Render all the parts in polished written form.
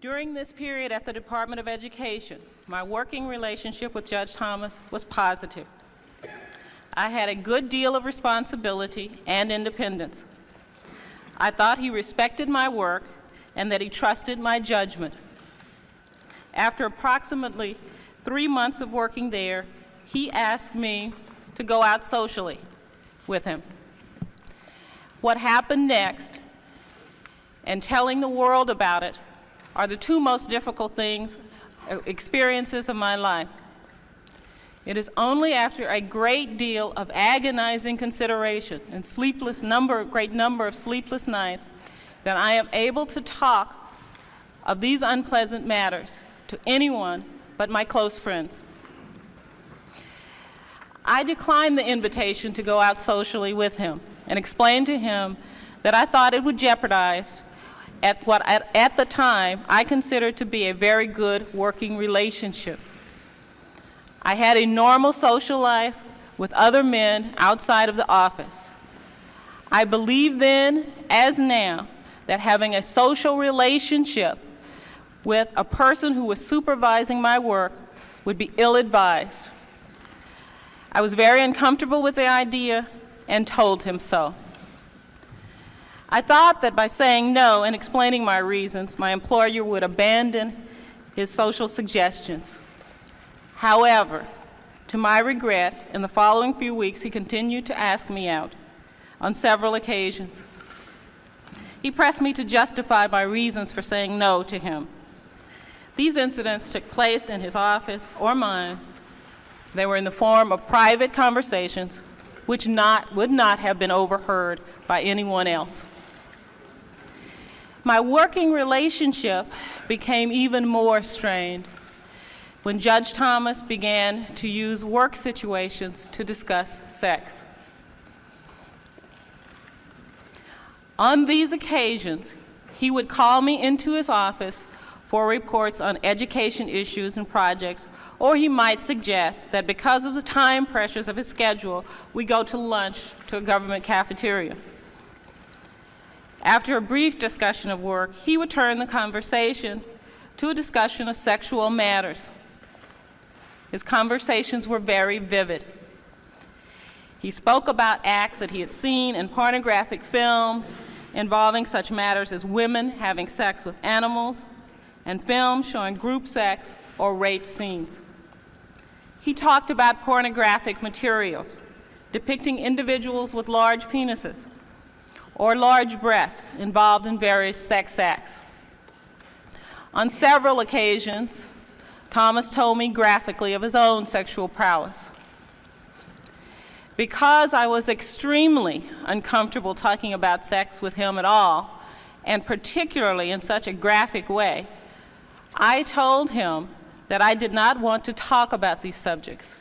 During this period at the Department of Education, my working relationship with Judge Thomas was positive. I had a good deal of responsibility and independence. I thought he respected my work and that he trusted my judgment. After approximately 3 months of working there, he asked me to go out socially with him. What happened next and telling the world about it are the two most difficult experiences of my life. It is only after a great deal of agonizing consideration and great number of sleepless nights that I am able to talk of these unpleasant matters to anyone but my close friends. I declined the invitation to go out socially with him and explained to him that I thought it would jeopardize what at the time I considered to be a very good working relationship. I had a normal social life with other men outside of the office. I believed then, as now, that having a social relationship with a person who was supervising my work would be ill-advised. I was very uncomfortable with the idea and told him so. I thought that by saying no and explaining my reasons, my employer would abandon his social suggestions. However, to my regret, in the following few weeks, he continued to ask me out on several occasions. He pressed me to justify my reasons for saying no to him. These incidents took place in his office or mine. They were in the form of private conversations which would not have been overheard by anyone else. My working relationship became even more strained when Judge Thomas began to use work situations to discuss sex. On these occasions, he would call me into his office for reports on education issues and projects, or he might suggest that because of the time pressures of his schedule, we go to lunch to a government cafeteria. After a brief discussion of work, he would turn the conversation to a discussion of sexual matters. His conversations were very vivid. He spoke about acts that he had seen in pornographic films involving such matters as women having sex with animals and films showing group sex or rape scenes. He talked about pornographic materials depicting individuals with large penises or large breasts involved in various sex acts. On several occasions, Thomas told me graphically of his own sexual prowess. Because I was extremely uncomfortable talking about sex with him at all, and particularly in such a graphic way, I told him that I did not want to talk about these subjects.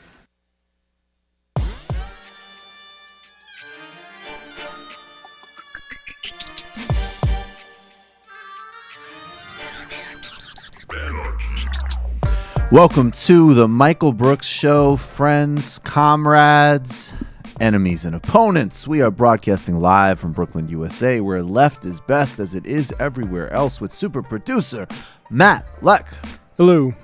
Welcome to the Michael Brooks Show, friends, comrades, enemies, and opponents. We are broadcasting live from Brooklyn, USA, where left is best as it is everywhere else, with super producer Matt Lech. Hello.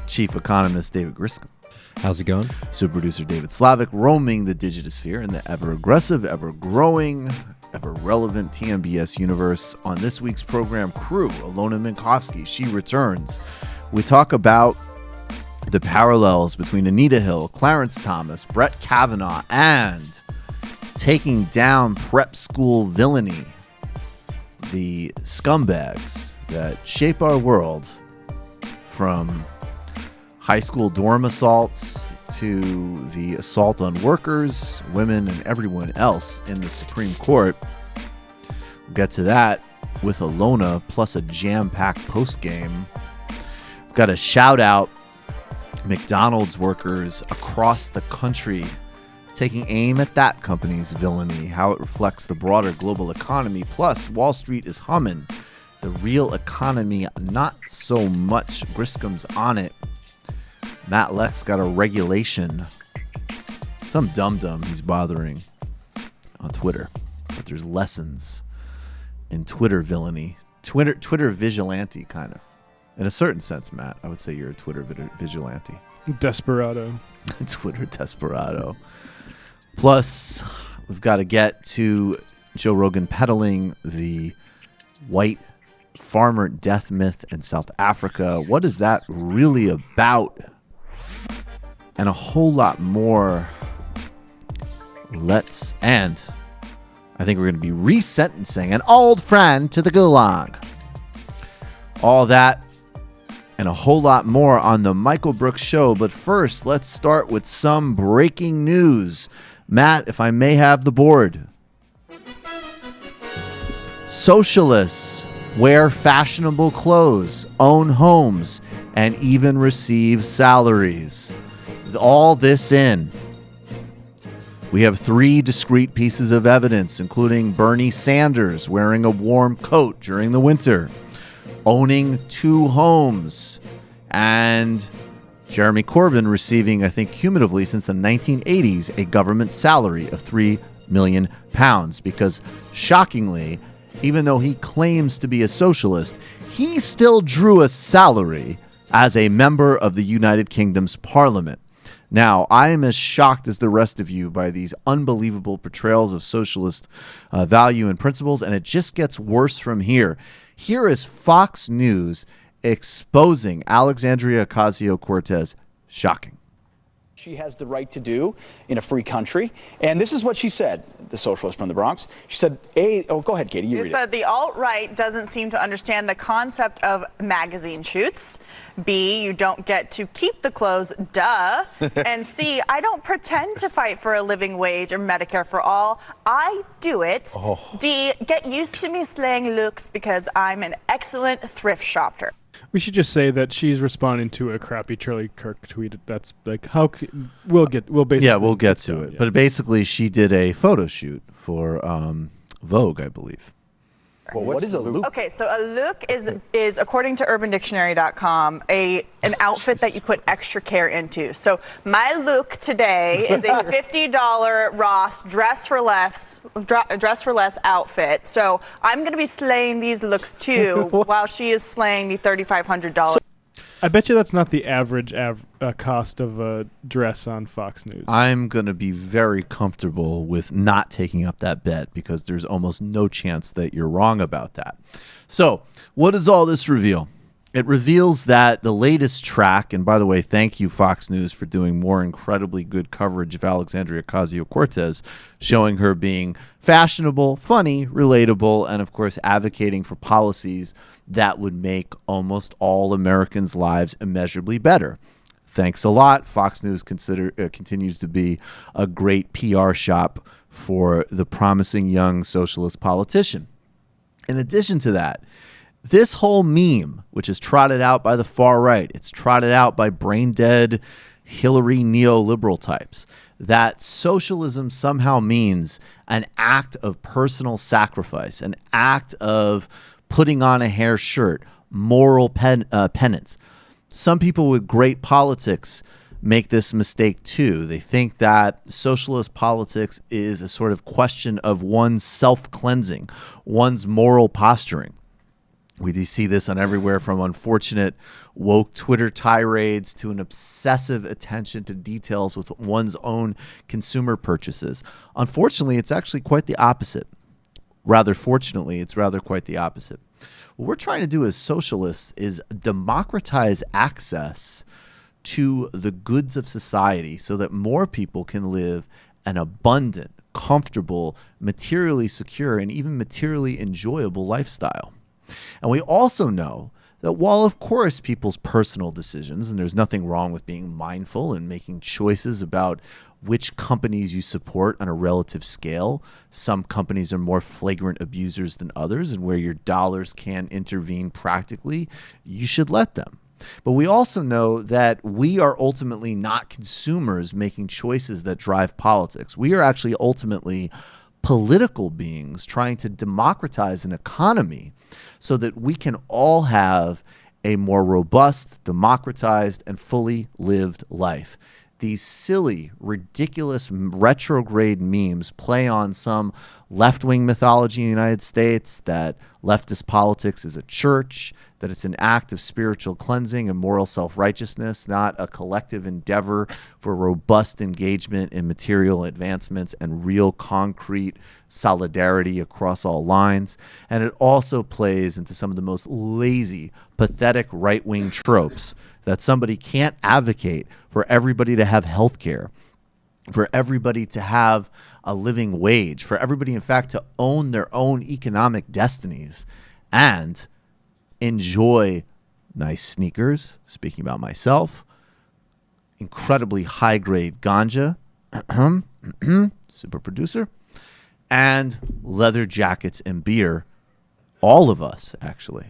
Chief economist David Griscom. How's it going? Super producer David Slavic, roaming the digitosphere in the ever-aggressive, ever-growing, ever-relevant TMBS universe. On this week's program, crew, Alyona Minkovski, she returns. We talk about the parallels between Anita Hill, Clarence Thomas, Brett Kavanaugh, and taking down prep school villainy, the scumbags that shape our world, from high school dorm assaults to the assault on workers, women, and everyone else in the Supreme Court. We'll get to that with Alyona, plus a jam-packed postgame. Got a shout out McDonald's workers across the country taking aim at that company's villainy, how it reflects the broader global economy. Plus, Wall Street is humming. The real economy, not so much. Griscom's on it. Matt Lech's got a regulation. Some dum-dum he's bothering on Twitter. But there's lessons in Twitter villainy Twitter vigilante, kind of. In a certain sense, Matt, I would say you're a Twitter vigilante. Desperado. Twitter desperado. Plus, we've got to get to Joe Rogan peddling the white farmer death myth in South Africa. What is that really about? And a whole lot more. And I think we're going to be resentencing an old friend to the gulag. All that and a whole lot more on the Michael Brooks Show. But first, let's start with some breaking news. Matt, if I may have the board. Socialists wear fashionable clothes, own homes, and even receive salaries. All this in. We have 3 discrete pieces of evidence, including Bernie Sanders wearing a warm coat during the winter, owning 2 homes, and Jeremy Corbyn receiving, I think, cumulatively since the 1980s, a government salary of £3 million. Because, shockingly, even though he claims to be a socialist, he still drew a salary as a member of the United Kingdom's parliament. Now, I am as shocked as the rest of you by these unbelievable portrayals of socialist value and principles, and it just gets worse from here. Here is Fox News exposing Alexandria Ocasio-Cortez. Shocking. She has the right to do in a free country. And this is what she said, the socialist from the Bronx. She said, go ahead, Katie, you read it. She said the alt-right doesn't seem to understand the concept of magazine shoots. B, you don't get to keep the clothes, duh. And C, I don't pretend to fight for a living wage or Medicare for all. I do it. Oh. D, get used to me slaying looks because I'm an excellent thrift shopper. We should just say that she's responding to a crappy Charlie Kirk tweet. That's like, we'll get to it. Yeah. But basically, she did a photo shoot for Vogue, I believe. Well, what is a look? Okay, so a look is according to UrbanDictionary.com, an outfit that you put extra care into. So my look today is a $50 Ross dress for less outfit. So I'm going to be slaying these looks too, while she is slaying the $3,500. I bet you that's not the average cost of a dress on Fox News. I'm going to be very comfortable with not taking up that bet because there's almost no chance that you're wrong about that. So what does all this reveal? It reveals that the latest track, and by the way, thank you, Fox News, for doing more incredibly good coverage of Alexandria Ocasio-Cortez, showing her being fashionable, funny, relatable, and of course advocating for policies that would make almost all Americans' lives immeasurably better. Thanks a lot. Fox News continues to be a great PR shop for the promising young socialist politician. In addition to that, this whole meme, which is trotted out by the far right, it's trotted out by brain-dead Hillary neoliberal types, that socialism somehow means an act of personal sacrifice, an act of putting on a hair shirt, moral penance. Some people with great politics make this mistake too. They think that socialist politics is a sort of question of one's self-cleansing, one's moral posturing. We do see this on everywhere from unfortunate woke Twitter tirades to an obsessive attention to details with one's own consumer purchases. Unfortunately, it's actually quite the opposite. Rather fortunately, it's rather quite the opposite. What we're trying to do as socialists is democratize access to the goods of society so that more people can live an abundant, comfortable, materially secure, and even materially enjoyable lifestyle. And we also know that while, of course, people's personal decisions, and there's nothing wrong with being mindful and making choices about which companies you support on a relative scale, some companies are more flagrant abusers than others, and where your dollars can intervene practically, you should let them. But we also know that we are ultimately not consumers making choices that drive politics. We are actually ultimately political beings trying to democratize an economy so that we can all have a more robust, democratized, and fully lived life. These silly, ridiculous, retrograde memes play on some left-wing mythology in the United States, that leftist politics is a church, that it's an act of spiritual cleansing and moral self-righteousness, not a collective endeavor for robust engagement in material advancements and real concrete solidarity across all lines. And it also plays into some of the most lazy, pathetic right-wing tropes that somebody can't advocate for everybody to have health care, for everybody to have a living wage, for everybody, in fact, to own their own economic destinies and enjoy nice sneakers, speaking about myself, incredibly high-grade ganja, super producer, and leather jackets and beer. All of us, actually.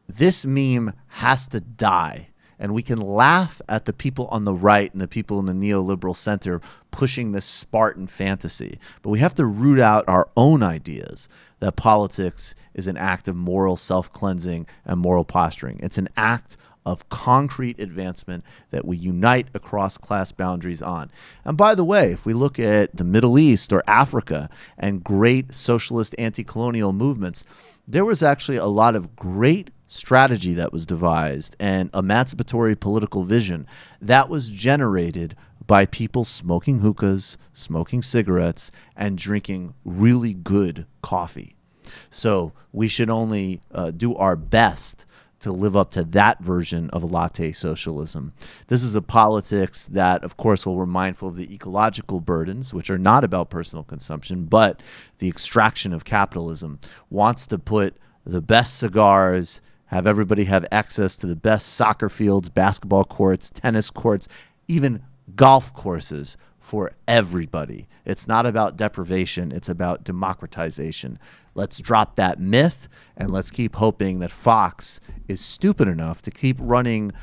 This meme has to die. And we can laugh at the people on the right and the people in the neoliberal center pushing this Spartan fantasy. But we have to root out our own ideas that politics is an act of moral self-cleansing and moral posturing. It's an act of concrete advancement that we unite across class boundaries on. And by the way, if we look at the Middle East or Africa and great socialist anti-colonial movements, there was actually a lot of great strategy that was devised and emancipatory political vision that was generated by people smoking hookahs, smoking cigarettes, and drinking really good coffee. So we should only do our best to live up to that version of latte socialism. This is a politics that, of course, while we're mindful of the ecological burdens, which are not about personal consumption, but the extraction of capitalism, wants to put the best cigars, have everybody have access to the best soccer fields, basketball courts, tennis courts, even golf courses for everybody. It's not about deprivation. It's about democratization. Let's drop that myth, and let's keep hoping that Fox is stupid enough to keep running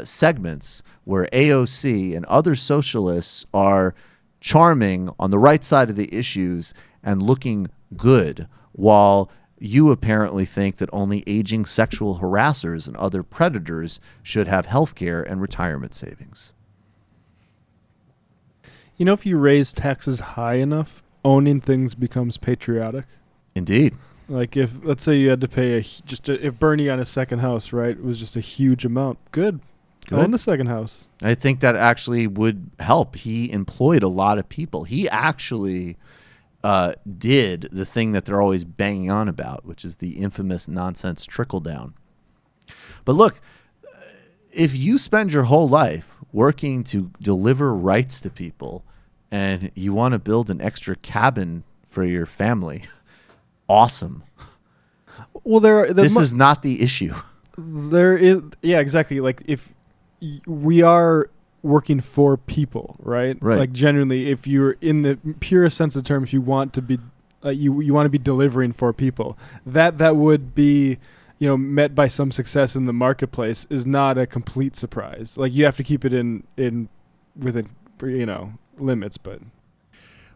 segments where AOC and other socialists are charming on the right side of the issues and looking good, while you apparently think that only aging sexual harassers and other predators should have health care and retirement savings. You know, if you raise taxes high enough, owning things becomes patriotic. Indeed. Like if, let's say you had to pay if Bernie on his second house, right, it was just a huge amount. Good. Own the second house. I think that actually would help. He employed a lot of people. He actually did the thing that they're always banging on about, which is the infamous nonsense trickle down. But look, if you spend your whole life working to deliver rights to people and you want to build an extra cabin for your family, awesome. Well, this is not the issue. There is, yeah, exactly. Like if we are working for people, right? Right. Like genuinely, if you're in the purest sense of the term, if you want to be, you want to be delivering for people, that would be, you know, met by some success in the marketplace is not a complete surprise. Like you have to keep it within, you know, limits, but.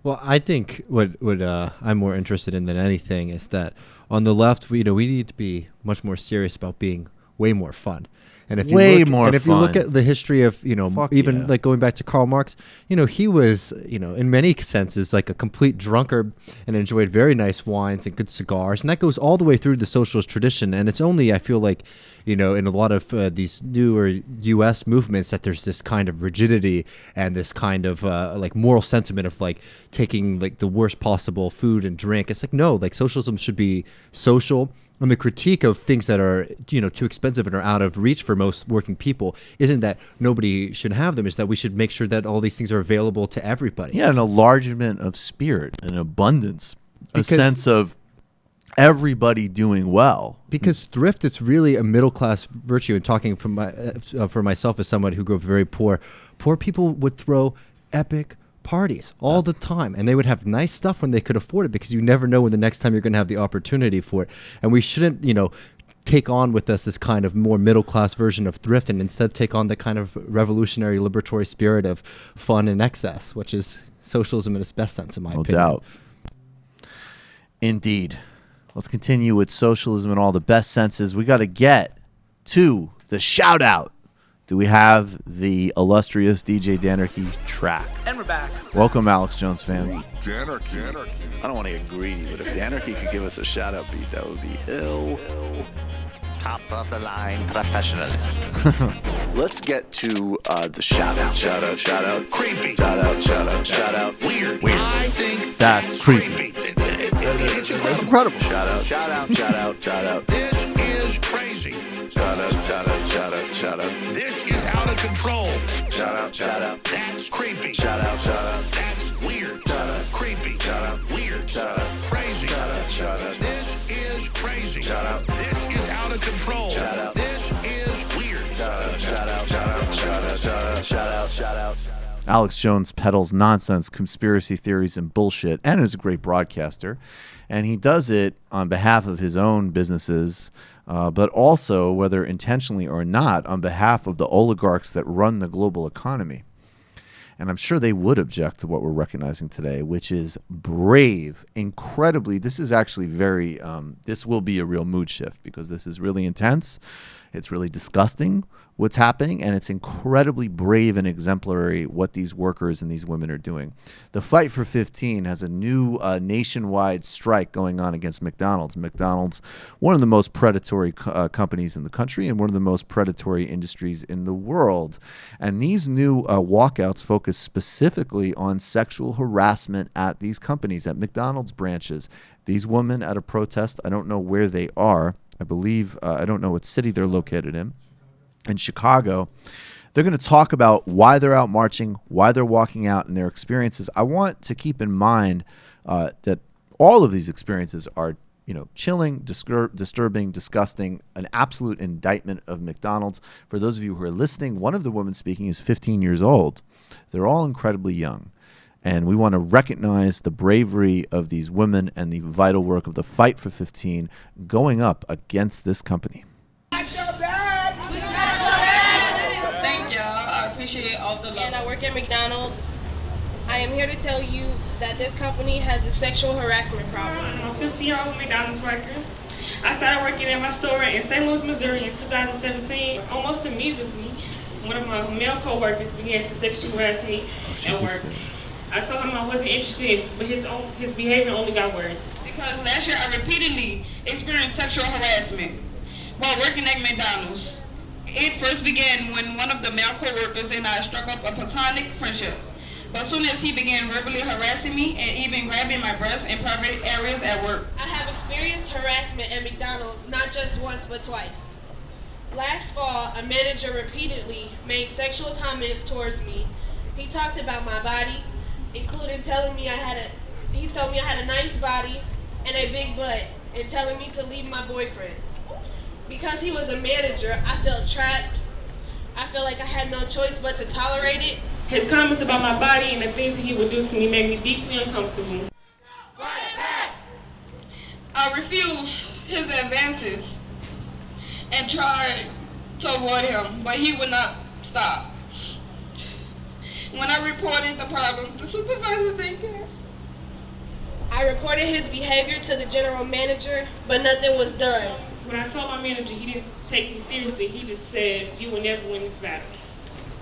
Well, I think what I'm more interested in than anything is that on the left, we need to be much more serious about being way more fun. And if you look at the history of, you know, like going back to Karl Marx, you know, he was, you know, in many senses like a complete drunkard and enjoyed very nice wines and good cigars. And that goes all the way through the socialist tradition. And it's only, I feel like, you know, in a lot of these newer U.S. movements that there's this kind of rigidity and this kind of like moral sentiment of like taking like the worst possible food and drink. It's like, no, like socialism should be social. And the critique of things that are, you know, too expensive and are out of reach for most working people isn't that nobody should have them. It's that we should make sure that all these things are available to everybody. Yeah, an enlargement of spirit, an abundance, a sense of everybody doing well. Because thrift, it's really a middle class virtue. And talking from for myself as someone who grew up very poor people would throw epic parties all the time, and they would have nice stuff when they could afford it, because you never know when the next time you're going to have the opportunity for it. And we shouldn't, you know, take on with us this kind of more middle class version of thrift, and instead take on the kind of revolutionary liberatory spirit of fun and excess, which is socialism in its best sense, in my opinion. No doubt. Indeed. Let's continue with socialism in all the best senses. We got to get to the shout out. do we have the illustrious DJ Danarchy track? And we're back. Welcome, Alex Jones fans. Danarchy. I don't want to get greedy, but if Danarchy could give us a shout-out beat, that would be ill. Top of the line professionalism. Let's get to the shout-out. Shout-out. Creepy. Shout-out. Weird. Weird. I think That's creepy. It's incredible. Shout-out. This is crazy. Shout-out. This is out of control. Shout-out. That's creepy. Shout-out. That's weird. Creepy. Weird. Crazy. This is crazy. This is out of control. This is weird. Shout-out. Alex Jones peddles nonsense, conspiracy theories, and bullshit, and is a great broadcaster. And he does it on behalf of his own businesses, but also, whether intentionally or not, on behalf of the oligarchs that run the global economy. And I'm sure they would object to what we're recognizing today, which is brave, incredibly. This is actually very, this will be a real mood shift because this is really intense. It's really disgusting what's happening, and it's incredibly brave and exemplary what these workers and these women are doing. The Fight for 15 has a new nationwide strike going on against McDonald's. McDonald's, one of the most predatory companies in the country and one of the most predatory industries in the world. And these new walkouts focus specifically on sexual harassment at these companies, at McDonald's branches. These women at a protest, I don't know where they are. I believe, I don't know what city they're located in Chicago. They're going to talk about why they're out marching, why they're walking out, and their experiences. I want to keep in mind that all of these experiences are, chilling, disturbing, disgusting, an absolute indictment of McDonald's. For those of you who are listening, one of the women speaking is 15 years old. They're all incredibly young. And we want to recognize the bravery of these women and the vital work of the Fight for 15 going up against this company. Thank y'all. I appreciate all the love. And I work at McDonald's. I am here to tell you that this company has a sexual harassment problem. I'm a 15-year-old McDonald's worker. I started working at my store in St. Louis, Missouri in 2017. Almost immediately, one of my male co-workers began to sexually harass me at work. I told him I wasn't interested, but his behavior only got worse. Because last year I repeatedly experienced sexual harassment while working at McDonald's. It first began when one of the male co-workers and I struck up a platonic friendship. But as soon as he began verbally harassing me and even grabbing my breasts in private areas at work. I have experienced harassment at McDonald's not just once but twice. Last fall, a manager repeatedly made sexual comments towards me. He talked about my body, including telling me he told me I had a nice body and a big butt, and telling me to leave my boyfriend. Because he was a manager, I felt trapped. I felt like I had no choice but to tolerate it. His comments about my body and the things that he would do to me made me deeply uncomfortable. I refused his advances and tried to avoid him, but he would not stop. When I reported the problem, the supervisors didn't care. I reported his behavior to the general manager, but nothing was done. When I told my manager, he didn't take me seriously. He just said, "You will never win this battle."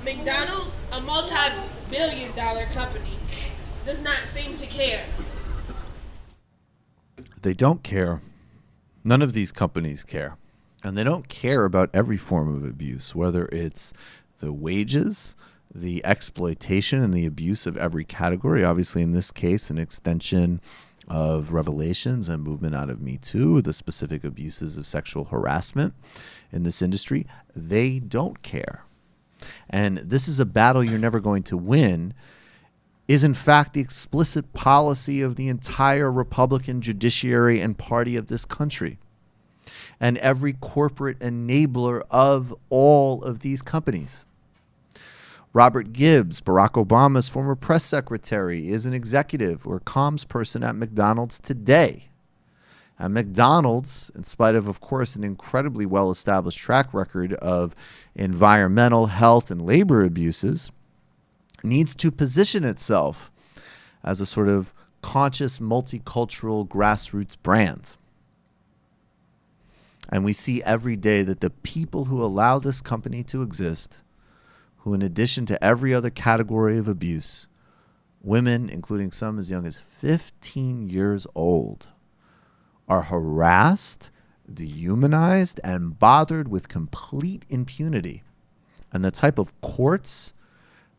McDonald's, a multi-billion-dollar company, does not seem to care. They don't care. None of these companies care. And they don't care about every form of abuse, whether it's the wages, the exploitation and the abuse of every category. Obviously, in this case, an extension of revelations and movement out of Me Too, the specific abuses of sexual harassment in this industry. They don't care. And this is a battle you're never going to win, is in fact the explicit policy of the entire Republican judiciary and party of this country, and every corporate enabler of all of these companies. Robert Gibbs, Barack Obama's former press secretary, is an executive or comms person at McDonald's today. And McDonald's, in spite of course, an incredibly well-established track record of environmental, health, and labor abuses, needs to position itself as a sort of conscious, multicultural, grassroots brand. And we see every day that the people who allow this company to exist who, in addition to every other category of abuse, women, including some as young as 15 years old, are harassed, dehumanized, and bothered with complete impunity. And the type of courts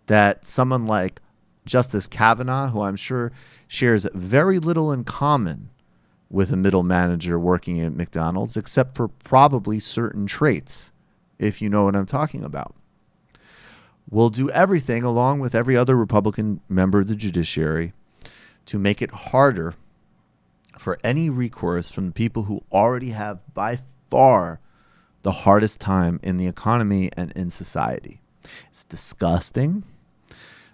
that someone like Justice Kavanaugh, who I'm sure shares very little in common with a middle manager working at McDonald's, except for probably certain traits, if you know what I'm talking about, will do everything, along with every other Republican member of the judiciary, to make it harder for any recourse from the people who already have by far the hardest time in the economy and in society. It's disgusting.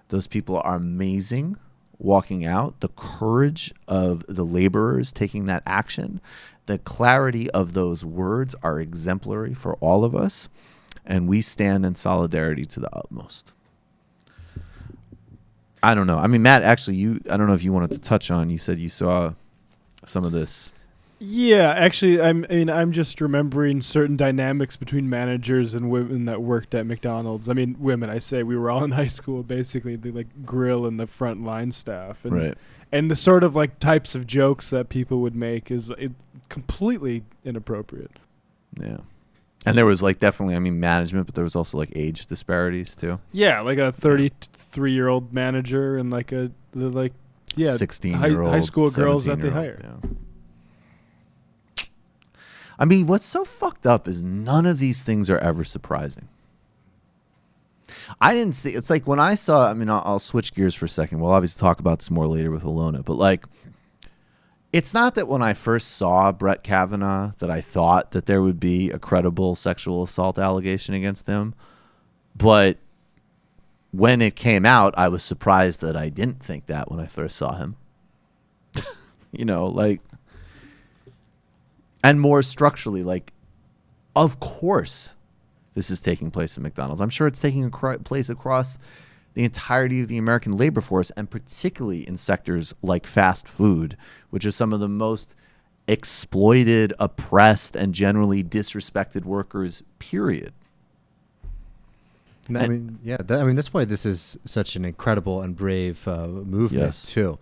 Those people are amazing walking out. The courage of the laborers taking that action, the clarity of those words are exemplary for all of us. And we stand in solidarity to the utmost. I don't know. I mean, Matt, actually, I don't know if you wanted to touch on, you said you saw some of this. Yeah, actually, I'm just remembering certain dynamics between managers and women that worked at McDonald's. I mean, women, I say, we were all in high school, basically, the like grill and the front line staff. And, right. And the sort of like types of jokes that people would make is completely inappropriate. Yeah. And there was like definitely, I mean, management, but there was also like age disparities too. Yeah, like a 33-year-old manager and like 16-year-old high school girls that they hire. Yeah. I mean, what's so fucked up is none of these things are ever surprising. I didn't think, it's like when I saw, I mean, I'll switch gears for a second. We'll obviously talk about this more later with Alyona, but like, it's not that when I first saw Brett Kavanaugh that I thought that there would be a credible sexual assault allegation against him. But when it came out, I was surprised that I didn't think that when I first saw him. You know, like, and more structurally, like, of course this is taking place at McDonald's. I'm sure it's taking place across the entirety of the American labor force, and particularly in sectors like fast food, which are some of the most exploited, oppressed, and generally disrespected workers, period. I mean, yeah, that's why this is such an incredible and brave movement, yes, too.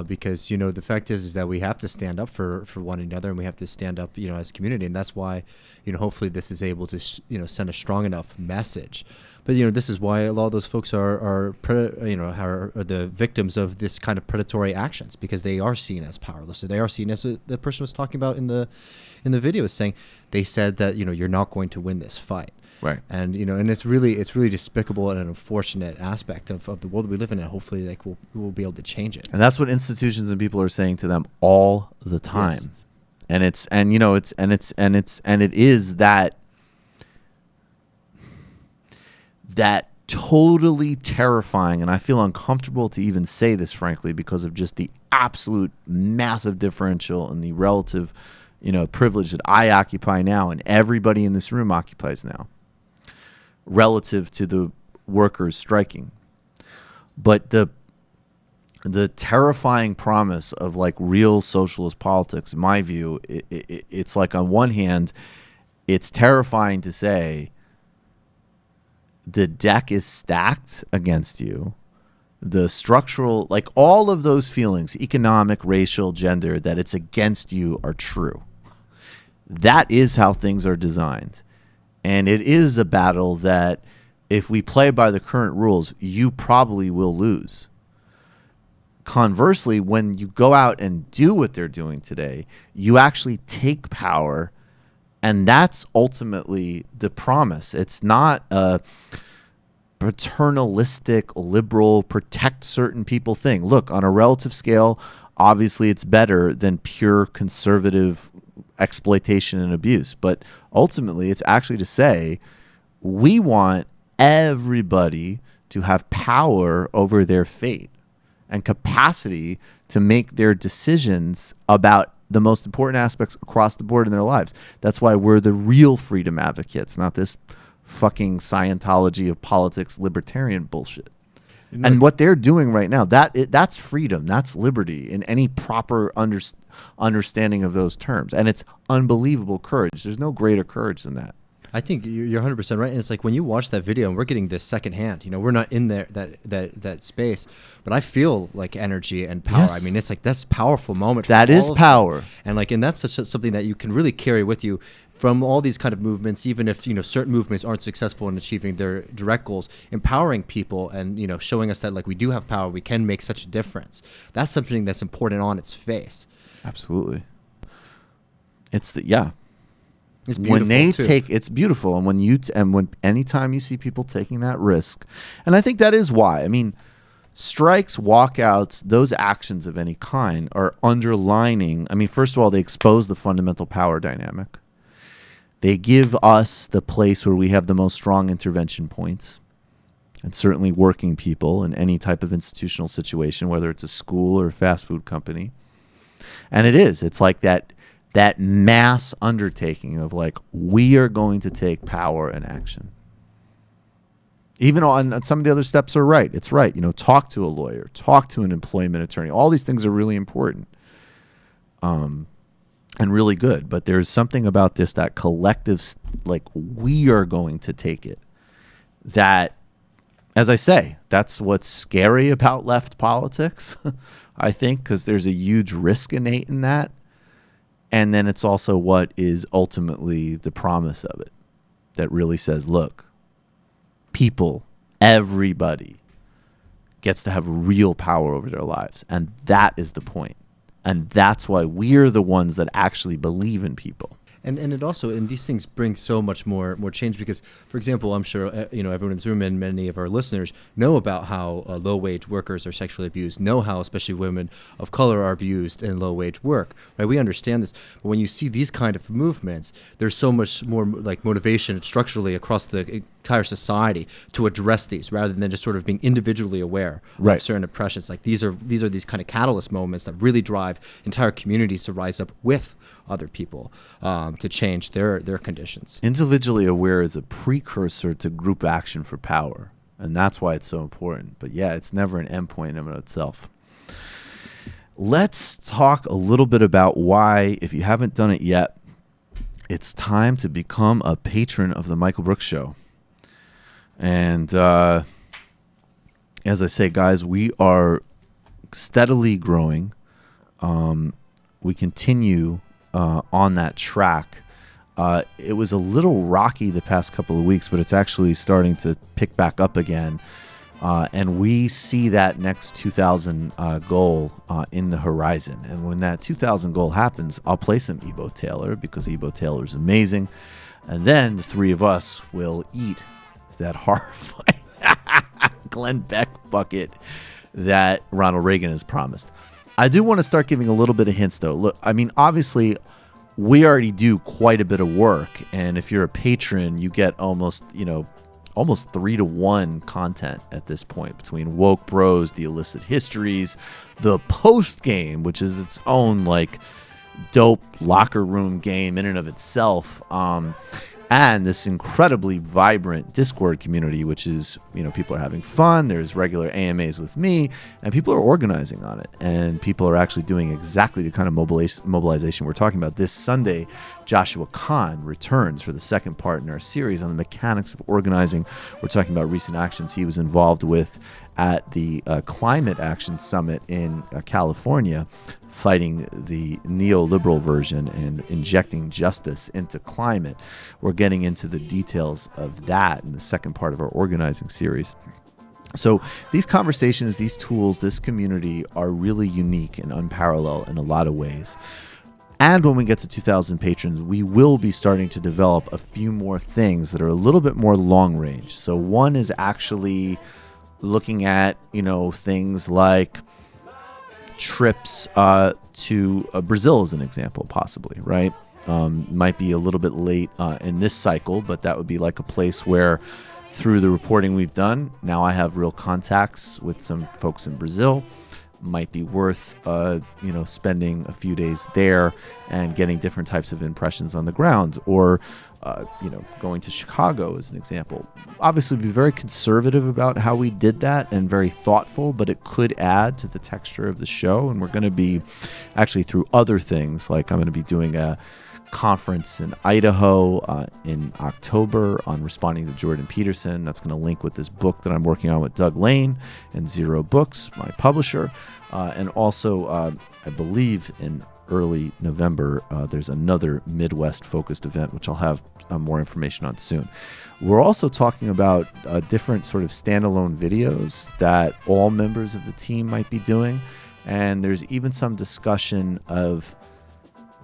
Because, you know, the fact is that we have to stand up for one another, and we have to stand up, you know, as a community. And that's why, you know, hopefully this is able to, send a strong enough message. But, you know, this is why a lot of those folks are the victims of this kind of predatory actions, because they are seen as powerless. Or they are seen as the person was talking about in the video is saying, they said that, you know, you're not going to win this fight. Right. And, you know, and it's really despicable and an unfortunate aspect of the world we live in. And hopefully, like, we'll be able to change it. And that's what institutions and people are saying to them all the time. Yes. And it is that totally terrifying. And I feel uncomfortable to even say this, frankly, because of just the absolute massive differential and the relative, privilege that I occupy now and everybody in this room occupies now, relative to the workers striking. But the terrifying promise of like real socialist politics, in my view, it's like on one hand, it's terrifying to say the deck is stacked against you. The structural, like all of those feelings, economic, racial, gender, that it's against you are true. That is how things are designed. And it is a battle that if we play by the current rules, you probably will lose. Conversely, when you go out and do what they're doing today, you actually take power, and that's ultimately the promise. It's not a paternalistic, liberal, protect certain people thing. Look, on a relative scale, obviously it's better than pure conservative exploitation and abuse. But ultimately, it's actually to say we want everybody to have power over their fate and capacity to make their decisions about the most important aspects across the board in their lives. That's why we're the real freedom advocates, not this fucking Scientology of politics libertarian bullshit. And what they're doing right now, that's freedom, that's liberty in any proper understanding of those terms. And it's unbelievable courage. There's no greater courage than that. I think you're 100% right. And it's like when you watch that video and we're getting this secondhand, we're not in there, that space, but I feel like energy and power. Yes. I mean, it's like that's a powerful moment. That is power. And that's something that you can really carry with you from all these kind of movements, even if, certain movements aren't successful in achieving their direct goals, empowering people and, showing us that we do have power, we can make such a difference. That's something that's important on its face. Absolutely. It's beautiful when they too. it's beautiful. And when anytime you see people taking that risk, and I think that is why, strikes, walkouts, those actions of any kind are underlining. First of all, they expose the fundamental power dynamic. They give us the place where we have the most strong intervention points, and certainly working people in any type of institutional situation, whether it's a school or a fast food company. And it's like that mass undertaking of we are going to take power and action. Even on some of the other steps are right. It's right. Talk to a lawyer, talk to an employment attorney. All these things are really important. And really good, but there's something about this, that collective, we are going to take it. That, as I say, that's what's scary about left politics, I think, because there's a huge risk innate in that. And then it's also what is ultimately the promise of it, that really says, look, people, everybody gets to have real power over their lives. And that is the point. And that's why we're the ones that actually believe in people. And it also, and these things bring so much more change because, for example, I'm sure everyone in this room and many of our listeners know about how low-wage workers are sexually abused, know how especially women of color are abused in low-wage work, right? We understand this, but when you see these kind of movements, there's so much more motivation structurally across the entire society to address these rather than just sort of being individually aware of certain oppressions. These are these kind of catalyst moments that really drive entire communities to rise up with other people to change their conditions. Individually aware is a precursor to group action for power, and that's why it's so important. But it's never an endpoint in and of itself. Let's talk a little bit about why, if you haven't done it yet, it's time to become a patron of the Michael Brooks Show. And as I say, guys, we are steadily growing. We continue on that track. It was a little rocky the past couple of weeks, but it's actually starting to pick back up again. And we see that next 2,000 goal in the horizon. And when that 2,000 goal happens, I'll play some Ebo Taylor because Ebo Taylor is amazing. And then the three of us will eat that horrifying Glenn Beck bucket that Ronald Reagan has promised. I do want to start giving a little bit of hints, though. Look, obviously, we already do quite a bit of work. And if you're a patron, you get almost 3-to-1 content at this point between Woke Bros, the Illicit Histories, the Post Game, which is its own dope locker room game in and of itself, and this incredibly vibrant Discord community, which is, people are having fun. There's regular AMAs with me, and people are organizing on it. And people are actually doing exactly the kind of mobilization we're talking about. This Sunday, Joshua Kahn returns for the second part in our series on the mechanics of organizing. We're talking about recent actions he was involved with at the Climate Action Summit in California, fighting the neoliberal version and injecting justice into climate. We're getting into the details of that in the second part of our organizing series. So these conversations, these tools, this community are really unique and unparalleled in a lot of ways. And when we get to 2,000 patrons, we will be starting to develop a few more things that are a little bit more long range. So one is actually looking at, things like trips to Brazil as an example, possibly, right? Might be a little bit late in this cycle, but that would be a place where through the reporting we've done, now I have real contacts with some folks in Brazil. Might be worth, spending a few days there and getting different types of impressions on the ground, or, going to Chicago as an example. Obviously, be very conservative about how we did that and very thoughtful, but it could add to the texture of the show. And we're going to be actually through other things, like I'm going to be doing a conference in Idaho in October on responding to Jordan Peterson. That's going to link with this book that I'm working on with Doug Lane and Zero Books, my publisher. And also, I believe in early November, there's another Midwest-focused event, which I'll have more information on soon. We're also talking about different sort of standalone videos that all members of the team might be doing. And there's even some discussion of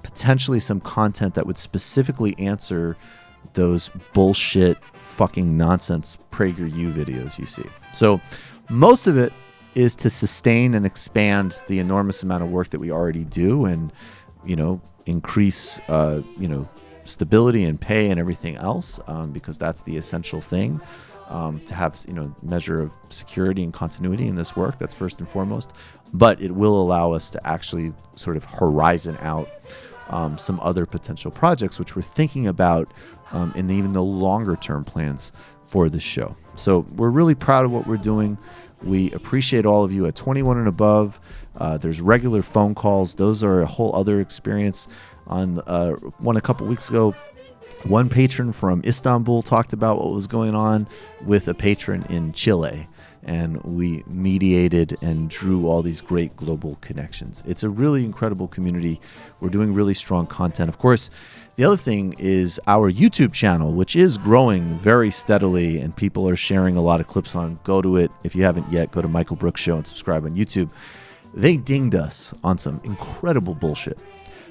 potentially some content that would specifically answer those bullshit fucking nonsense PragerU videos you see. So most of it is to sustain and expand the enormous amount of work that we already do and, increase, stability and pay and everything else, because that's the essential thing, to have, measure of security and continuity in this work. That's first and foremost. But it will allow us to actually sort of horizon out some other potential projects, which we're thinking about in even the longer term plans for this show. So we're really proud of what we're doing. We appreciate all of you at 21 and above. There's regular phone calls. Those are a whole other experience. On one a couple weeks ago, one patron from Istanbul talked about what was going on with a patron in Chile. And we mediated and drew all these great global connections. It's a really incredible community. We're doing really strong content. Of course, the other thing is our YouTube channel, which is growing very steadily, and people are sharing a lot of clips on. Go to it. If you haven't yet, go to Michael Brooks Show and subscribe on YouTube. They dinged us on some incredible bullshit.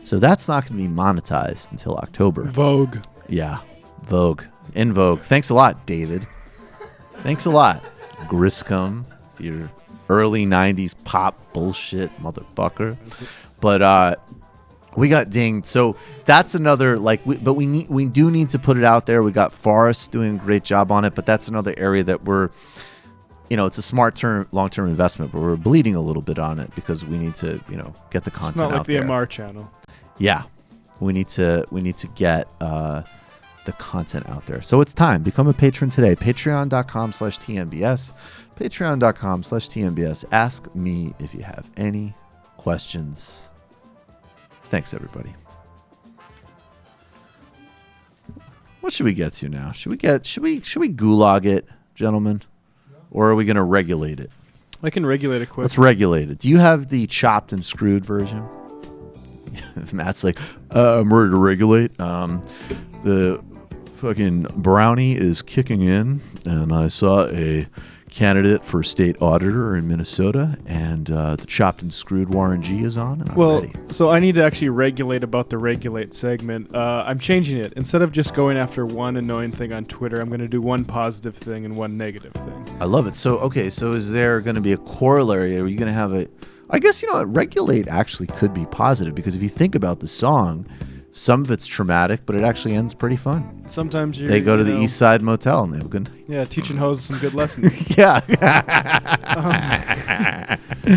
So that's not going to be monetized until October. Vogue. Yeah, Vogue. In Vogue. Thanks a lot, David. Thanks a lot. Griscom, your early 90s pop bullshit motherfucker. But we got dinged. So that's another, but we do need to put it out there. We got Forrest doing a great job on it, but that's another area that we're, it's a smart long-term investment, but we're bleeding a little bit on it because we need to, get the content out there. It's not like the MR channel. Yeah. We need to get the content out there. So it's time. Become a patron today. Patreon.com/TMBS. Patreon.com/TMBS. Ask me if you have any questions. Thanks, everybody. What should we get to now? Should we gulag it, gentlemen? Or are we going to regulate it? I can regulate it quick. Let's regulate it. Do you have the chopped and screwed version? Matt's like, I'm ready to regulate. The fucking brownie is kicking in, and I saw a candidate for state auditor in Minnesota, and the chopped and screwed Warren G is on, and I'm ready. So I need to actually regulate about the regulate segment. I'm changing it. Instead of just going after one annoying thing on Twitter, I'm going to do one positive thing and one negative thing. I love it. So is there going to be a corollary? Are you going to have I guess, regulate actually could be positive, because if you think about the song, some of it's traumatic, but it actually ends pretty fun. Sometimes they go to the East Side Motel and they have a good night. Yeah, teaching hoes some good lessons. Yeah.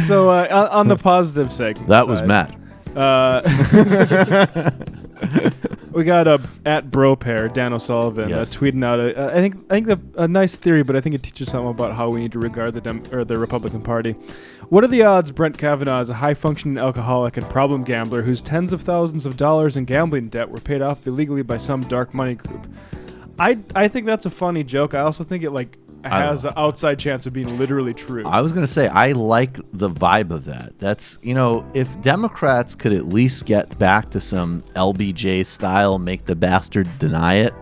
So on the positive segment, that was Matt. We got at BroPair, Dan O'Sullivan, tweeting out I think a nice theory, but I think it teaches something about how we need to regard the Republican Party. What are the odds Brett Kavanaugh is a high-functioning alcoholic and problem gambler whose tens of thousands of dollars in gambling debt were paid off illegally by some dark money group? I think that's a funny joke. I also think it has an outside chance of being literally true. I was going to say, I like the vibe of that. That's, if Democrats could at least get back to some LBJ style, make the bastard deny it,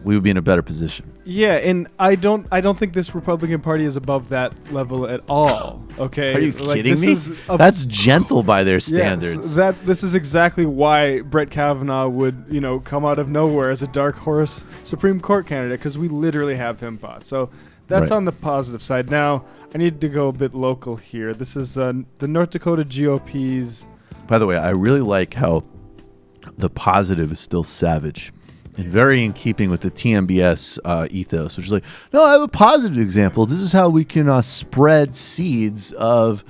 we would be in a better position. Yeah, and I don't think this Republican Party is above that level at all. Okay, are you kidding me? That's gentle by their standards. Yes, this is exactly why Brett Kavanaugh would come out of nowhere as a dark horse Supreme Court candidate, because we literally have him bought. So that's on the positive side. Now I need to go a bit local here. This is the North Dakota GOP's. By the way, I really like how the positive is still savage. And very in keeping with the TMBS ethos, which is like, no, I have a positive example. This is how we can spread seeds of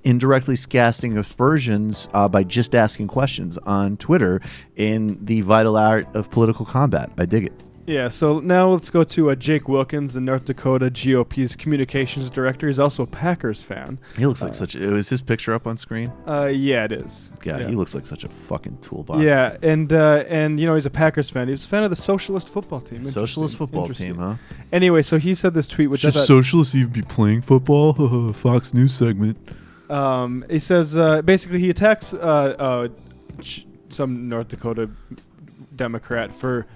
indirectly casting aspersions by just asking questions on Twitter in the vital art of political combat. I dig it. Yeah, so now let's go to Jake Wilkins, the North Dakota GOP's communications director. He's also a Packers fan. He looks like such... Is his picture up on screen? Yeah, it is. Yeah, he looks like such a fucking toolbox. Yeah, and he's a Packers fan. He was a fan of the Socialist football team. Socialist football team, huh? Anyway, so he said this tweet, which should Socialists even be playing football? Fox News segment. He says, basically, he attacks some North Dakota Democrat for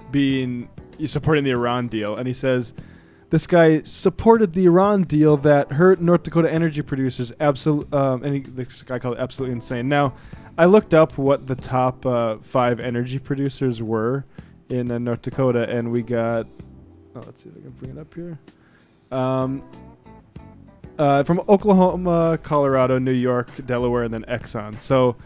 supporting the Iran deal, and he says this guy supported the Iran deal that hurt North Dakota energy producers this guy called it absolutely insane. Now, I looked up what the top 5 energy producers were in North Dakota, and we got let's see if I can bring it up here. From Oklahoma, Colorado, New York, Delaware, and then Exxon. So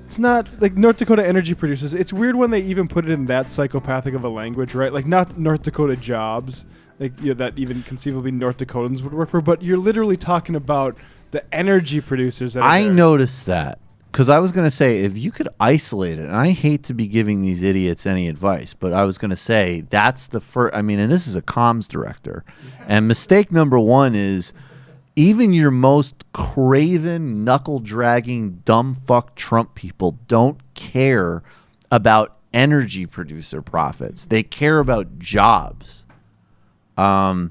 it's not like North Dakota energy producers. It's weird when they even put it in that psychopathic of a language, right? Like not North Dakota jobs, like that even conceivably North Dakotans would work for. But you're literally talking about the energy producers. I noticed that because I was going to say if you could isolate it, and I hate to be giving these idiots any advice, but I was going to say that's the first. I mean, and this is a comms director, and mistake number 1 is. Even your most craven, knuckle-dragging, dumb fuck Trump people don't care about energy producer profits. They care about jobs. Might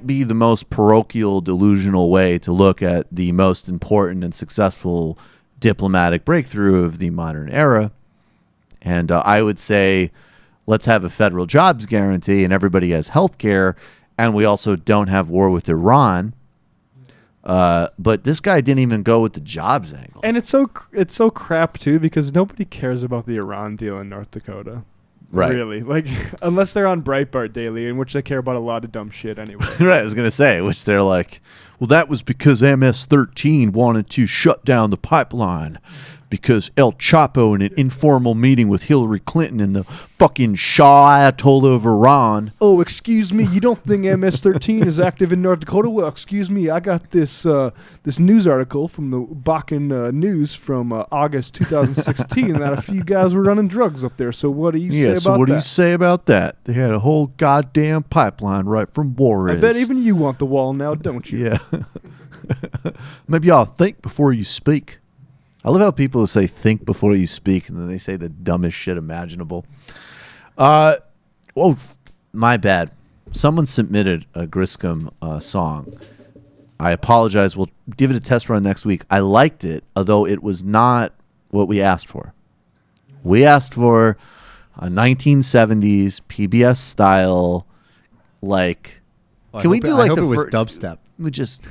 be the most parochial, delusional way to look at the most important and successful diplomatic breakthrough of the modern era. And I would say, let's have a federal jobs guarantee and everybody has health care. And we also don't have war with Iran. But this guy didn't even go with the jobs angle. And it's so crap, too, because nobody cares about the Iran deal in North Dakota. Right. Really. Like, unless they're on Breitbart Daily, in which they care about a lot of dumb shit anyway. Right, I was going to say, which they're like, well, that was because MS-13 wanted to shut down the pipeline. Because El Chapo, in an informal meeting with Hillary Clinton and the fucking Shah Ayatollah of Iran. Oh, excuse me, you don't think MS-13 is active in North Dakota? Well, excuse me, I got this news article from the Bakken News from August 2016 that a few guys were running drugs up there. So what do you say about that? Yeah, so what do you say about that? They had a whole goddamn pipeline right from Juarez. I bet even you want the wall now, don't you? Yeah. Maybe y'all think before you speak. I love how people say think before you speak, and then they say the dumbest shit imaginable. Oh, my bad. Someone submitted a Griscom song. I apologize. We'll give it a test run next week. I liked it, although it was not what we asked for. We asked for a 1970s PBS style, like... Can we do like the first dubstep?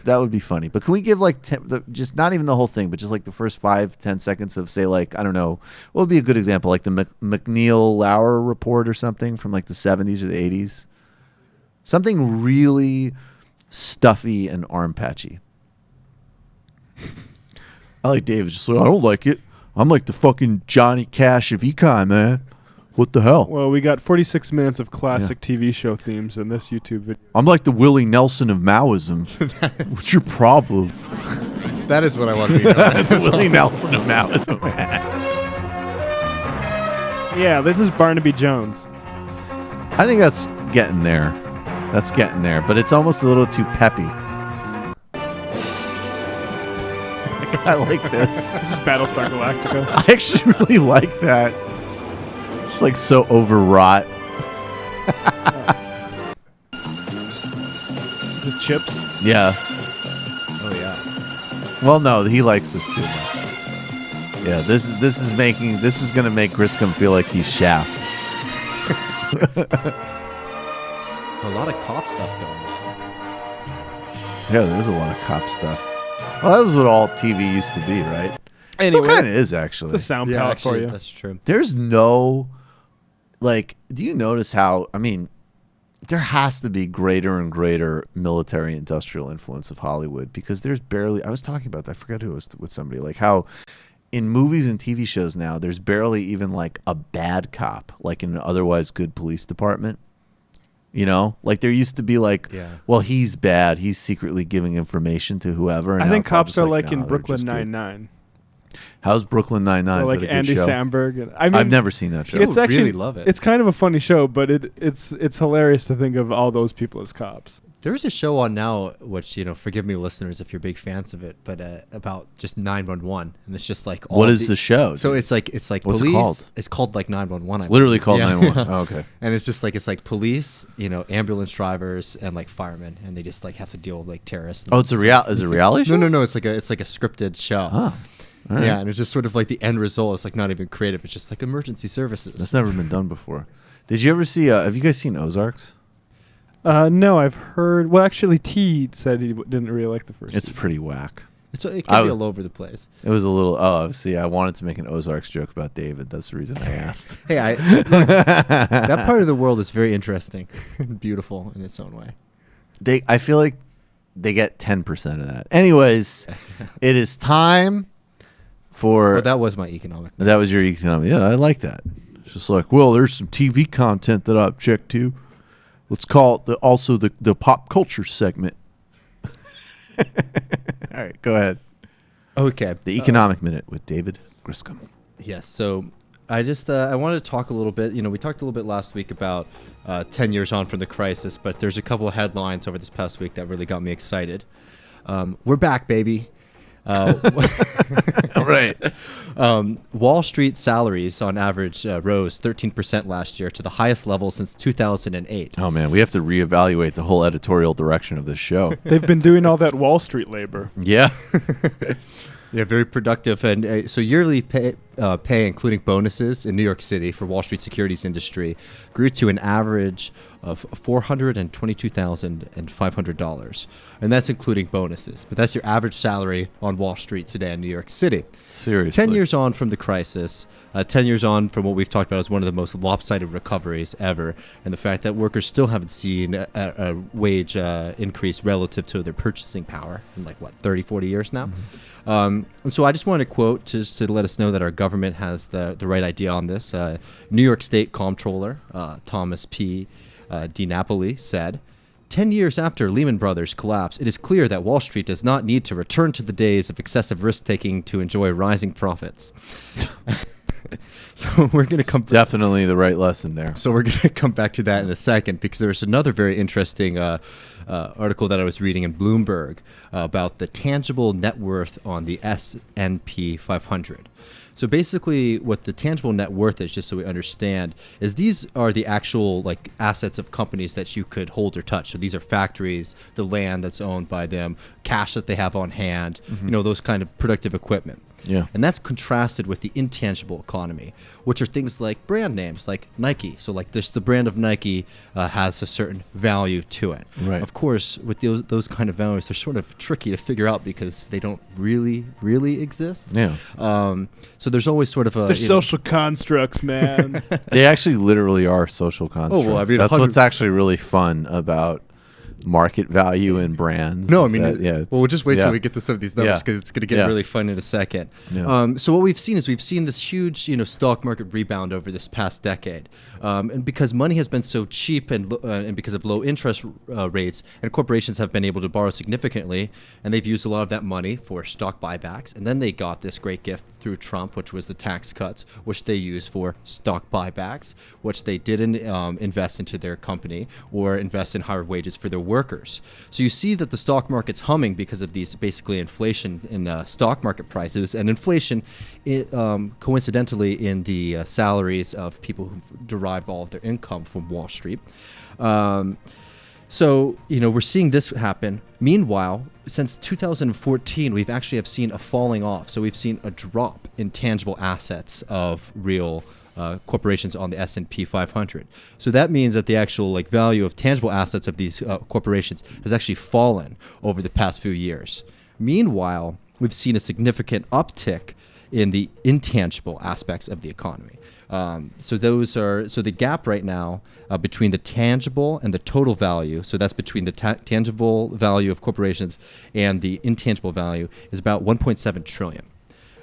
That would be funny. But can we give like just not even the whole thing, but just like the first 5-10 seconds of say like I don't know what would be a good example, like the McNeil Lauer report or something from like the 70s or the 80s, something really stuffy and arm patchy. I like David's just like I don't like it. I'm like the fucking Johnny Cash of econ, man. What the hell? Well, we got 46 minutes of classic TV show themes in this YouTube video. I'm like the Willie Nelson of Maoism. What's your problem? That is what I want to be known. The Willie Nelson of Maoism. Yeah, this is Barnaby Jones. I think that's getting there. That's getting there, but it's almost a little too peppy. I like this. This is Battlestar Galactica. I actually really like that. Just like so overwrought. Is this Chips? Yeah. Oh yeah. Well, no, he likes this too much. Yeah, this is gonna make Griscom feel like he's Shaft. A lot of cop stuff going on. Yeah, there's a lot of cop stuff. Well, that was what all TV used to be, right? Anyway, still kind of is, actually. It's a sound palette for you. That's true. There's no, like, do you notice how, I mean, there has to be greater and greater military industrial influence of Hollywood because there's barely, I was talking about that, I forgot who it was with somebody, like how in movies and TV shows now, there's barely even like a bad cop, like in an otherwise good police department. You know, like there used to be like, well, he's bad. He's secretly giving information to whoever. And I think cops are like in Brooklyn Nine-Nine. How's Brooklyn Nine-Nine? Or Is like that a good Andy show? Samberg. And, I mean, I've never seen that show. It's actually really love it. It's kind of a funny show, but it's hilarious to think of all those people as cops. There is a show on now, which, forgive me, listeners, if you're big fans of it, but about just 911, and it's just like all what is the show? So it's like What's police. it called? It's called like 911. It's literally called Yeah. 911. Oh, okay. And it's just like police, ambulance drivers, and like firemen, and they just like have to deal with like terrorists. Oh, it's a is it a reality show? No. It's like a scripted show. Oh, all right. Yeah, and it's just sort of like the end result. It's like not even creative. It's just like emergency services. That's never been done before. Did you ever see? Have you guys seen Ozarks? No, I've heard. Well, actually, T said he didn't really like the first. It's season. pretty whack. It can be all over the place. It was a little. Oh, see, I wanted to make an Ozarks joke about David. That's the reason I asked. Hey, that part of the world is very interesting and beautiful in its own way. I feel like they get 10% of that. Anyways, it is time for. Oh, that was my economic. That was your economic. Yeah, I like that. It's just like, well, there's some TV content that I object to. Let's call it also the pop culture segment. All right, go ahead. Okay. The Economic Minute with David Griscom. Yes. So I just I wanted to talk a little bit. We talked a little bit last week about 10 years on from the crisis, but there's a couple of headlines over this past week that really got me excited. We're back, baby. All right. Wall Street salaries on average rose 13% last year to the highest level since 2008. Oh, man, we have to reevaluate the whole editorial direction of this show. They've been doing all that Wall Street labor. Yeah. Yeah, very productive. And so yearly pay, including bonuses in New York City for Wall Street securities industry, grew to an average of $422,500. And that's including bonuses. But that's your average salary on Wall Street today in New York City. Seriously. 10 years on from the crisis, 10 years on from what we've talked about as one of the most lopsided recoveries ever, and the fact that workers still haven't seen a wage increase relative to their purchasing power in 30, 40 years now. And so I just want to quote just to let us know that our government has the right idea on this. New York State Comptroller Thomas P. DiNapoli said, 10 years after Lehman Brothers collapse, it is clear that Wall Street does not need to return to the days of excessive risk-taking to enjoy rising profits. So we're going to come... Definitely the right lesson there. So we're going to come back to that in a second, because there's another very interesting article that I was reading in Bloomberg about the tangible net worth on the S&P 500. So basically what the tangible net worth is, just so we understand, is these are the actual assets of companies that you could hold or touch. So these are factories, the land that's owned by them, cash that they have on hand, those kind of productive equipment. Yeah. And that's contrasted with the intangible economy, which are things like brand names, like Nike. So the brand of Nike has a certain value to it. Right. Of course, with those kind of values, they're sort of tricky to figure out because they don't really exist. Yeah. So there's always sort of a... They're social constructs, man. They actually literally are social constructs. Oh, well, I mean, that's what's actually really fun about market value in brands. No, I mean, well, we'll just wait till we get to some of these numbers because it's going to get really fun in a second. Yeah. So what we've seen is this huge, stock market rebound over this past decade, and because money has been so cheap and because of low interest rates, and corporations have been able to borrow significantly, and they've used a lot of that money for stock buybacks, and then they got this great gift through Trump, which was the tax cuts, which they used for stock buybacks, which they didn't invest into their company or invest in higher wages for their workers. So you see that the stock market's humming because of these basically inflation in stock market prices, and inflation coincidentally in the salaries of people who derived all of their income from Wall Street. So, we're seeing this happen. Meanwhile, since 2014, we've actually seen a falling off. So we've seen a drop in tangible assets of real corporations on the S&P 500. So that means that the actual value of tangible assets of these corporations has actually fallen over the past few years. Meanwhile, we've seen a significant uptick in the intangible aspects of the economy. So the gap right now between the tangible and the total value, so that's between the tangible value of corporations and the intangible value, is about 1.7 trillion.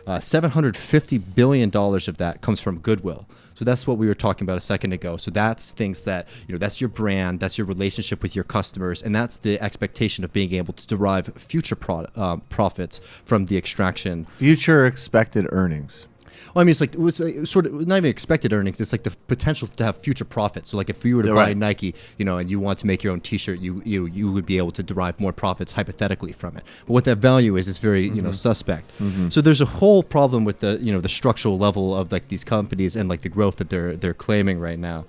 $750 billion of that comes from goodwill. So that's what we were talking about a second ago. So that's things that, that's your brand, that's your relationship with your customers, and that's the expectation of being able to derive future profits from the extraction. Future expected earnings. Well, I mean, it's sort of not even expected earnings. It's like the potential to have future profits. So, like if you were to buy Nike, and you want to make your own T-shirt, you would be able to derive more profits hypothetically from it. But what that value is very suspect. So there's a whole problem with the structural level of like these companies and like the growth that they're claiming right now.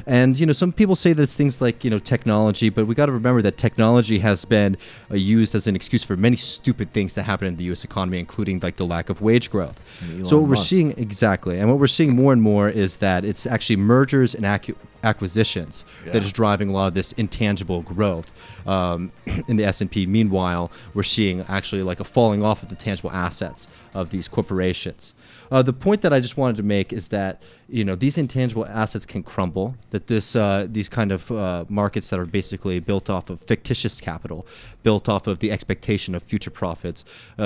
And some people say that it's things like technology, but we got to remember that technology has been used as an excuse for many stupid things that happen in the U.S. economy, including like the lack of wage growth. So what we're seeing exactly, and what we're seeing more and more is that it's actually mergers and acquisitions that is driving a lot of this intangible growth in the S&P. Meanwhile, we're seeing actually like a falling off of the tangible assets of these corporations. The point that I just wanted to make is that these intangible assets can crumble, that these kind of markets that are basically built off of fictitious capital, built off of the expectation of future profits,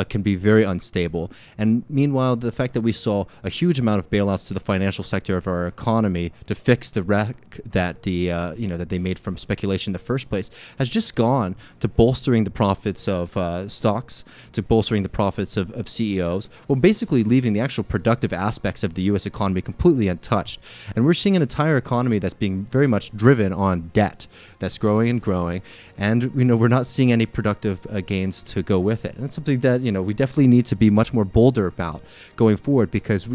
can be very unstable. And meanwhile, the fact that we saw a huge amount of bailouts to the financial sector of our economy to fix the wreck that that they made from speculation in the first place has just gone to bolstering the profits of stocks, to bolstering the profits of CEOs, well, basically leaving the actual productive aspects of the U.S. economy completely untouched. And we're seeing an entire economy that's being very much driven on debt that's growing and growing, and we're not seeing any productive gains to go with it. And it's something that we definitely need to be much more bolder about going forward, because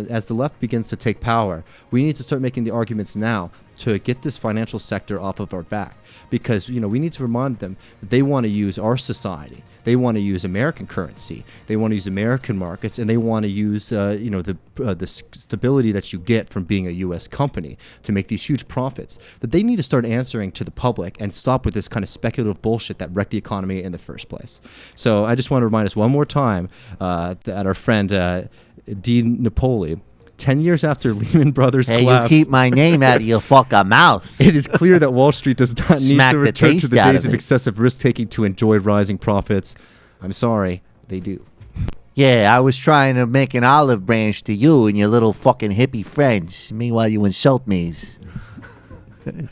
as the left begins to take power, we need to start making the arguments now to get this financial sector off of our back, because we need to remind them that they want to use our society, they want to use American currency, they want to use American markets, and they want to use the stability that you get from being a U.S. company to make these huge profits. That they need to start answering to the public and stop with this kind of speculative bullshit that wrecked the economy in the first place. So I just want to remind us one more time that our friend Dean Napoli, 10 years after Lehman Brothers collapsed. You keep my name out of your fucking mouth. It is clear that Wall Street does not need to return to the days of excessive risk-taking to enjoy rising profits. I'm sorry, they do. Yeah, I was trying to make an olive branch to you and your little fucking hippie friends. Meanwhile, you insult me.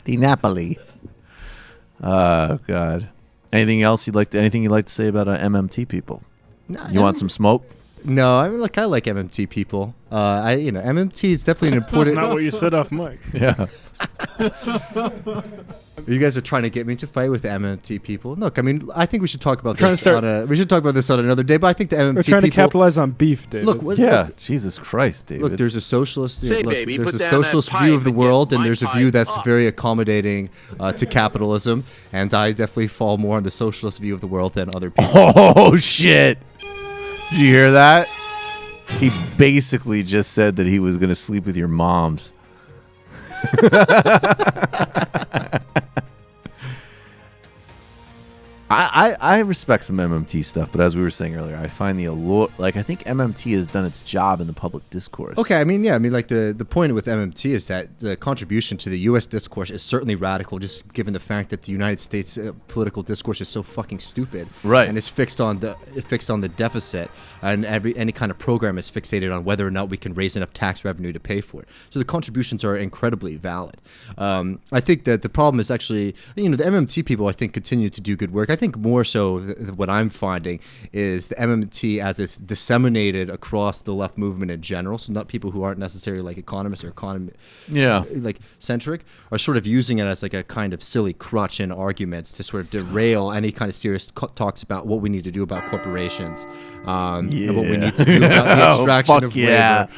Di Napoli. Oh, God. Anything you'd like to say about MMT people? No, you want some smoke? No, I like MMT people. MMT is definitely an important. That's not what you said off mic. Yeah. You guys are trying to get me to fight with the MMT people. Look, I mean, I think we should talk about this. We should talk about this on another day. But I think the MMT people. We're trying to capitalize on beef, David. Look, Jesus Christ, David. Look, there's a socialist. Baby, there's a socialist view of the world, and there's a view that's very accommodating to capitalism. And I definitely fall more on the socialist view of the world than other people. Oh shit! Did you hear that? He basically just said that he was going to sleep with your moms. I respect some MMT stuff, but as we were saying earlier, I find the allure. Like, I think MMT has done its job in the public discourse. Okay, I mean, the point with MMT is that the contribution to the U.S. discourse is certainly radical, just given the fact that the United States political discourse is so fucking stupid, right? And it's fixed on the deficit, and any kind of program is fixated on whether or not we can raise enough tax revenue to pay for it. So the contributions are incredibly valid. I think that the problem is actually, the MMT people, I think, continue to do good work. I think more so what I'm finding is the MMT as it's disseminated across the left movement in general, so not people who aren't necessarily like economists or centric, are sort of using it as like a kind of silly crutch in arguments to sort of derail any kind of serious talks about what we need to do about corporations, and what we need to do about the extraction of labor.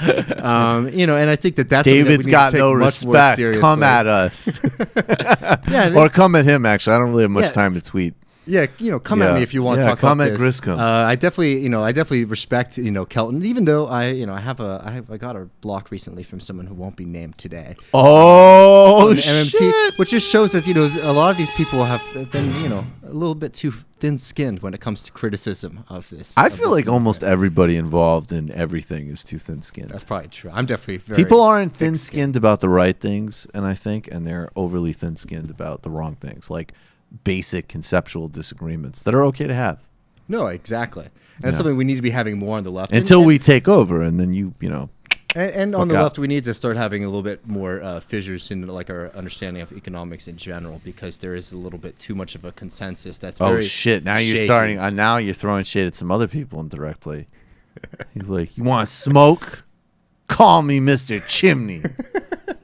And I think that's David's got no respect. Come at us. Or come at him. Actually, I don't really have much time to tweet. Yeah, come at me if you want to talk about this. Come at Griscom. I definitely respect, Kelton, even though I got a block recently from someone who won't be named today. Oh, shit. MMT, which just shows that, a lot of these people have been, a little bit too thin-skinned when it comes to criticism of this. I feel like almost everybody involved in everything is too thin-skinned. That's probably true. I'm definitely very people aren't thin-skinned about the right things, and they're overly thin-skinned about the wrong things, like basic conceptual disagreements that are okay to have. No, exactly. And that's something we need to be having more on the left. Until we take over, and then you know. And on the left, we need to start having a little bit more fissures in like our understanding of economics in general, because there is a little bit too much of a consensus that's very shit. Now shaky. You're starting. Now you're throwing shade at some other people indirectly. He's like, you want smoke? Call me Mr. Chimney,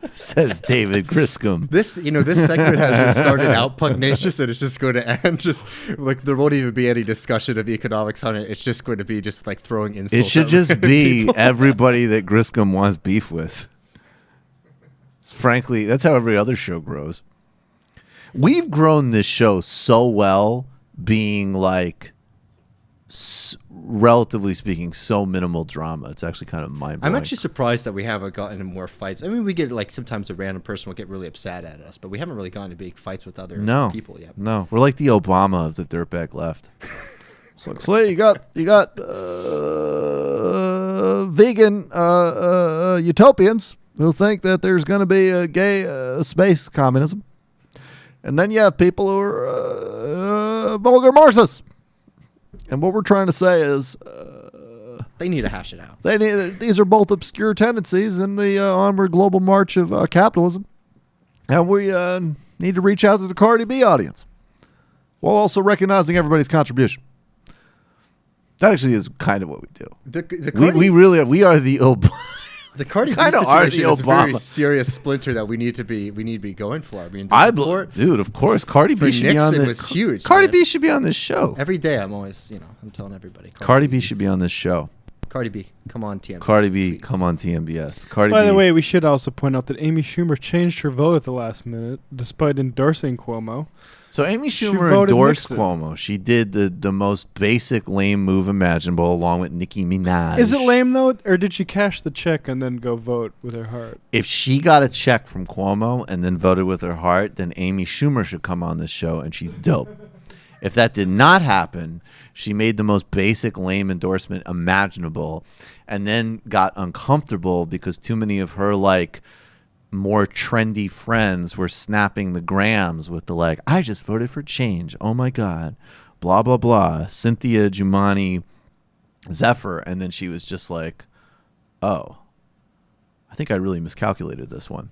says David Griscom. This segment has just started out pugnacious, and it's just going to end just like there won't even be any discussion of economics on it. It's just going to be just like throwing insults. It should just be everybody that Griscom wants beef with. Frankly, that's how every other show grows. We've grown this show so well, being like, relatively speaking, so minimal drama. It's actually kind of mind-blowing. I'm actually surprised that we haven't gotten in more fights. I mean, we get like sometimes a random person will get really upset at us, but we haven't really gotten into big fights with other people yet. No, we're like the Obama of the dirtbag left. It's like, Slay, you got vegan utopians who think that there's going to be a gay space communism, and then you have people who are vulgar Marxists. And what we're trying to say is, they need to hash it out. These are both obscure tendencies in the onward global march of capitalism, and we need to reach out to the Cardi B audience, while also recognizing everybody's contribution. That actually is kind of what we do. We are the Obama. The Cardi B situation is a very serious splinter that we need to be going for. I mean, dude, of course, Cardi B should be on this. Was huge. Cardi B should be on this show every day. I'm always, I'm telling everybody. Cardi B should be on this show. Cardi B, come on TMBS. Cardi B, come on TMBS. Cardi B. By the way, we should also point out that Amy Schumer changed her vote at the last minute, despite endorsing Cuomo. So Amy Schumer endorsed Cuomo. She did the most basic lame move imaginable, along with Nicki Minaj. Is it lame, though, or did she cash the check and then go vote with her heart? If she got a check from Cuomo and then voted with her heart, then Amy Schumer should come on this show, and she's dope. If that did not happen, she made the most basic lame endorsement imaginable, and then got uncomfortable because too many of her, like, more trendy friends were snapping the grams with the like, I just voted for change. Oh my God. Blah, blah, blah. Cynthia Giummani Zephyr. And then she was just like, oh, I think I really miscalculated this one.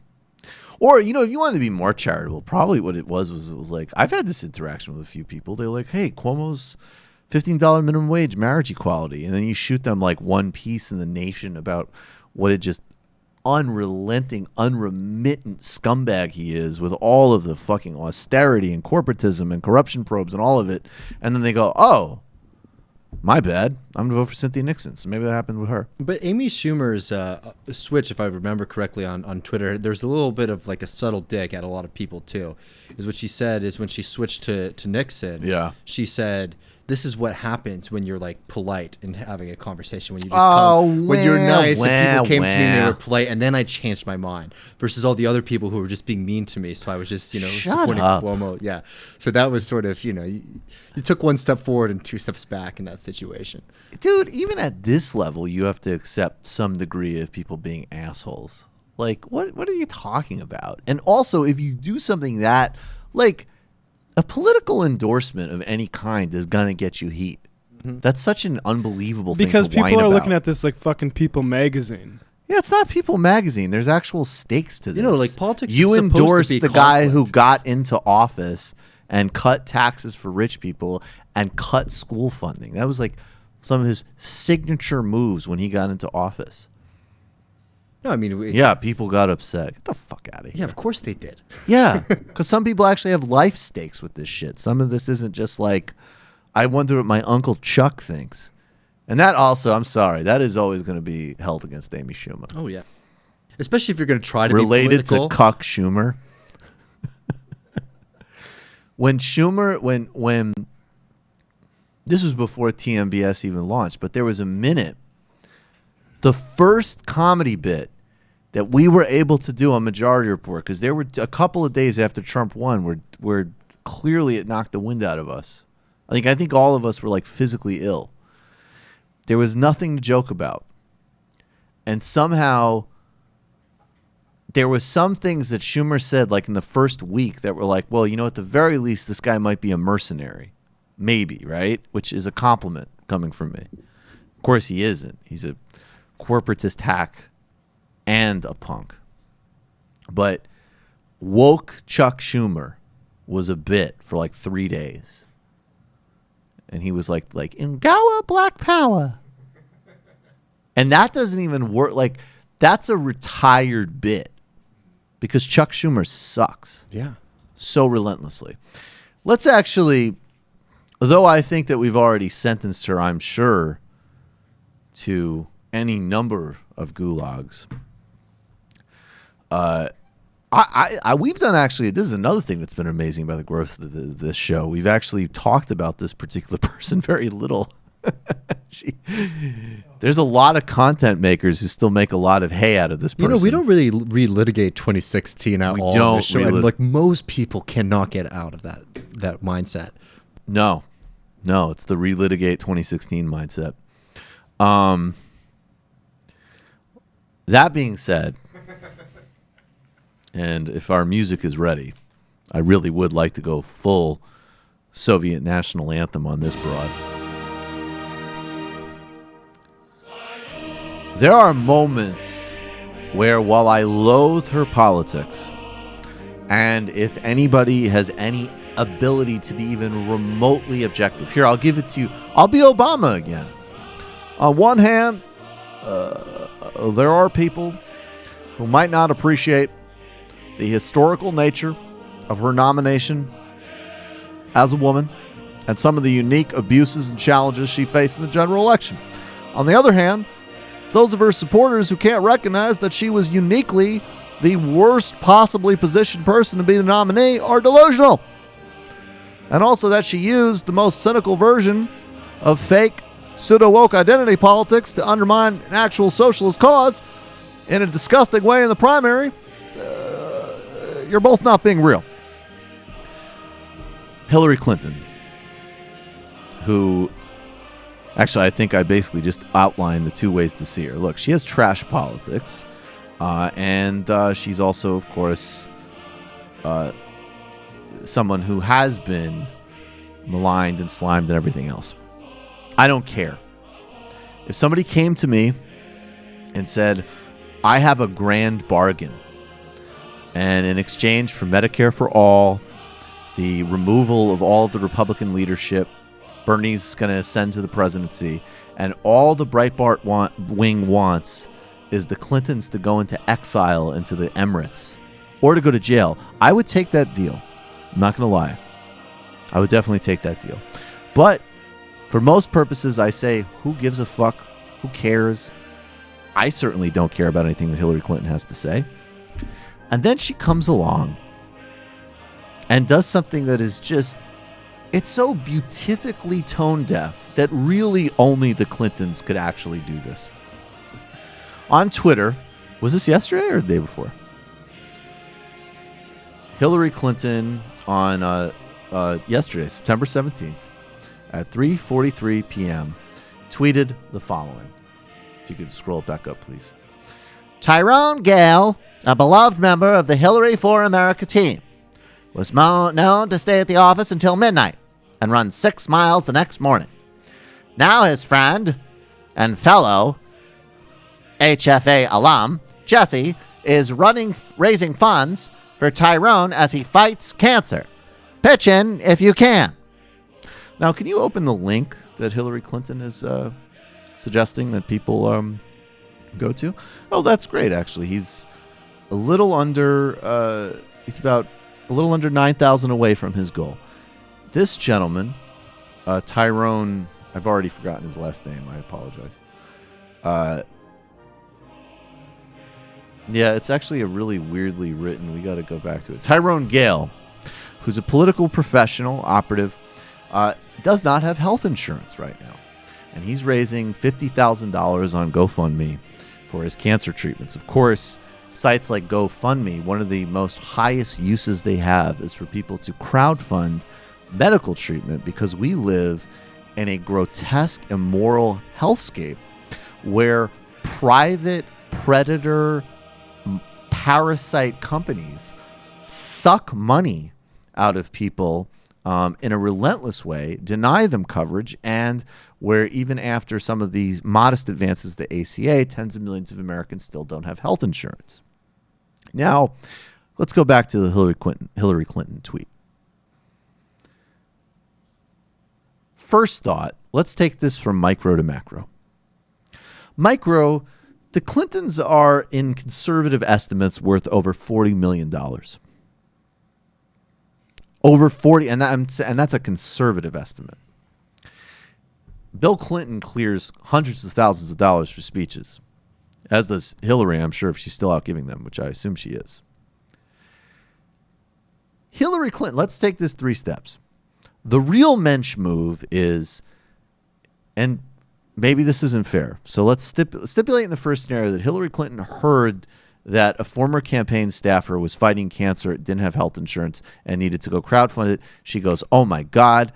Or, if you wanted to be more charitable, probably what it was like, I've had this interaction with a few people. They're like, hey, Cuomo's $15 minimum wage, marriage equality. And then you shoot them like one piece in the Nation about what it just unrelenting, unremittent scumbag he is, with all of the fucking austerity and corporatism and corruption probes and all of it, and then they go, oh, my bad, I'm gonna vote for Cynthia Nixon. So maybe that happened with her. But Amy Schumer's switch, if I remember correctly on Twitter, there's a little bit of like a subtle dig at a lot of people too. Is what she said is when she switched to Nixon, she said, this is what happens when you're like polite and having a conversation. When you just when you're nice and people came to me and they were polite, and then I changed my mind. Versus all the other people who were just being mean to me, so I was just supporting Cuomo. Yeah, so that was sort of you took one step forward and two steps back in that situation. Dude, even at this level, you have to accept some degree of people being assholes. Like, what are you talking about? And also, if you do something that, like, a political endorsement of any kind is gonna get you heat. Mm-hmm. That's such an unbelievable thing to whine about. Because people are looking at this like fucking People magazine. Yeah, it's not People magazine. There's actual stakes to this. Like politics. You is endorse to be the guy who got into office and cut taxes for rich people and cut school funding. That was like some of his signature moves when he got into office. No, I mean... people got upset. Get the fuck out of here. Yeah, of course they did. Yeah, because some people actually have life stakes with this shit. Some of this isn't just like, I wonder what my Uncle Chuck thinks. And that also, I'm sorry, that is always going to be held against Amy Schumer. Oh, yeah. Especially if you're going to try to related be political. To Cuck Schumer. when this was before TMBS even launched, but there was a minute, the first comedy bit that we were able to do on Majority Report, because there were a couple of days after Trump won where clearly it knocked the wind out of us. I think all of us were like physically ill. There was nothing to joke about. And somehow there was some things that Schumer said like in the first week that were like, well, at the very least, this guy might be a mercenary. maybe, right? Which is a compliment coming from me. Of course he isn't. He's a corporatist hack and a punk. But woke Chuck Schumer was a bit for like 3 days. And he was like Ngawa Black Power. And that doesn't even work. Like, that's a retired bit because Chuck Schumer sucks. Yeah. So relentlessly. Let's actually, though I think that we've already sentenced her, I'm sure, to any number of gulags. We've done actually, this is another thing that's been amazing about the growth of this show. We've actually talked about this particular person very little. There's a lot of content makers who still make a lot of hay out of this person. We don't really relitigate 2016 at all. On this show, and like most people cannot get out of that mindset. No, it's the relitigate 2016 mindset. That being said, and if our music is ready, I really would like to go full Soviet national anthem on this broad. There are moments where, while I loathe her politics, and if anybody has any ability to be even remotely objective, here, I'll give it to you. I'll be Obama again. On one hand, there are people who might not appreciate the historical nature of her nomination as a woman and some of the unique abuses and challenges she faced in the general election. On the other hand, those of her supporters who can't recognize that she was uniquely the worst possibly positioned person to be the nominee are delusional. And also that she used the most cynical version of fake pseudo-woke identity politics to undermine an actual socialist cause in a disgusting way in the primary. You're both not being real. Hillary Clinton, who... Actually, I think I basically just outlined the two ways to see her. Look, she has trash politics, and she's also, of course, someone who has been maligned and slimed and everything else. I don't care. If somebody came to me and said, I have a grand bargain, and in exchange for Medicare for all, the removal of all of the Republican leadership, Bernie's going to ascend to the presidency, and all the Breitbart wing wants is the Clintons to go into exile into the Emirates or to go to jail, I would take that deal. I'm not going to lie. I would definitely take that deal. But for most purposes, I say, who gives a fuck? Who cares? I certainly don't care about anything that Hillary Clinton has to say. And then she comes along and does something that is just... It's so beautifically tone deaf that really only the Clintons could actually do this. On Twitter, was this yesterday or the day before? Hillary Clinton on yesterday, September 17th, at 3:43 p.m., tweeted the following. If you could scroll it back up, please. Tyrone Gale, a beloved member of the Hillary for America team, was known to stay at the office until midnight and run 6 miles the next morning. Now his friend and fellow HFA alum, Jesse, is raising funds for Tyrone as he fights cancer. Pitch in if you can. Now, can you open the link that Hillary Clinton is suggesting that people go to? Oh, that's great, actually. He's a little under, he's about a little under 9,000 away from his goal. This gentleman, Tyrone, I've already forgotten his last name. I apologize. Yeah, it's actually a really weirdly written. We got to go back to it. Tyrone Gale, who's a political professional operative, does not have health insurance right now. And he's raising $50,000 on GoFundMe for his cancer treatments. Of course, sites like GoFundMe, one of the most highest uses they have is for people to crowdfund medical treatment, because we live in a grotesque, immoral hellscape where private predator parasite companies suck money out of people in a relentless way, deny them coverage, and where even after some of these modest advances to the ACA, tens of millions of Americans still don't have health insurance. Now, let's go back to the Hillary Clinton tweet. First thought, let's take this from micro to macro. Micro, the Clintons are, in conservative estimates, worth over $40 million. Over 40, and that's a conservative estimate. Bill Clinton clears hundreds of thousands of dollars for speeches, as does Hillary, I'm sure, if she's still out giving them, which I assume she is. Hillary Clinton, let's take this 3 steps. The real mensch move is, and maybe this isn't fair, so let's stipulate in the first scenario that Hillary Clinton heard that a former campaign staffer was fighting cancer, didn't have health insurance, and needed to go crowdfund it. She goes, oh my God,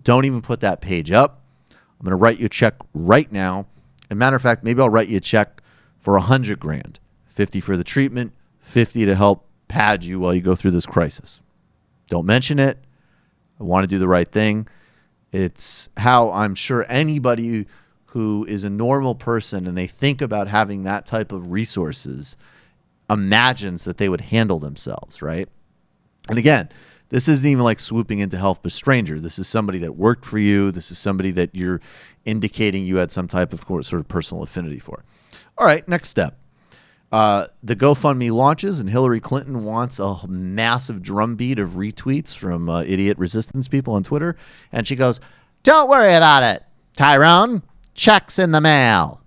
don't even put that page up. I'm going to write you a check right now. As a matter of fact, maybe I'll write you a check for $100,000, 50 for the treatment, 50 to help pad you while you go through this crisis. Don't mention it. I want to do the right thing. It's how I'm sure anybody who is a normal person and they think about having that type of resources imagines that they would handle themselves, right? And again, this isn't even like swooping into help a stranger. This is somebody that worked for you. This is somebody that you're indicating you had some type of sort of personal affinity for. All right, next step. The GoFundMe launches, and Hillary Clinton wants a massive drumbeat of retweets from idiot resistance people on Twitter. And she goes, don't worry about it, Tyrone. Checks in the mail.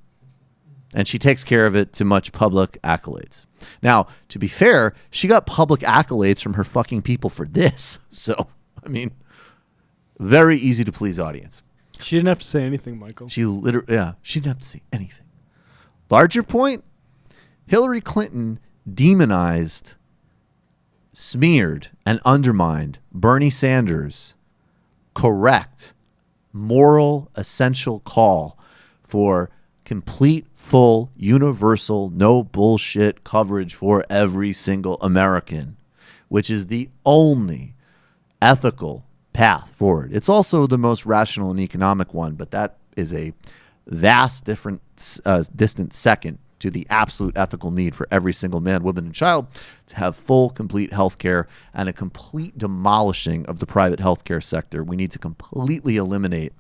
And she takes care of it to much public accolades. Now, to be fair, she got public accolades from her fucking people for this. So, I mean, very easy to please audience. She didn't have to say anything, Michael. She didn't have to say anything. Larger point, Hillary Clinton demonized, smeared, and undermined Bernie Sanders' correct, moral, essential call for complete, full, universal, no bullshit coverage for every single American, which is the only ethical path forward. It's also the most rational and economic one, but that is a vast distant second to the absolute ethical need for every single man, woman, and child to have full, complete health care and a complete demolishing of the private healthcare sector. We need to completely eliminate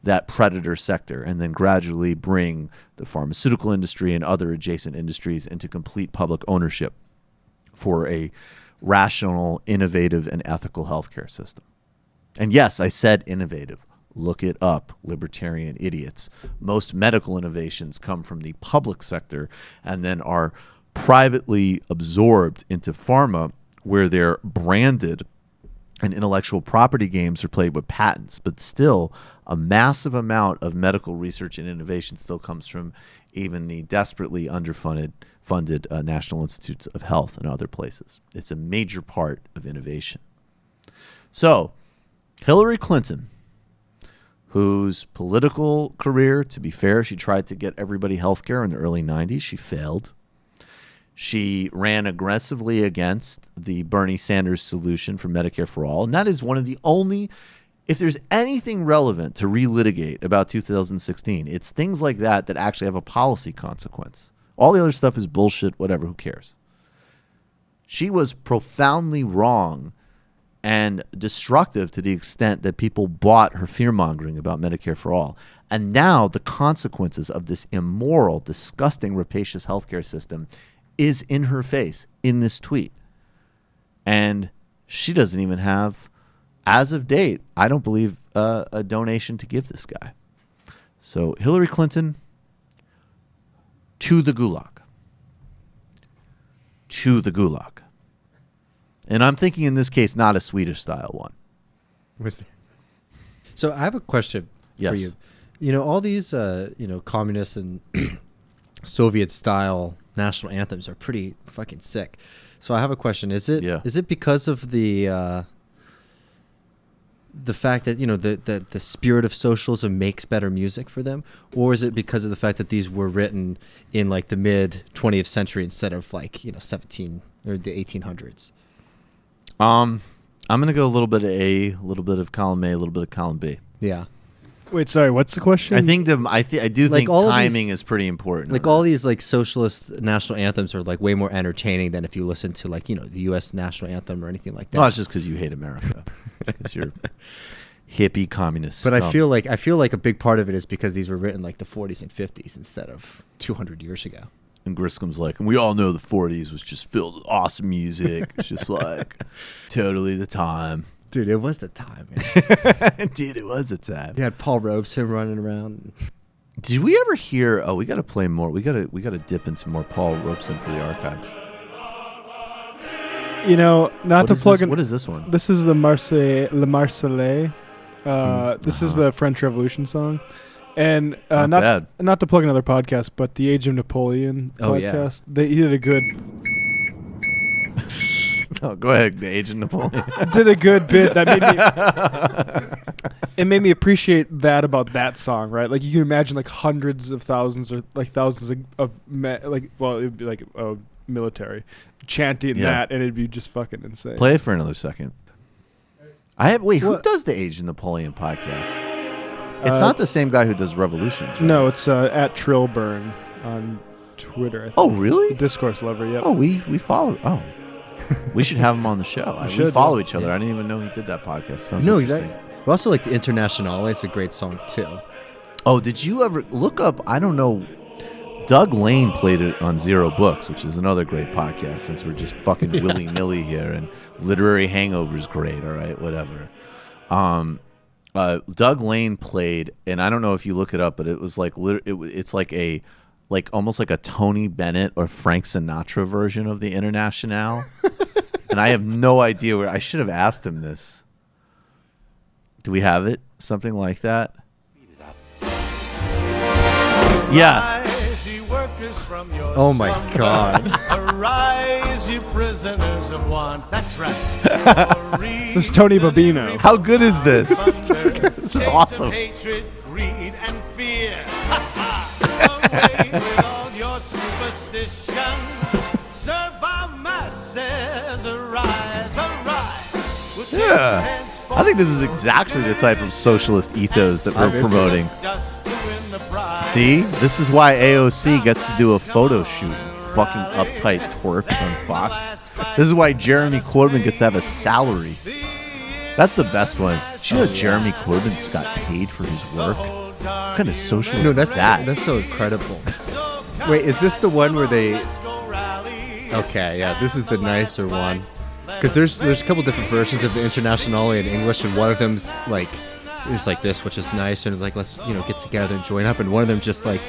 that predator sector and then gradually bring the pharmaceutical industry and other adjacent industries into complete public ownership for a rational, innovative, and ethical healthcare system. And yes, I said innovative. Look it up, libertarian idiots. Most medical innovations come from the public sector and then are privately absorbed into pharma, where they're branded and intellectual property games are played with patents. But still, a massive amount of medical research and innovation still comes from even the desperately underfunded National Institutes of Health and other places. It's a major part of innovation. So, Hillary Clinton, whose political career, to be fair, she tried to get everybody health care in the early 90s. She failed. She ran aggressively against the Bernie Sanders solution for Medicare for All. And that is one of the only, if there's anything relevant to relitigate about 2016, it's things like that that actually have a policy consequence. All the other stuff is bullshit, whatever, who cares? She was profoundly wrong and destructive to the extent that people bought her fear-mongering about Medicare for All. And now the consequences of this immoral, disgusting, rapacious healthcare system is in her face in this tweet. And she doesn't even have, as of date, I don't believe, a donation to give this guy. So Hillary Clinton, to the gulag. To the gulag. And I'm thinking in this case, not a Swedish style one. So I have a question for you. You know, all these, communist and Soviet style national anthems are pretty fucking sick. So I have a question. Is it because of the fact that, the spirit of socialism makes better music for them? Or is it because of the fact that these were written in like the mid 20th century instead of 17 or the 1800s? I'm gonna go a little bit of A, a little bit of column A, a little bit of column B. Yeah. Wait, sorry. What's the question? I think I do Like think all of timing these- is pretty important. Like all these like socialist national anthems are like way more entertaining than if you listen to like, the U.S. national anthem or anything like that. No, it's just because you hate America. Because you're hippie communist. But I feel like a big part of it is because these were written like the 40s and 50s instead of 200 years ago. And Griscom's like, and we all know the 40s was just filled with awesome music. It's just like totally the time. Dude, it was the time, man. Dude, it was the time. You had Paul Robeson running around. Did we ever hear? Oh, we got to play more. We got to dip into more Paul Robeson for the archives. Not to plug in. What is this one? This is the Le Marseillaise. This is the French Revolution song. And not bad. Not to plug another podcast, but the Age of Napoleon podcast. He did a good. Oh, go ahead, the Age of Napoleon. Did a good bit that made me appreciate that about that song, right? Like you can imagine like hundreds of thousands or like thousands of it would be like military chanting that, and it'd be just fucking insane. Play it for another second. Who does the Age of Napoleon podcast? It's not the same guy who does Revolutions, right? No, it's at Trillburn on Twitter. I think. Oh, really? Discourse lover, yep. Oh, we follow. Oh. We should have him on the show. We follow each other. Yeah. I didn't even know he did that podcast. Sounds No, interesting. exactly. But also like the Internationale, it's a great song too. Oh, did you ever look up? I don't know. Doug Lane played it on Zero Books, which is another great podcast since we're just fucking willy-nilly here. And Literary Hangover's great, all right, whatever. Doug Lane played, and I don't know if you look it up, but it was like it's like almost like a Tony Bennett or Frank Sinatra version of the Internationale. And I have no idea where. I should have asked him this. Do we have it? Something like that? Yeah. Oh my God. Arise, you prisoners of want. That's right. This is Tony Babino. How good is this? This is awesome. Hatred, greed, and fear. Away with all your superstitions. Serve our masses. Arise, arise. We'll take Yeah. hands I think this is exactly the type of socialist ethos that we're promoting. just to win the prize. See? This is why AOC gets to do a photo shoot. Fucking uptight twerps on Fox. This is why Jeremy Corbyn gets to have a salary. That's the best one. Did you know that Jeremy Corbyn's got paid for his work? What kind of socialist is that? That's so incredible. Wait, is this the one where they? Okay, yeah, this is the nicer one. Because there's a couple different versions of the Internationale in English, and one of them's like is like this, which is nice, and it's like let's get together and join up, and one of them just like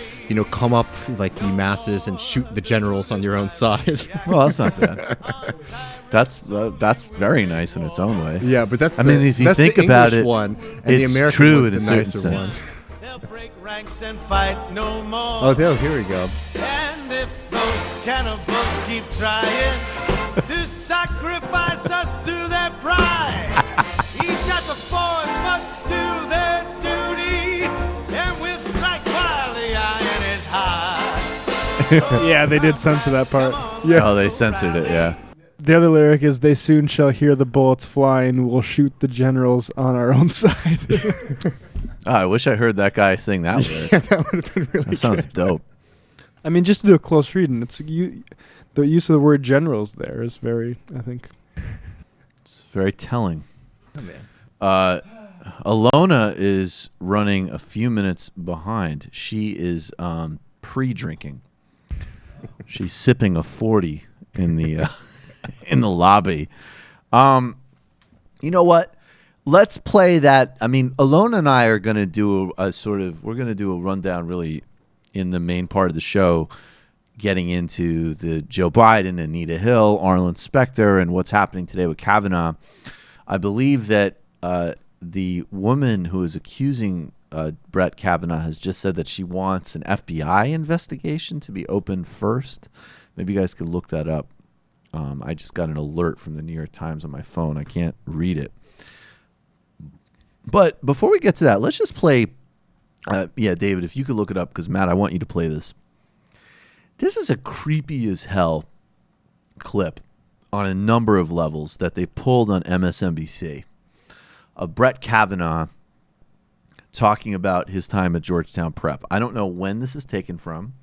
come up like ye masses and shoot the generals on your own side. Well, that's not bad. That's very nice in its own way. Yeah, but that's if you think the about English it, one, and the it's American true one's in a the certain nicer sense. one. They'll break ranks and fight no more. Oh, here we go. And if those cannibals keep trying to sacrifice us to their pride, each at the forge must do their duty, and we'll strike while the iron is hot. Yeah, they did censor that part. Yeah. Oh, they censored it, yeah. The other lyric is, "They soon shall hear the bullets flying. We'll shoot the generals on our own side." Oh, I wish I heard that guy sing that lyric. Yeah, that would have been really That sounds good. dope. I mean, just to do a close reading, the use of the word generals there is very, I think. It's very telling. Oh, man. Alyona is running a few minutes behind. She is pre-drinking. She's sipping a 40 in the in the lobby. You know what? Let's play that. I mean, Alyona and I are going to do we're going to do a rundown really in the main part of the show, getting into the Joe Biden, Anita Hill, Arlen Specter, and what's happening today with Kavanaugh. I believe that the woman who is accusing Brett Kavanaugh has just said that she wants an FBI investigation to be opened first. Maybe you guys could look that up. I just got an alert from the New York Times on my phone. I can't read it. But before we get to that, let's just play. David, if you could look it up, because Matt, I want you to play this. This is a creepy as hell clip on a number of levels that they pulled on MSNBC of Brett Kavanaugh talking about his time at Georgetown Prep. I don't know when this is taken from.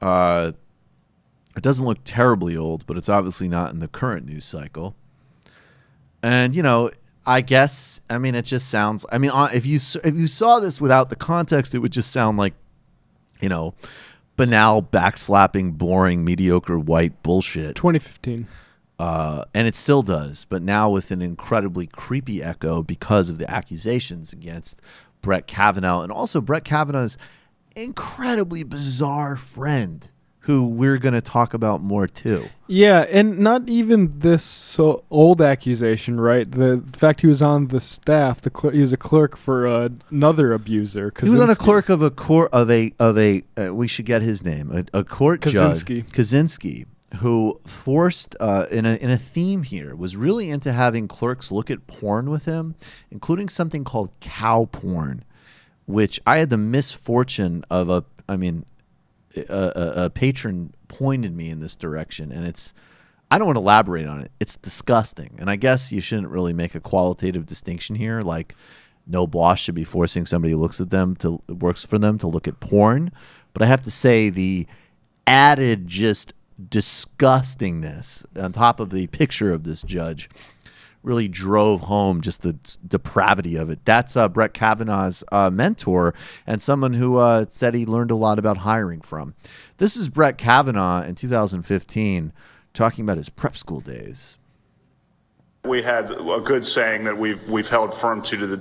It doesn't look terribly old, but it's obviously not in the current news cycle. And, you know, I guess, I mean, it just sounds, I mean, if you saw this without the context, it would just sound like, you know, banal, backslapping, boring, mediocre white bullshit. 2015. And it still does, but now with an incredibly creepy echo because of the accusations against Brett Kavanaugh, and also Brett Kavanaugh's incredibly bizarre friend, who we're going to talk about more too. Yeah, and not even this so old accusation, right? The fact he was on the staff, he was a clerk for another abuser. Kaczynski. He was on a clerk of a court we should get his name, a court Kaczynski. judge, Kaczynski, who forced in a theme here was really into having clerks look at porn with him, including something called cow porn, which I had the misfortune of a patron pointed me in this direction, and I don't want to elaborate on it. It's disgusting, and I guess you shouldn't really make a qualitative distinction here. Like, no boss should be forcing somebody who works for them to look at porn. But I have to say, the added just disgustingness on top of the picture of this judge really drove home just the depravity of it. That's Brett Kavanaugh's mentor and someone who said he learned a lot about hiring from. This is Brett Kavanaugh in 2015 talking about his prep school days. We had a good saying that we've held firm to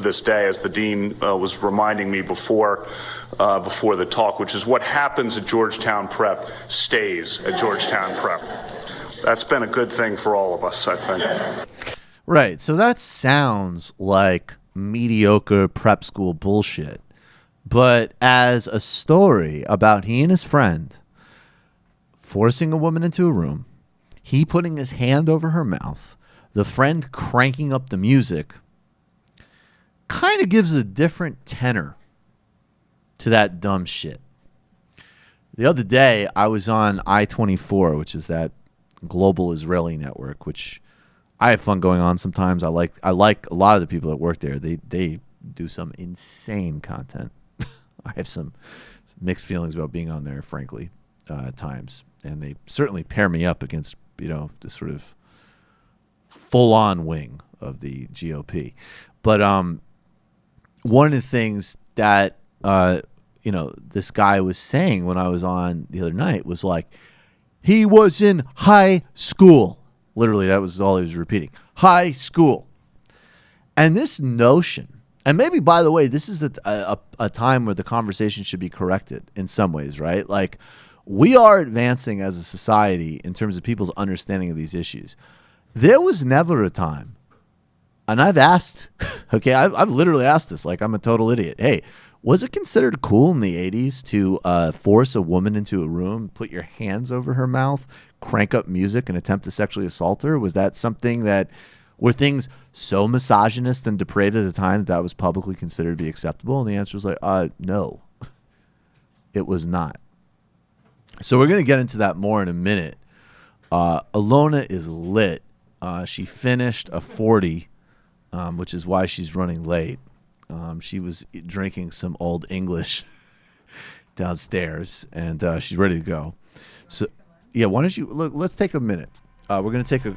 this day, as the dean was reminding me before the talk, which is what happens at Georgetown Prep stays at Georgetown Prep. That's been a good thing for all of us, I think. Right. So that sounds like mediocre prep school bullshit. But as a story about he and his friend forcing a woman into a room, he putting his hand over her mouth, the friend cranking up the music, kind of gives a different tenor to that dumb shit. The other day, I was on I-24, which is that global Israeli network, which I have fun going on sometimes. I like a lot of the people that work there. They do some insane content. I have some mixed feelings about being on there, frankly, at times. And they certainly pair me up against, the sort of full-on wing of the GOP. But one of the things that, this guy was saying when I was on the other night was like, he was in high school. Literally, that was all he was repeating. High school. And this notion, and maybe, by the way, this is a time where the conversation should be corrected in some ways, right? Like, we are advancing as a society in terms of people's understanding of these issues. There was never a time, and I've asked, okay, I've literally asked this, like I'm a total idiot. Hey, was it considered cool in the 80s to force a woman into a room, put your hands over her mouth, crank up music, and attempt to sexually assault her? Was that something were things so misogynist and depraved at the time that was publicly considered to be acceptable? And the answer was like, no, it was not. So we're going to get into that more in a minute. Alyona is lit. She finished a 40, which is why she's running late. She was drinking some Old English downstairs, and she's ready to go. So, yeah, why don't you look? Let's take a minute. We're gonna take a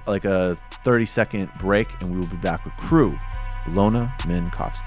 30-second break, and we will be back with crew Alyona Minkovski.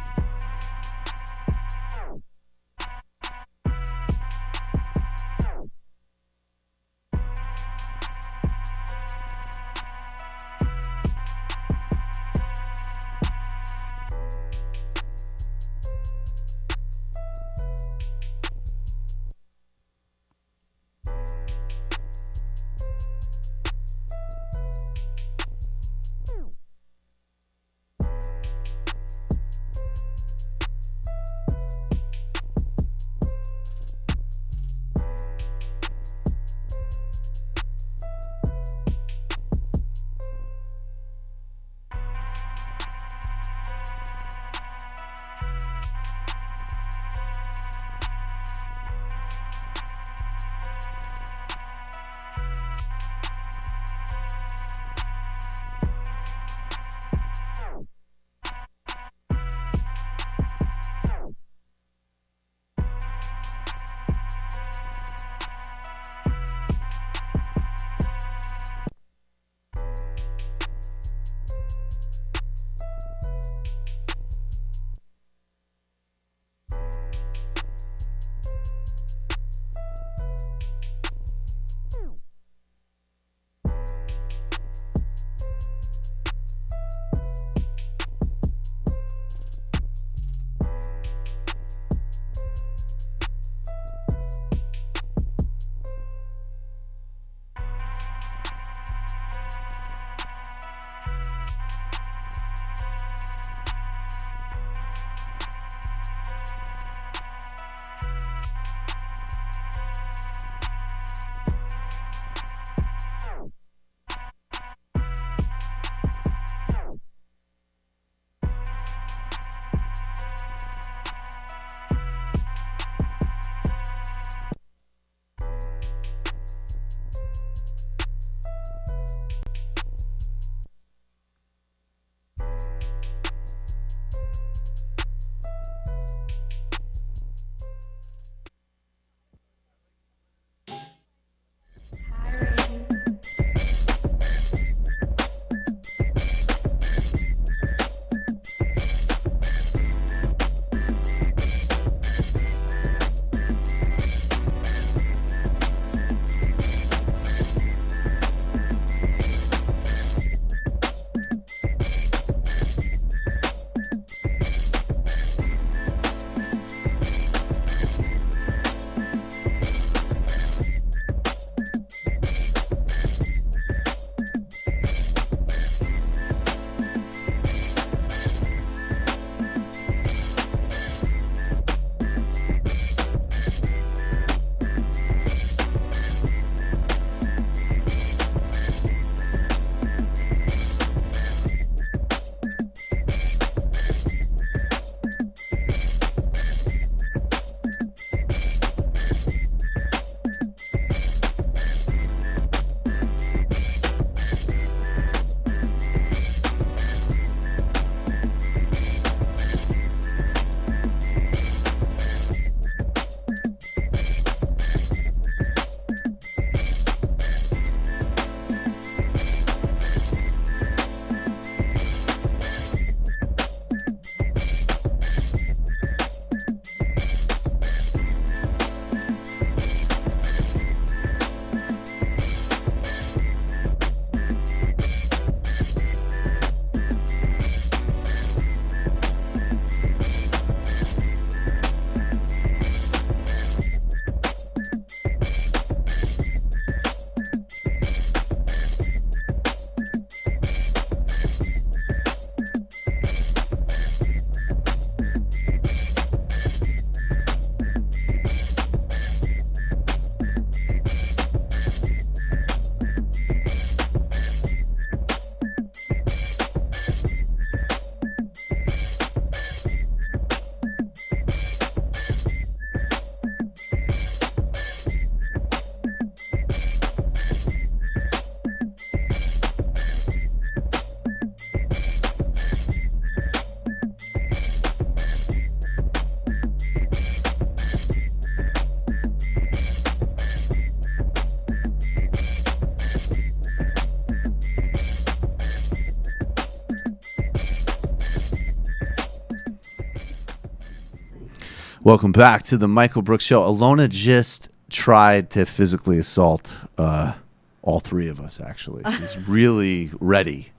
Welcome back to the Michael Brooks Show. Alyona just tried to physically assault all three of us, actually. She's really ready.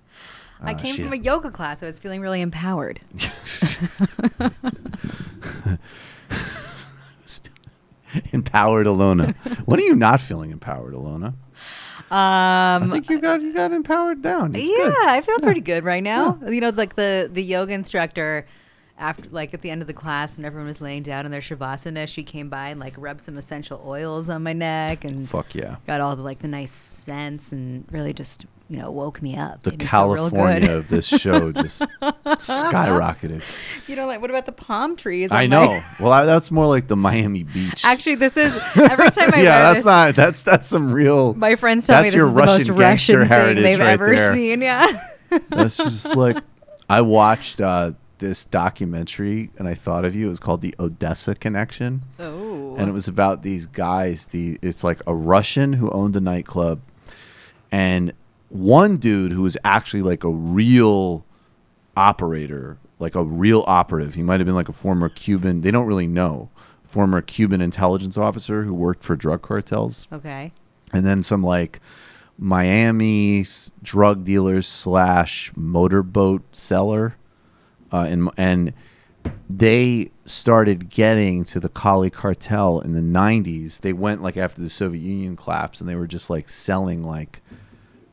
I came from a yoga class. I was feeling really empowered. Empowered Alyona. When are you not feeling empowered, Alyona? I think you got empowered down. It's good. I feel pretty good right now. Yeah. You know, like the yoga instructor, after at the end of the class when everyone was laying down in their shavasana, she came by and rubbed some essential oils on my neck and got all the nice scents and really just woke me up. The California of this show just skyrocketed. What about the palm trees? I know. Well, that's more like the Miami Beach. Actually, this is every time I that's some real. My friends tell me this is the most Russian thing they've ever seen. Yeah. That's just I watched this documentary and I thought of you. It was called The Odessa Connection. Oh. And it was about these guys. It's like a Russian who owned a nightclub, and one dude who was actually a real operator, a real operative. He might have been a former Cuban. They don't really know. Former Cuban intelligence officer who worked for drug cartels. Okay. And then some Miami drug dealers / motorboat seller. And they started getting to the Kali cartel in the 90s. They went after the Soviet Union collapsed, and they were just selling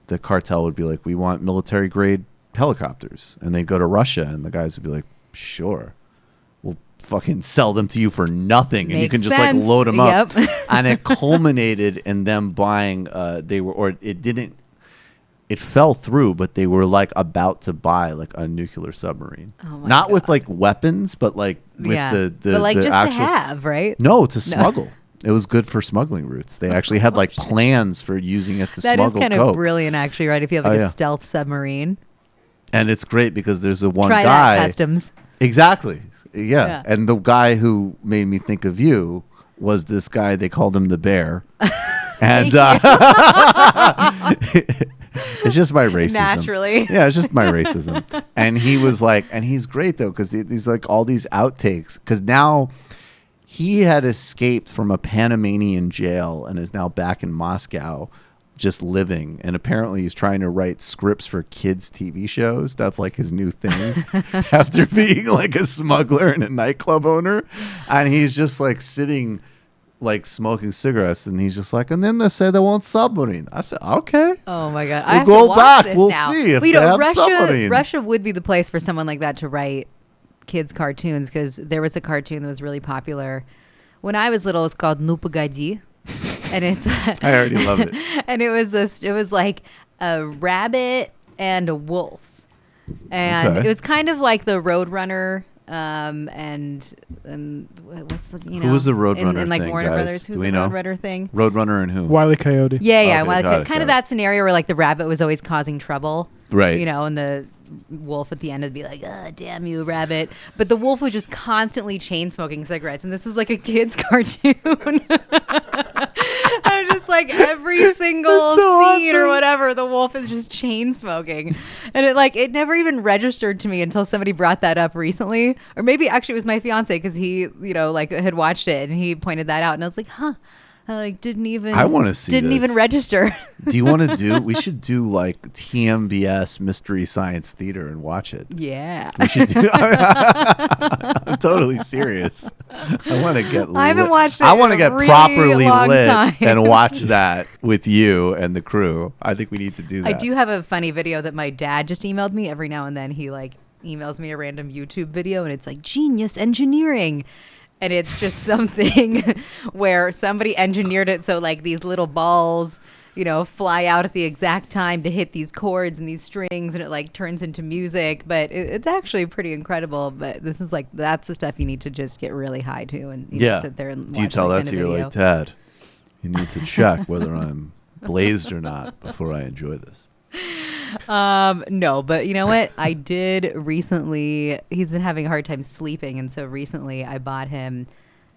the cartel would be we want military grade helicopters, and they'd go to Russia and the guys would be sure, we'll fucking sell them to you for nothing. And you can just load them up. And it culminated in them buying it fell through, but they were about to buy a nuclear submarine. Oh my Not God. with weapons, but with the just actual to have, right? No, to smuggle. It was good for smuggling routes. They actually had plans for using it to smuggle coke. That is kind of brilliant, actually, right? If you have a stealth submarine. And it's great because there's one Try guy. That, customs. Exactly. Yeah. And the guy who made me think of you was this guy. They called him the Bear. And it's just my racism. Naturally. Yeah, it's just my racism. And he was and he's great though, because he's all these outtakes. Because now he had escaped from a Panamanian jail and is now back in Moscow just living. And apparently he's trying to write scripts for kids' TV shows. That's his new thing after being a smuggler and a nightclub owner. And he's just sitting smoking cigarettes, and he's just and then they say they want submarine. I said, okay. Oh my God. We'll go back. We'll see if they have submarine. Russia would be the place for someone like that to write kids' cartoons, because there was a cartoon that was really popular when I was little. It's called Nu Pogodi. And it's I already love it. And it was a rabbit and a wolf. And it was kind of like the Roadrunner. And what's who was the Roadrunner thing, Warner guys? Brothers? Who's Do we the know? Roadrunner thing? Roadrunner and who? Wile E. Coyote. Yeah. Okay, kind of that scenario where the rabbit was always causing trouble, right? And the wolf at the end would be damn you, rabbit. But the wolf was just constantly chain smoking cigarettes, and this was a kid's cartoon. I'm just every single scene or whatever, the wolf is just chain smoking, and it never even registered to me until somebody brought that up recently, or maybe actually it was my fiance, because he had watched it and he pointed that out, and I was huh. I didn't even. I want to see. Didn't even register. Do you want to do? We should do TMBS Mystery Science Theater and watch it. Yeah. We should do. I'm totally serious. I want to get. I haven't watched it. I want to get really properly lit time. and watch that with you and the crew. I think we need to do that. I do have a funny video that my dad just emailed me. Every now and then he emails me a random YouTube video, and it's genius engineering. And it's just something where somebody engineered it so these little balls, fly out at the exact time to hit these chords and these strings, and it turns into music. But it's actually pretty incredible. But this is that's the stuff you need to just get really high to and sit there and watch. Do you tell that to your your Dad? You need to check whether I'm blazed or not before I enjoy this. No, but you know what? I did recently. He's been having a hard time sleeping, and so recently I bought him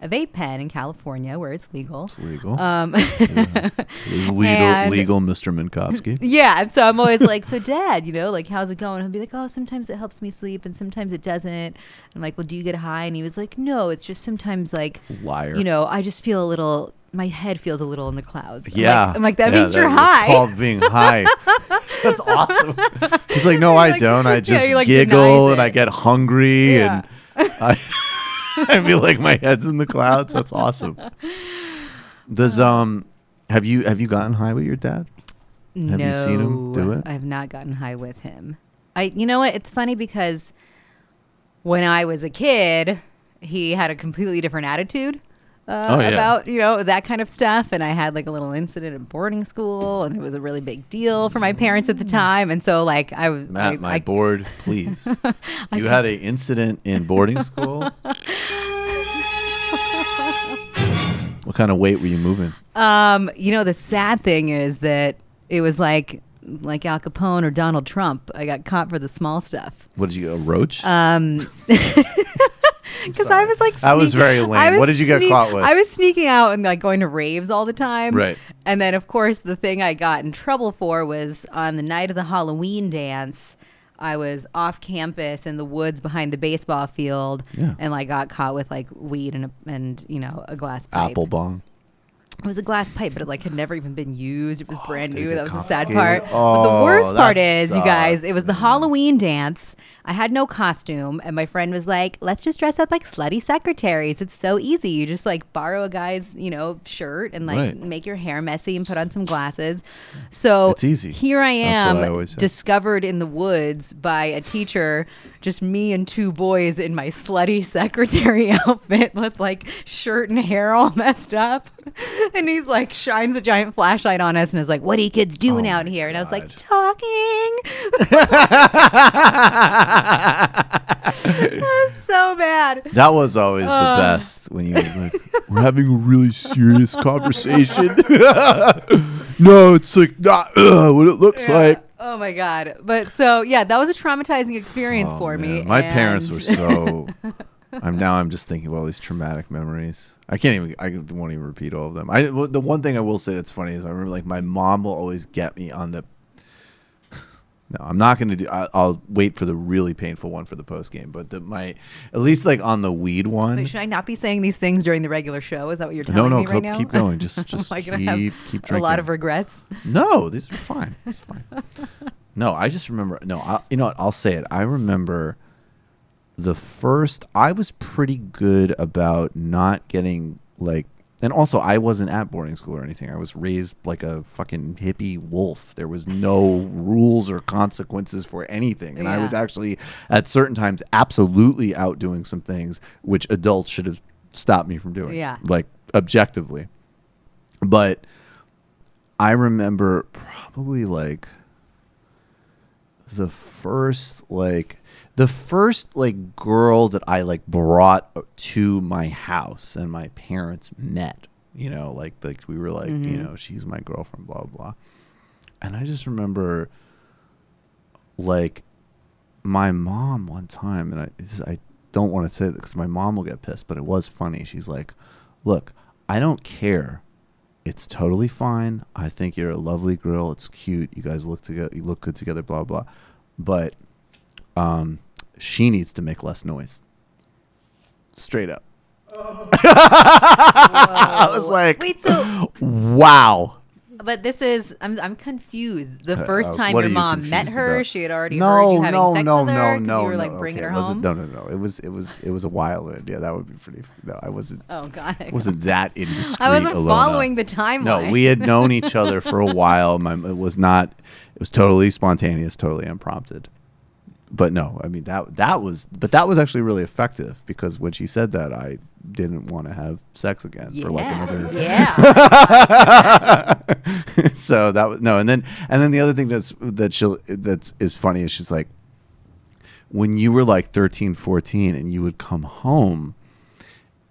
a vape pen in California where it's legal. It's legal. It is legal, Mr. Minkovski. Yeah, and so I'm always like, so Dad, like, how's it going? He'll be like, oh, sometimes it helps me sleep and sometimes it doesn't. I'm like, well, do you get high? And he was like, no, it's just sometimes like, liar. I just feel a little, my head feels a little in the clouds. Yeah. I'm like that means you're high. It's called being high. That's awesome. He's like, no, I don't. I just like, giggle and I get hungry Yeah. and I feel like my head's in the clouds. That's awesome. Does have you gotten high with your dad? Have you seen him do it? I have not gotten high with him. You know what? It's funny because when I was a kid, he had a completely different attitude about that kind of stuff, and I had like a little incident at boarding school, and it was a really big deal for my parents at the time, and so like I was Matt, my board, please. You had an incident in boarding school. What kind of weight were you moving? The sad thing is that it was like Al Capone or Donald Trump. I got caught for the small stuff. What did you get, a roach? Because I was like, that was very lame. What did you get caught with? I was sneaking out and like going to raves all the time. Right. And then, of course, the thing I got in trouble for was on the night of the Halloween dance. I was off campus in the woods behind the baseball field, and like got caught with like weed and a glass pipe. Apple bong. It was a glass pipe, but it like had never even been used. It was brand new. That was the sad confiscated? part. But the worst part is, sucks, you guys, it was the Halloween dance. I had no costume, and my friend was like, let's just dress up like slutty secretaries. It's so easy. You just like borrow a guy's, shirt and like make your hair messy and put on some glasses. So it's easy. Here I am, That's what I always say. discovered in the woods by a teacher, just me and two boys in my slutty secretary outfit with like shirt and hair all messed up. And he's like, shines a giant flashlight on us and is like, what are you kids doing out here? And I was like, talking. That was so bad. That was always the best when you were like, we're having a really serious conversation. No, it's like not what it looks like. Oh my God. But so, yeah, that was a traumatizing experience for me. My parents were so... I'm just thinking about all these traumatic memories. I won't even repeat all of them. The one thing I will say that's funny is I remember like my mom will always get me on the... No, I'm not going to do... I'll wait for the really painful one for the post game. But at least like on the weed one... Wait, should I not be saying these things during the regular show? Is that what you're telling me right now? Keep going. Just keep drinking. A lot of regrets? No, these are fine. It's fine. No, I just remember... No, you know what? I'll say it. I remember... I was pretty good about not getting like, and also I wasn't at boarding school or anything. I was raised like a fucking hippie wolf. There was no rules or consequences for anything. And I was actually at certain times absolutely out doing some things which adults should have stopped me from doing. Yeah. Like objectively. But I remember probably like the first girl that I like brought to my house and my parents met, like we were like, she's my girlfriend, blah, blah. And I just remember like my mom one time, and I don't want to say that because my mom will get pissed, but it was funny. She's like, look, I don't care. It's totally fine. I think you're a lovely girl. It's cute. You guys look good together, blah, blah. But, she needs to make less noise. Straight up. I was like, wait, so wow. But this is, I'm confused. The first time your mom met her, she had already no, heard you having no, sex no, with her? no, You were like bringing her home? No. It was a while. Yeah, that would be pretty. No, I wasn't. Oh God. Wasn't that indiscreet? I wasn't Alyona. following the timeline. No, we had known each other for a while. It was totally spontaneous, totally unprompted. But no, I mean that was actually really effective because when she said that, I didn't want to have sex again for like another. Yeah. So that was no, and then the other thing that's funny is she's like, when you were like 13, 14 and you would come home,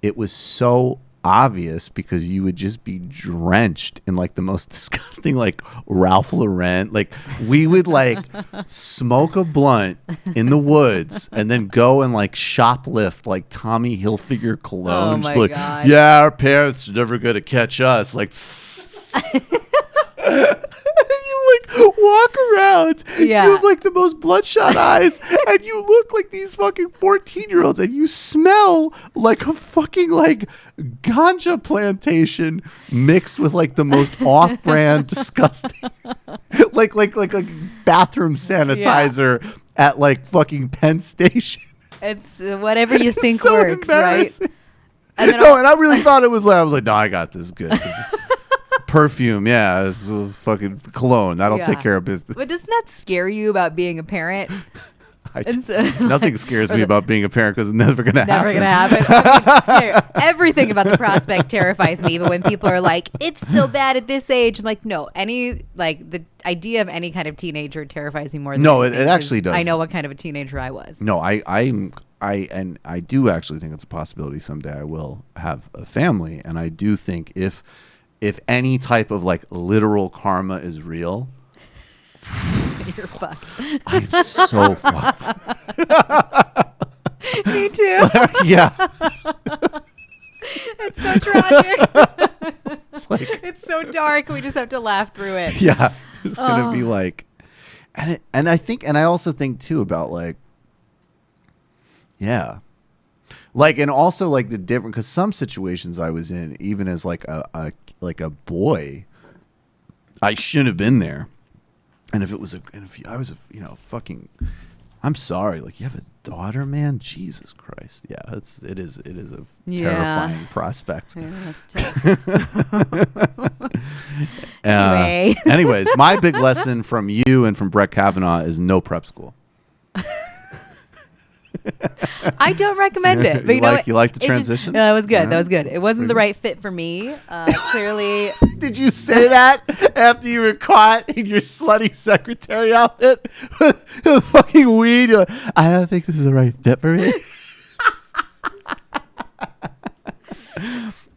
it was so obvious because you would just be drenched in like the most disgusting like Ralph Lauren. Like we would like smoke a blunt in the woods and then go and like shoplift like Tommy Hilfiger cologne. Oh Just my like, God. yeah, our parents are never gonna catch us. Like you like walk around. Yeah. You have like the most bloodshot eyes, and you look like these fucking 14-year-olds, and you smell like a fucking like ganja plantation mixed with like the most off-brand, disgusting, like bathroom sanitizer at like fucking Penn Station. It's whatever you think so works, right? And then and I really thought it was like, I was like, no, I got this good. Perfume, yeah, it's fucking cologne. That'll take care of business. But doesn't that scare you about being a parent? Nothing scares me about being a parent because it's never going to happen. Never going to happen. Everything about the prospect terrifies me. But when people are like, it's so bad at this age, I'm like, no, the idea of any kind of teenager terrifies me more than anything, it actually does. I know what kind of a teenager I was. No, I do actually think it's a possibility someday I will have a family. And I do think if any type of like literal karma is real, you're fucked. I'm so fucked. Me too. Yeah. It's so tragic. It's so dark. We just have to laugh through it. Yeah. It's gonna be like, and I also think too about like, yeah. Like, and also like the different, because some situations I was in, even as like a boy, I shouldn't have been there. And if I was fucking, I'm sorry. Like, you have a daughter, man. Jesus Christ. Yeah, it is a terrifying prospect. Yeah, that's tough. Anyways, my big lesson from you and from Brett Kavanaugh is no prep school. I don't recommend it. But you like the transition? That was good. That was good. It wasn't the right fit for me. Clearly. Did you say that after you were caught in your slutty secretary outfit with fucking weed? You're like, I don't think this is the right fit for me.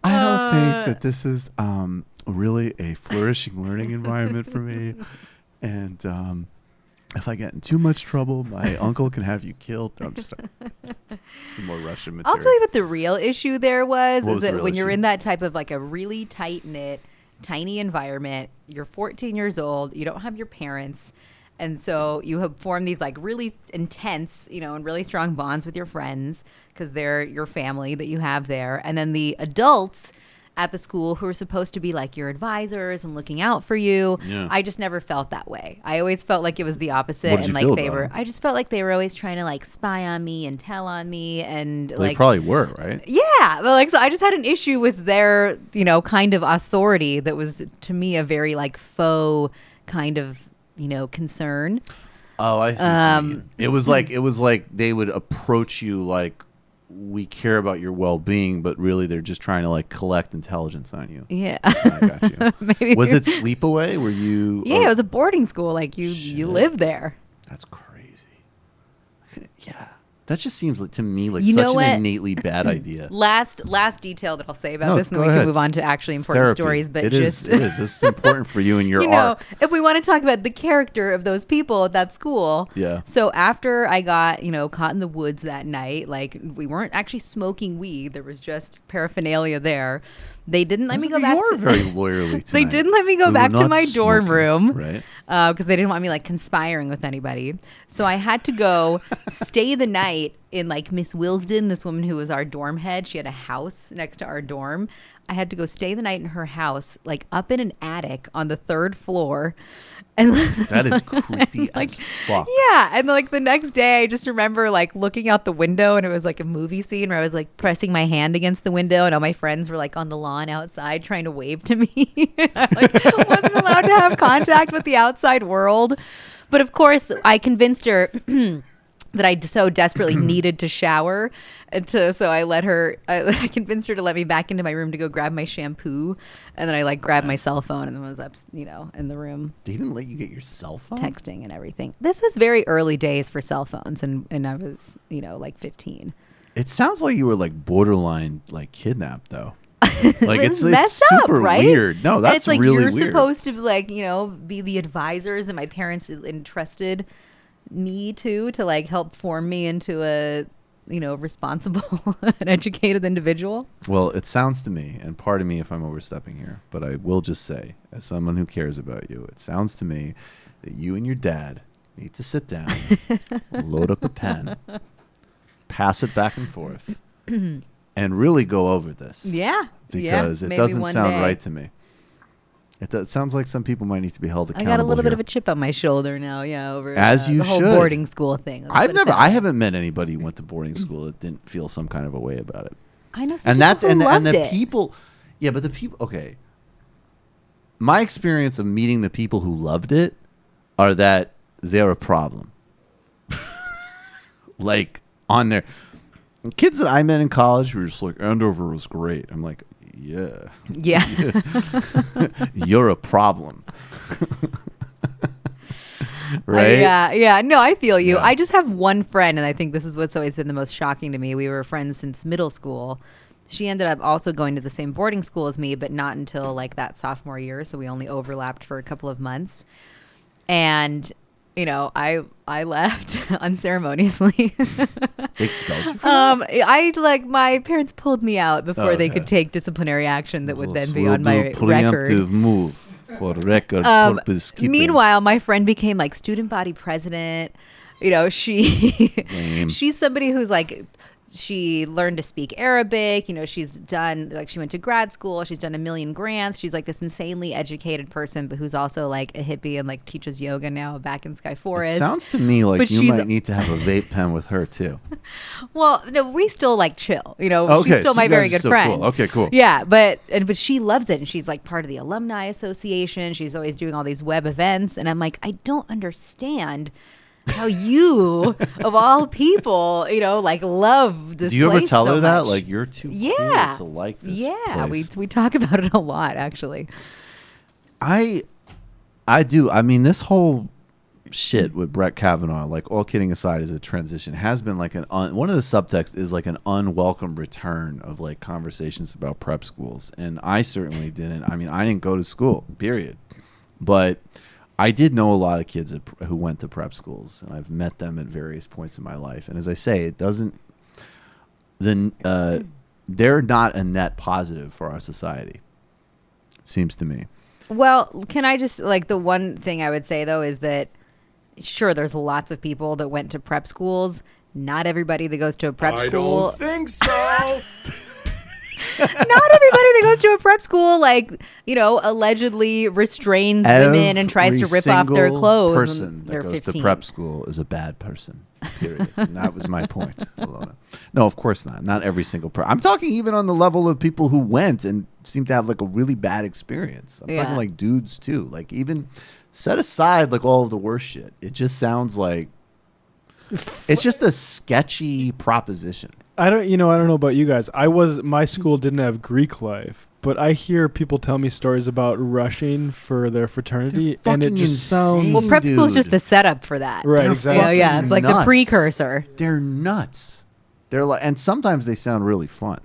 I don't think that this is really a flourishing learning environment for me. And if I get in too much trouble, my uncle can have you killed. I'm just sorry. It's the more Russian material. I'll tell you what the real issue there was. What was that when you're in that type of like a really tight-knit, tiny environment, you're 14 years old, you don't have your parents, and so you have formed these like really intense, and really strong bonds with your friends because they're your family that you have there. And then the adults at the school who are supposed to be like your advisors and looking out for you. Yeah. I just never felt that way. I always felt like it was the opposite. What did and you like feel about it? I just felt like they were always trying to like spy on me and tell on me and They probably were, right? Yeah, but like so I just had an issue with their, kind of authority that was to me a very like faux kind of, concern. Oh, I see what you mean. It was like they would approach you like, we care about your well-being, but really they're just trying to like collect intelligence on you. Yeah. I got you. Maybe was it sleepaway? Were you? Yeah, it was a boarding school. Like you live there. That's crazy. Yeah. That just seems like to me like You such know an what? innately bad idea. Last detail that I'll say about No, this, and then go we ahead. can move on to actually important Therapy. stories. But It just is. This is important for you and your art. if we want to talk about the character of those people at that school. Yeah. So after I got, caught in the woods that night, like we weren't actually smoking weed. There was just paraphernalia there. They didn't let me go back. You are very lawyerly tonight. They didn't let me go We back were to not my dorm smoking, room, right? Because they didn't want me like conspiring with anybody. So I had to go stay the night in like Miss Wilsden, this woman who was our dorm head. She had a house next to our dorm. I had to go stay the night in her house, like up in an attic on the 3rd floor. And that is creepy like, as fuck. Yeah, and like the next day, I just remember like looking out the window, and it was like a movie scene where I was like pressing my hand against the window, and all my friends were like on the lawn outside trying to wave to me. I like wasn't allowed to have contact with the outside world. But of course, I convinced her that I so desperately needed to shower, so I convinced her to let me back into my room to go grab my shampoo, and then I like grabbed my cell phone and then was up, in the room. They didn't let you get your cell phone? Texting and everything. This was very early days for cell phones, and I was, like 15. It sounds like you were like borderline like kidnapped though. Like it's messed up, super right? weird. No, that's and it's like really you're weird. supposed to like be the advisors that my parents entrusted me to like help form me into a responsible and educated individual. Well, it sounds to me, and pardon me if I'm overstepping here, but I will just say, as someone who cares about you, it sounds to me that you and your dad need to sit down, load up a pen, pass it back and forth, and really go over this. Yeah. Because it doesn't sound right to me. It sounds like some people might need to be held accountable. I got a little bit here. of a chip on my shoulder now, over As you the whole should. boarding school thing. I haven't met anybody who went to boarding school that didn't feel some kind of a way about it. I know some And people that's who and loved the it. people, yeah, but the people. Okay, my experience of meeting the people who loved it are that they're a problem. Like on their kids that I met in college who were just like, Andover was great. I'm like, yeah. You're a problem. Right? Yeah. No, I feel you. Yeah. I just have one friend, and I think this is what's always been the most shocking to me. We were friends since middle school. She ended up also going to the same boarding school as me, but not until like that sophomore year. So we only overlapped for a couple of months. And I left unceremoniously. They expelled you from that? My parents pulled me out before they could take disciplinary action that would then be on my record. Preemptive move for record purpose keeping. Meanwhile, my friend became like student body president. She's somebody who's like, she learned to speak Arabic. She's done, like, she went to grad school. She's done 1 million grants. She's like this insanely educated person, but who's also like a hippie and like teaches yoga now back in Sky Forest. It sounds to me like you might need to have a vape pen with her too. Well, no, we still like chill. Okay, she's still so my you very guys are good still friend. cool. Okay, cool. Yeah, but she loves it, and she's like part of the alumni association. She's always doing all these web events, and I'm like, I don't understand how you, of all people, like love this. Do you ever place tell so her that? much. Like, you're too cool to like this place? we talk about it a lot, actually. I do. I mean, this whole shit with Brett Kavanaugh, like, all kidding aside, is a transition, has been like one of the subtexts is like an unwelcome return of like conversations about prep schools. And I certainly didn't. I mean, I didn't go to school, period. But I did know a lot of kids who went to prep schools, and I've met them at various points in my life. And as I say, it doesn't. They're not a net positive for our society. It seems to me. Well, can I just the one thing I would say though is that sure, there's lots of people that went to prep schools. Not everybody that goes to a prep school. I don't think so. Not everybody that goes to a prep school, allegedly restrains women and tries to rip off their clothes. Every single when person they're that goes 15. to prep school is a bad person, period. And that was my point, Alyona. No, of course not. Not every single person. I'm talking even on the level of people who went and seem to have like a really bad experience. I'm talking like dudes too. Like, even set aside like all of the worst shit. It just sounds like it's just a sketchy proposition. I don't know about you guys. My school didn't have Greek life, but I hear people tell me stories about rushing for their fraternity, and it just sounds. Well, prep school is just the setup for that. Right, exactly. Yeah, it's like the precursor. They're nuts. They're like, and sometimes they sound really fun.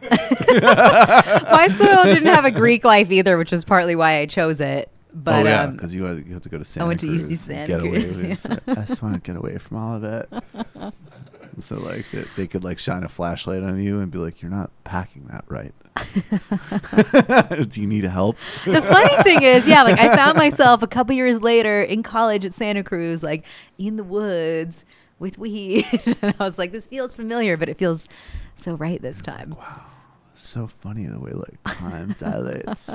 My school didn't have a Greek life either, which was partly why I chose it. But because you had to go to Santa I went to Cruz UC and Santa get away Cruz, with it. I just want to get away from all of it. So like they could like shine a flashlight on you and be like, "You're not packing that right. Do you need help?" The funny thing is, I found myself a couple years later in college at Santa Cruz, like in the woods with weed, and I was like, "This feels familiar, but it feels so right this time." Wow. So funny the way like time dilates.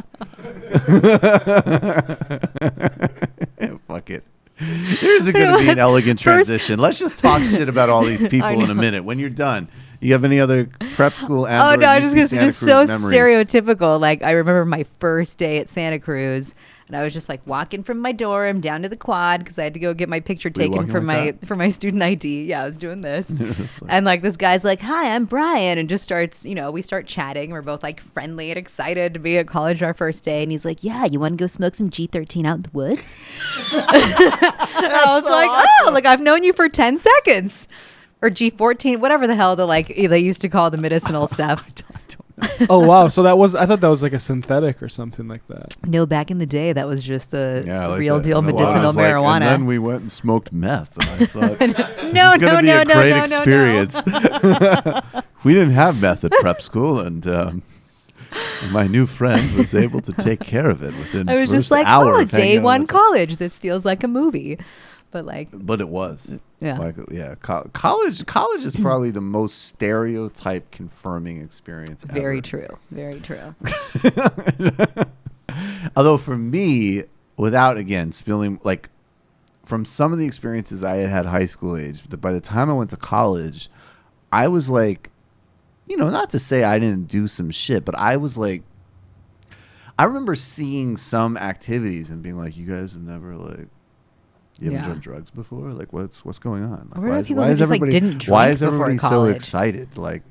Fuck it. Here's going to be an elegant transition. Let's just talk shit about all these people in a minute. When you're done, you have any other prep school and Oh no, I was just so memories? stereotypical. Like, I remember my first day at Santa Cruz, and I was just like walking from my dorm down to the quad because I had to go get my picture taken for my student ID. Yeah, I was doing this, and like this guy's like, "Hi, I'm Brian," and just starts, we start chatting. We're both like friendly and excited to be at college our first day, and he's like, "Yeah, you want to go smoke some G13 out in the woods?" I was like, awesome. "Oh, like I've known you for 10 seconds." Or G14, whatever the hell they used to call the medicinal stuff. I don't Oh wow! So I thought that was like a synthetic or something like that. No, back in the day, that was just the like real that. deal And medicinal Alana's marijuana. and then we went and smoked meth, and I thought, No, it's going to be a great no, experience. We didn't have meth at prep school, and my new friend was able to take care of it within I was first just like, hour oh, of hanging day out one with us. college. This feels like a movie. But it was. Yeah. College is probably the most stereotype confirming experience ever. Very true. Very true. Although for me, without again spilling, like from some of the experiences I had high school age, by the time I went to college, I was like, not to say I didn't do some shit, but I was like, I remember seeing some activities and being like, you guys have never like, you haven't done drugs before? Like, what's going on? Like, why is everybody so excited? Like,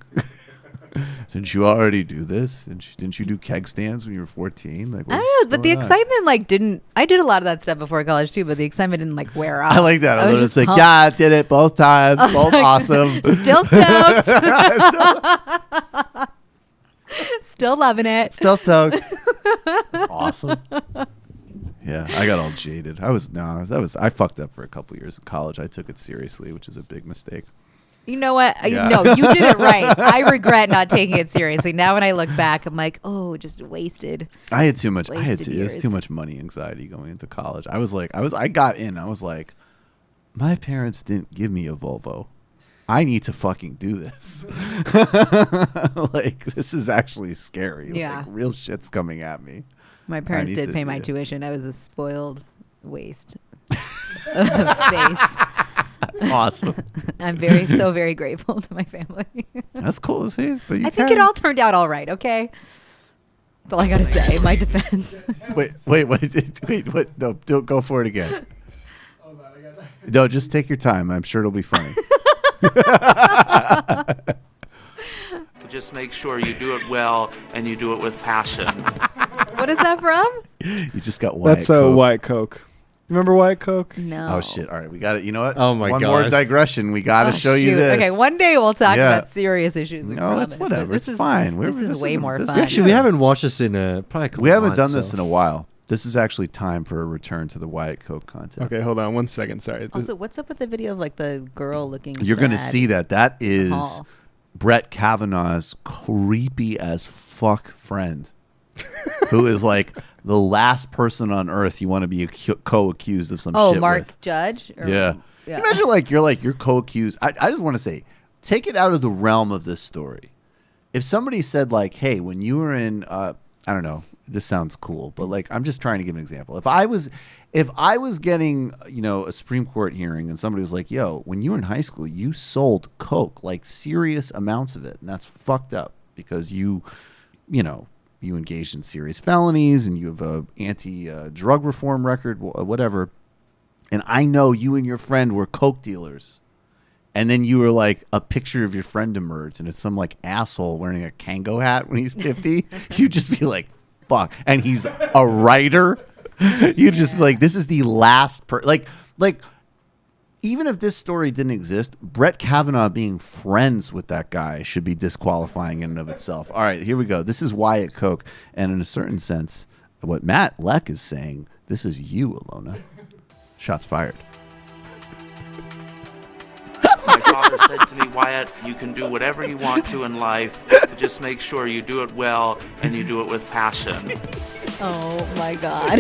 didn't you already do this? Didn't you do keg stands when you were 14? Like, I don't know, but the excitement didn't. I did a lot of that stuff before college too, but the excitement didn't wear off. I like that. I was like, yeah, I did it both times, both awesome. Still stoked. Still loving it. Still stoked. That's awesome. Yeah, I got all jaded. I fucked up for a couple years in college. I took it seriously, which is a big mistake. You know what? Yeah. No, you did it right. I regret not taking it seriously. Now when I look back, I'm like, oh, just wasted. I had too much. Wasted It was too much money anxiety going into college. I got in. I was like, my parents didn't give me a Volvo. I need to fucking do this. Like, this is actually scary. Yeah. Like, real shit's coming at me. My parents did pay my tuition. I was a spoiled waste of space. That's awesome. I'm very grateful to my family. That's cool to see. But I think it all turned out all right. Okay. That's all I gotta say. In my defense. Wait. No, don't go for it again. No, just take your time. I'm sure it'll be funny. Just make sure you do it well and you do it with passion. What is that from? You just got Wyatt That's Coke. Wyatt Coke. Remember Wyatt Coke? No. Oh shit! All right, we got it. You know what? Oh my god! One more digression. We got to show you this. Okay, one day we'll talk about serious issues. No, it's whatever. It's fine. This is way more fun. Actually, we haven't watched this in probably a couple We haven't months, done this in a while. This is actually time for a return to the Wyatt Coke content. Okay, hold on 1 second. Sorry. Also, what's up with the video of the girl looking? You're going to sad see that. That is hall? Brett Kavanaugh's creepy as fuck friend, who is like the last person on earth you want to be co-accused of some shit with. Oh, Mark Judge? Yeah. Imagine you're co-accused. I just want to say, take it out of the realm of this story. If somebody said hey, when you were in, I don't know, this sounds cool, but I'm just trying to give an example. If I was getting, a Supreme Court hearing and somebody was like, yo, when you were in high school, you sold coke, serious amounts of it. And that's fucked up because you engaged in serious felonies and you have a anti-drug reform record, whatever. And I know you and your friend were coke dealers. And then you were a picture of your friend emerged and it's some asshole wearing a Kango hat when he's 50. You'd just be like, fuck. And he's a writer. You'd just be like, this is the last even if this story didn't exist, Brett Kavanaugh being friends with that guy should be disqualifying in and of itself. All right, here we go. This is Wyatt Coke. And in a certain sense, what Matt Lech is saying, this is you, Alyona. Shots fired. My father said to me, Wyatt, you can do whatever you want to in life, but just make sure you do it well and you do it with passion. Oh my god.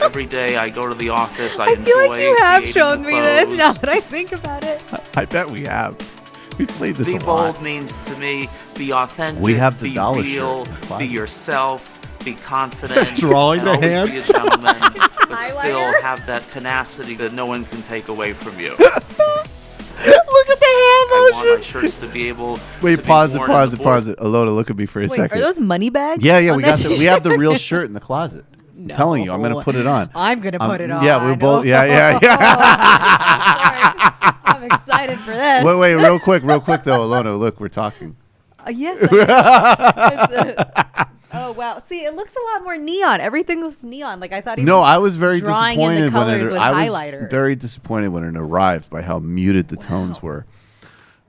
Every day I go to the office, I feel enjoy like you have creating shown the me this clothes. now that I think about it. I bet we have. We played this Be a lot. bold means to me, be authentic, We have the be dollar real, shirt. be yourself, be confident, Drawing and the always hands. be a gentleman, but still have that tenacity that no one can take away from you. Look at the hand I motion. want my shirts to be able Wait, to pause be it, worn in pause the it, pause it. Alona, look at me for a Wait, second. are those money bags? Yeah, on we that got we have the t-shirt? real shirt in the closet. I'm telling you, I'm going to put it on. I'm going to put it on. Yeah, we're both. Yeah. I'm excited for this. Wait, real quick though, Alona, look, we're talking. Yes. Oh wow! See, it looks a lot more neon. Everything looks neon. I thought. I was very drawing in the disappointed when colors it. with I was highlighter. very disappointed when it arrived by how muted the tones were.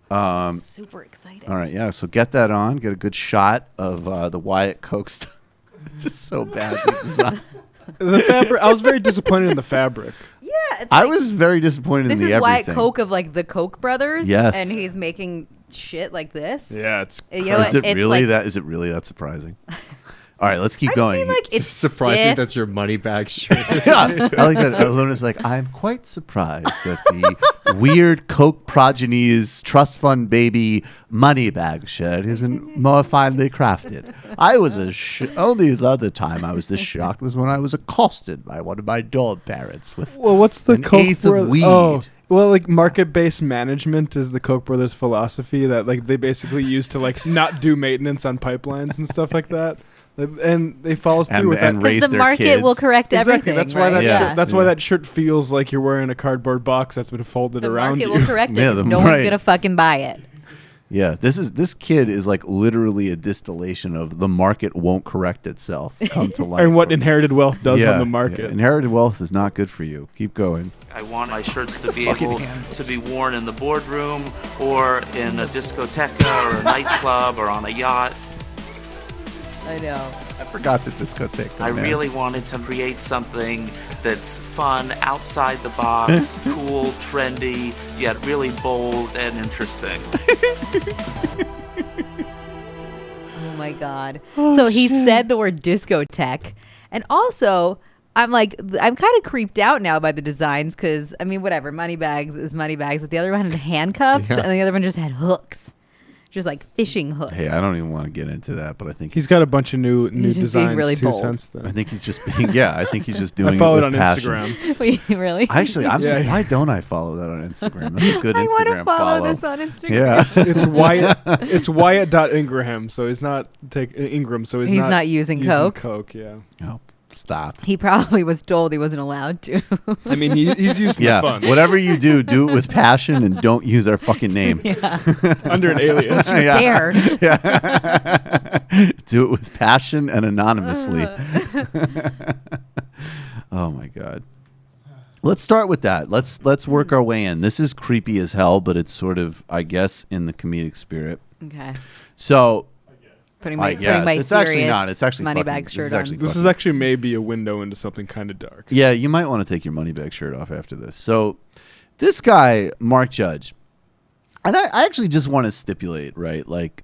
Super excited. All right, yeah. So get that on. Get a good shot of the Wyatt Coke stuff. Just so bad. The fabric. I was very disappointed in the fabric. Yeah, it's I was very disappointed in this the is Wyatt everything. Coke of like the Koch brothers. Yes. And he's making shit like this. Yeah, it's. You know Is what? it It's really like- that? Is it really that surprising? All right, let's keep I going. feel like it's surprising stiff. that's your money bag shirt. Yeah, I like that. Alona's like, I'm quite surprised that the weird Coke progenies trust fund baby money bag shirt isn't more finely crafted. I was only the other time I was this shocked was when I was accosted by one of my dog parents with Well, what's the an Koch eighth of weed. Oh, well, like market-based management is the Koch brothers' philosophy that like they basically use to like not do maintenance on pipelines and stuff like that. And they follow through with that. Because the market will correct exactly. everything. That's why right? that shirt, that's why that shirt feels like you're wearing a cardboard box that's been folded The around market you. will correct it. Yeah, 'cause the- no one's right. gonna fucking buy it. Yeah, this kid is like literally a distillation of the market won't correct itself. Come to life. And what inherited wealth does Yeah, on the market. yeah. Inherited wealth is not good for you. Keep going. I want my shirts to be able to be worn in the boardroom or in a discoteca or a nightclub or on a yacht. I know. I forgot the discotheque. I really wanted to create something that's fun, outside the box, cool, trendy, yet really bold and interesting. Oh my god. Oh, so he shit. said the word discotheque, and also I'm kind of creeped out now by the designs because I mean whatever, money bags is money bags, but the other one had handcuffs Yeah. and the other one just had hooks, just like fishing hooks. Hey, I don't even want to get into that, but I think He's got a bunch of new just being designs really too bold. since then. I think he's just being. Yeah, I think he's just doing I follow it it with on passion. Instagram. Wait, really? Actually, Yeah. why don't I follow that on Instagram? That's a good I wanna Instagram follow this on Instagram. Yeah, It's Wyatt. It's Wyatt.Ingraham. So he's not Ingram. So he's not using Coke? Coke. Yeah. Oh, stop. He probably was told he wasn't allowed to. I mean, he's using Yeah, the fun. whatever you do it with passion and don't use our fucking name. Under an alias. Yeah. Dare. Yeah. Do it with passion and anonymously. Oh my god. Let's start with that. Let's work our way in. This is creepy as hell, but it's sort of, I guess, in the comedic spirit. Okay. So, Putting I my, guess putting my it's actually serious not. It's actually money fucking- bag this shirt is on. actually This is fucking- actually maybe a window into something kind of dark. Yeah, you might want to take your money bag shirt off after this. So, this guy, Mark Judge, and I actually just want to stipulate, right, like,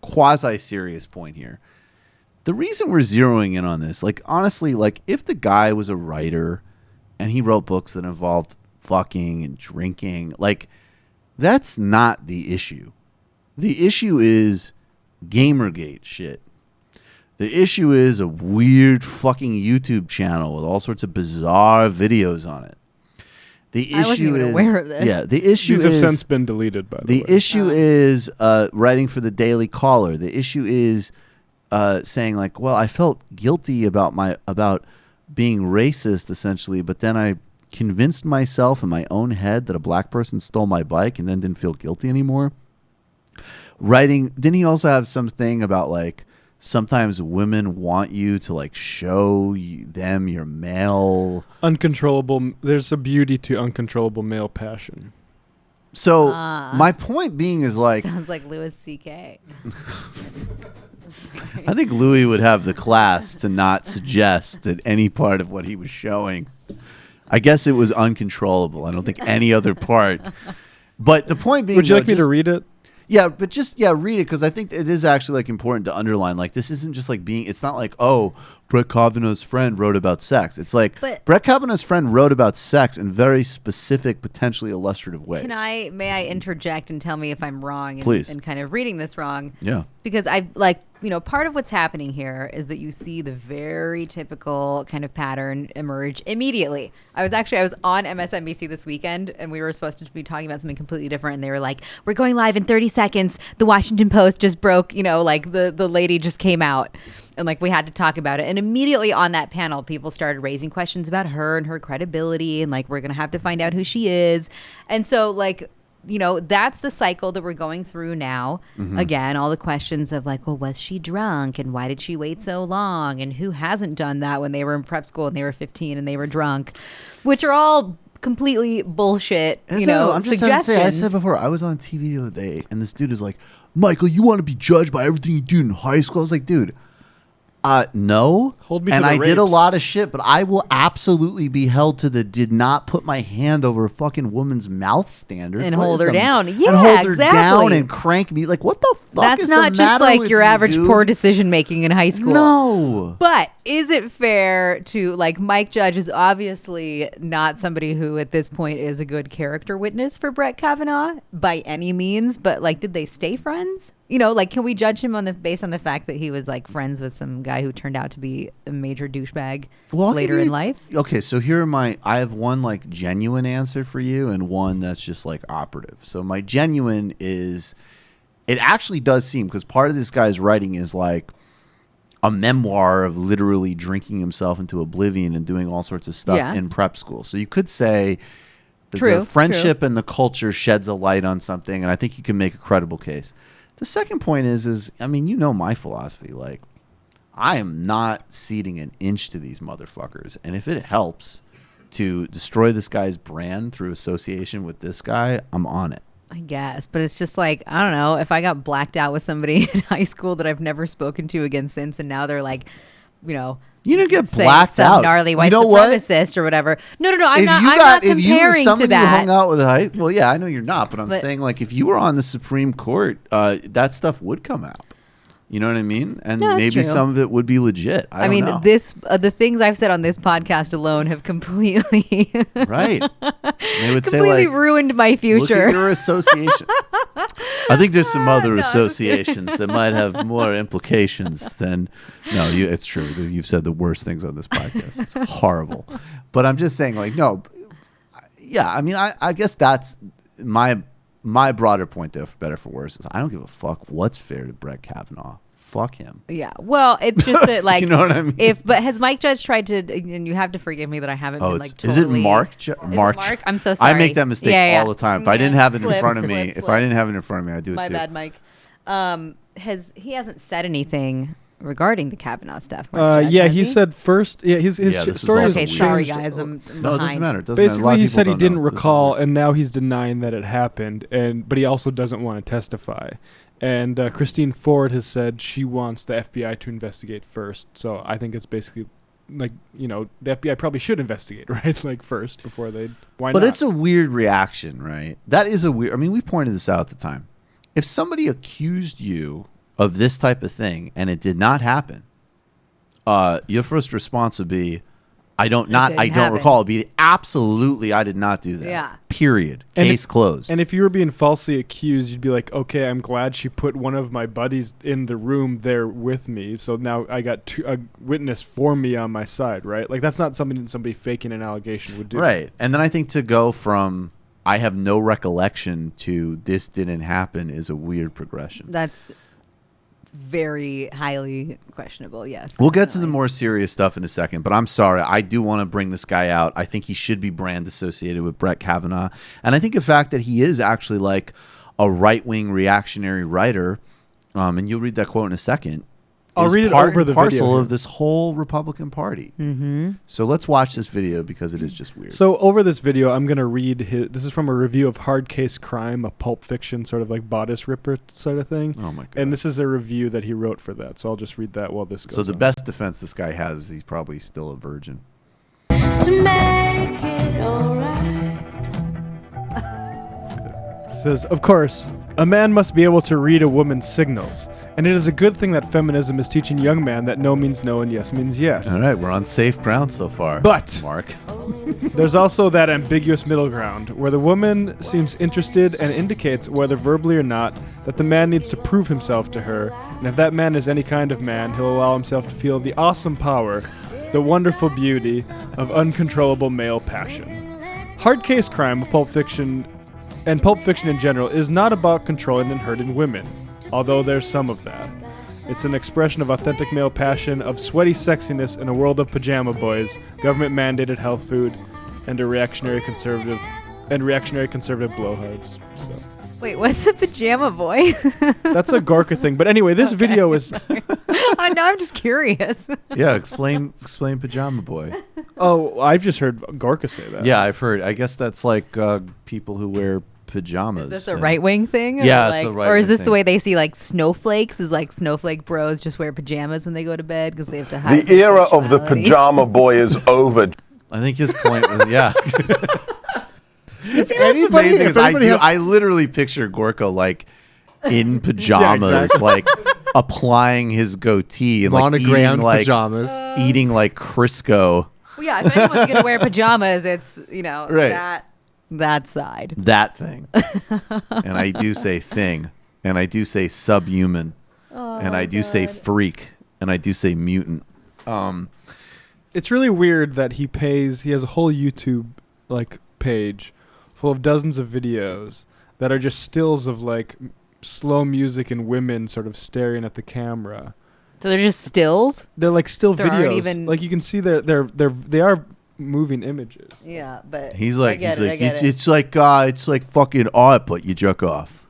quasi-serious point here. The reason we're zeroing in on this, like, honestly, like, if the guy was a writer and he wrote books that involved fucking and drinking, like, that's not the issue. The issue is Gamergate shit. The issue is a weird fucking YouTube channel with all sorts of bizarre videos on it. The issue I wasn't even is aware of this. Yeah, the issue These is have since been deleted, by the way. the issue is writing for the Daily Caller. The issue is saying like, well, I felt guilty about being racist essentially, but then I convinced myself in my own head that a black person stole my bike and then didn't feel guilty anymore. Didn't he also have something about like sometimes women want you to like show them your male Uncontrollable. There's a beauty to uncontrollable male passion. So my point being is like, Sounds like Louis C.K. I think Louis would have the class to not suggest that any part of what he was showing. I guess it was uncontrollable. I don't think any other part. But the point being, Would you like me to read it? Yeah, but just read it because I think it is actually like important to underline. Like this isn't just like being. It's not like Brett Kavanaugh's friend wrote about sex. It's like Brett Kavanaugh's friend wrote about sex in very specific, potentially illustrative ways. May I interject and tell me if I'm wrong Please. and kind of reading this wrong? Yeah. Because part of what's happening here is that you see the very typical kind of pattern emerge immediately. I was on MSNBC this weekend and we were supposed to be talking about something completely different. And they were like, we're going live in 30 seconds. The Washington Post just broke, the lady just came out and like we had to talk about it. And immediately on that panel, people started raising questions about her and her credibility. And like, we're going to have to find out who she is. And so that's the cycle that we're going through now. Mm-hmm. Again, all the questions of like, well, was she drunk? And why did she wait so long? And who hasn't done that when they were in prep school and they were 15 and they were drunk? Which are all completely bullshit, I'm just trying to say, I said before, I was on TV the other day, and this dude is like, Michael, you want to be judged by everything you do in high school? I was like, dude, no. Hold me and to the I did a rapes. lot of shit, but I will absolutely be held to the did not put my hand over a fucking woman's mouth standard. And What hold is her the- down. and Yeah, hold her exactly. down and crank me. Like, what the fuck That's is not the just matter like with your you, average dude? poor decision making in high school. No. But is it fair to, like, Mike Judge is obviously not somebody who at this point is a good character witness for Brett Kavanaugh by any means, but like, did they stay friends? You know, like, can we judge him based on the fact that he was like friends with some guy who turned out to be a major douchebag later in life? Okay, so here are I have one like genuine answer for you and one that's just like operative. So my genuine is, it actually does seem, because part of this guy's writing is like a memoir of literally drinking himself into oblivion and doing all sorts of stuff in prep school. So you could say that the friendship and the culture sheds a light on something, and I think you can make a credible case. The second point is I mean, you know my philosophy. Like, I am not ceding an inch to these motherfuckers. And if it helps to destroy this guy's brand through association with this guy, I'm on it. I guess. But it's just like, I don't know, if I got blacked out with somebody in high school that I've never spoken to again since, and now they're like, you know, you didn't get saying blacked some out. gnarly white You know what? supremacist or whatever. No, I'm If not. you I'm got, not if you comparing somebody to who that. hung out with well, yeah, I know you're not, but I'm saying, like, if you were on the Supreme Court, that stuff would come out. You know what I mean? And No, that's maybe true. some of it would be legit. I mean, don't know. the things I've said on this podcast alone have completely Right. They would say, completely like, ruined my look future. at your association. I think there's some other associations that might have more implications than. No, it's true. You've said the worst things on this podcast. It's horrible. But I'm just saying, like, no. Yeah, I mean, I guess that's my broader point, though, for better or for worse, is I don't give a fuck what's fair to Brett Kavanaugh. Fuck him. Yeah. Well, it's just that, like, You know what I mean? But has Mike Judge tried to? And you have to forgive me that I haven't been like totally. Is it Mark? Mark? I'm so sorry. I make that mistake all the time. If I didn't have it in front of me, flip. if I didn't have it in front of me, I'd do it My too. bad, Mike. He hasn't said anything regarding the Kavanaugh stuff. Yeah, he said first. Yeah, his this story is is also Okay, sorry changed. guys, I'm No, it behind. doesn't matter. It doesn't matter. A lot Basically, of he people said he don't didn't know. This is recall, weird. and now he's denying that it happened. But he also doesn't want to testify. And Christine Ford has said she wants the FBI to investigate first. So I think it's basically like, you know, the FBI probably should investigate, right? Like first before they. Why not? But it's a weird reaction, right? That is a weird. I mean, we pointed this out at the time. If somebody accused you of this type of thing and it did not happen, your first response would be, I don't recall. It'd be absolutely, I did not do that. Yeah. Period. And Case closed. And if you were being falsely accused, you'd be like, okay, I'm glad she put one of my buddies in the room there with me. So now I got a witness for me on my side, right? Like, that's not something that somebody faking an allegation would do. Right. And then I think to go from I have no recollection to this didn't happen is a weird progression. That's very highly questionable. Yes. We'll get to the more serious stuff in a second, but I'm sorry. I do want to bring this guy out. I think he should be brand associated with Brett Kavanaugh. And I think the fact that he is actually like a right-wing reactionary writer, and you'll read that quote in a second, I'll read it part over and the parcel video of this whole Republican Party. Mm-hmm. So let's watch this video because it is just weird. So over this video, I'm going to read this is from a review of Hard Case Crime, a Pulp Fiction sort of like bodice ripper sort of thing. Oh my God. And this is a review that he wrote for that. So I'll just read that while this goes So the on. best defense this guy has is he's probably still a virgin. To make it alright. Says, of course, a man must be able to read a woman's signals. And it is a good thing that feminism is teaching young men that no means no and yes means yes. All right, we're on safe ground so far. But Mark, there's also that ambiguous middle ground where the woman seems interested and indicates, whether verbally or not, that the man needs to prove himself to her. And if that man is any kind of man, he'll allow himself to feel the awesome power, the wonderful beauty of uncontrollable male passion. Hard Case Crime, Pulp Fiction, and Pulp Fiction in general, is not about controlling and hurting women, although there's some of that. It's an expression of authentic male passion, of sweaty sexiness in a world of pajama boys, government-mandated health food, and reactionary conservative blowhards. So Wait, what's a pajama boy? that's a Gorka thing. But anyway, this video is Now I'm just curious. Yeah, explain Pajama Boy. Oh, I've just heard Gorka say that. Yeah, I've heard. I guess that's like people who wear pajamas. Is this a right-wing thing? Yeah, like, it's a right-wing or is this thing. the way they see like snowflakes? Is like snowflake bros just wear pajamas when they go to bed because they have to hide The their era of the sexuality? pajama boy is over. I think his point was, yeah. What's amazing is I literally picture Gorka like in pajamas, Yeah, exactly. like applying his goatee and Monogrammed like pajamas. eating like Crisco. Well, yeah, if anyone's gonna wear pajamas, it's Right. that side. That thing. And I do say thing, and I do say subhuman, and I do say freak, and I do say mutant. It's really weird that he has a whole YouTube like page full of dozens of videos that are just stills of like slow music and women sort of staring at the camera. So they're just stills? They're like still There aren't videos. even- Like you can see they are moving images. Yeah, but He's like, I get it. it's like fucking art, but you jerk off.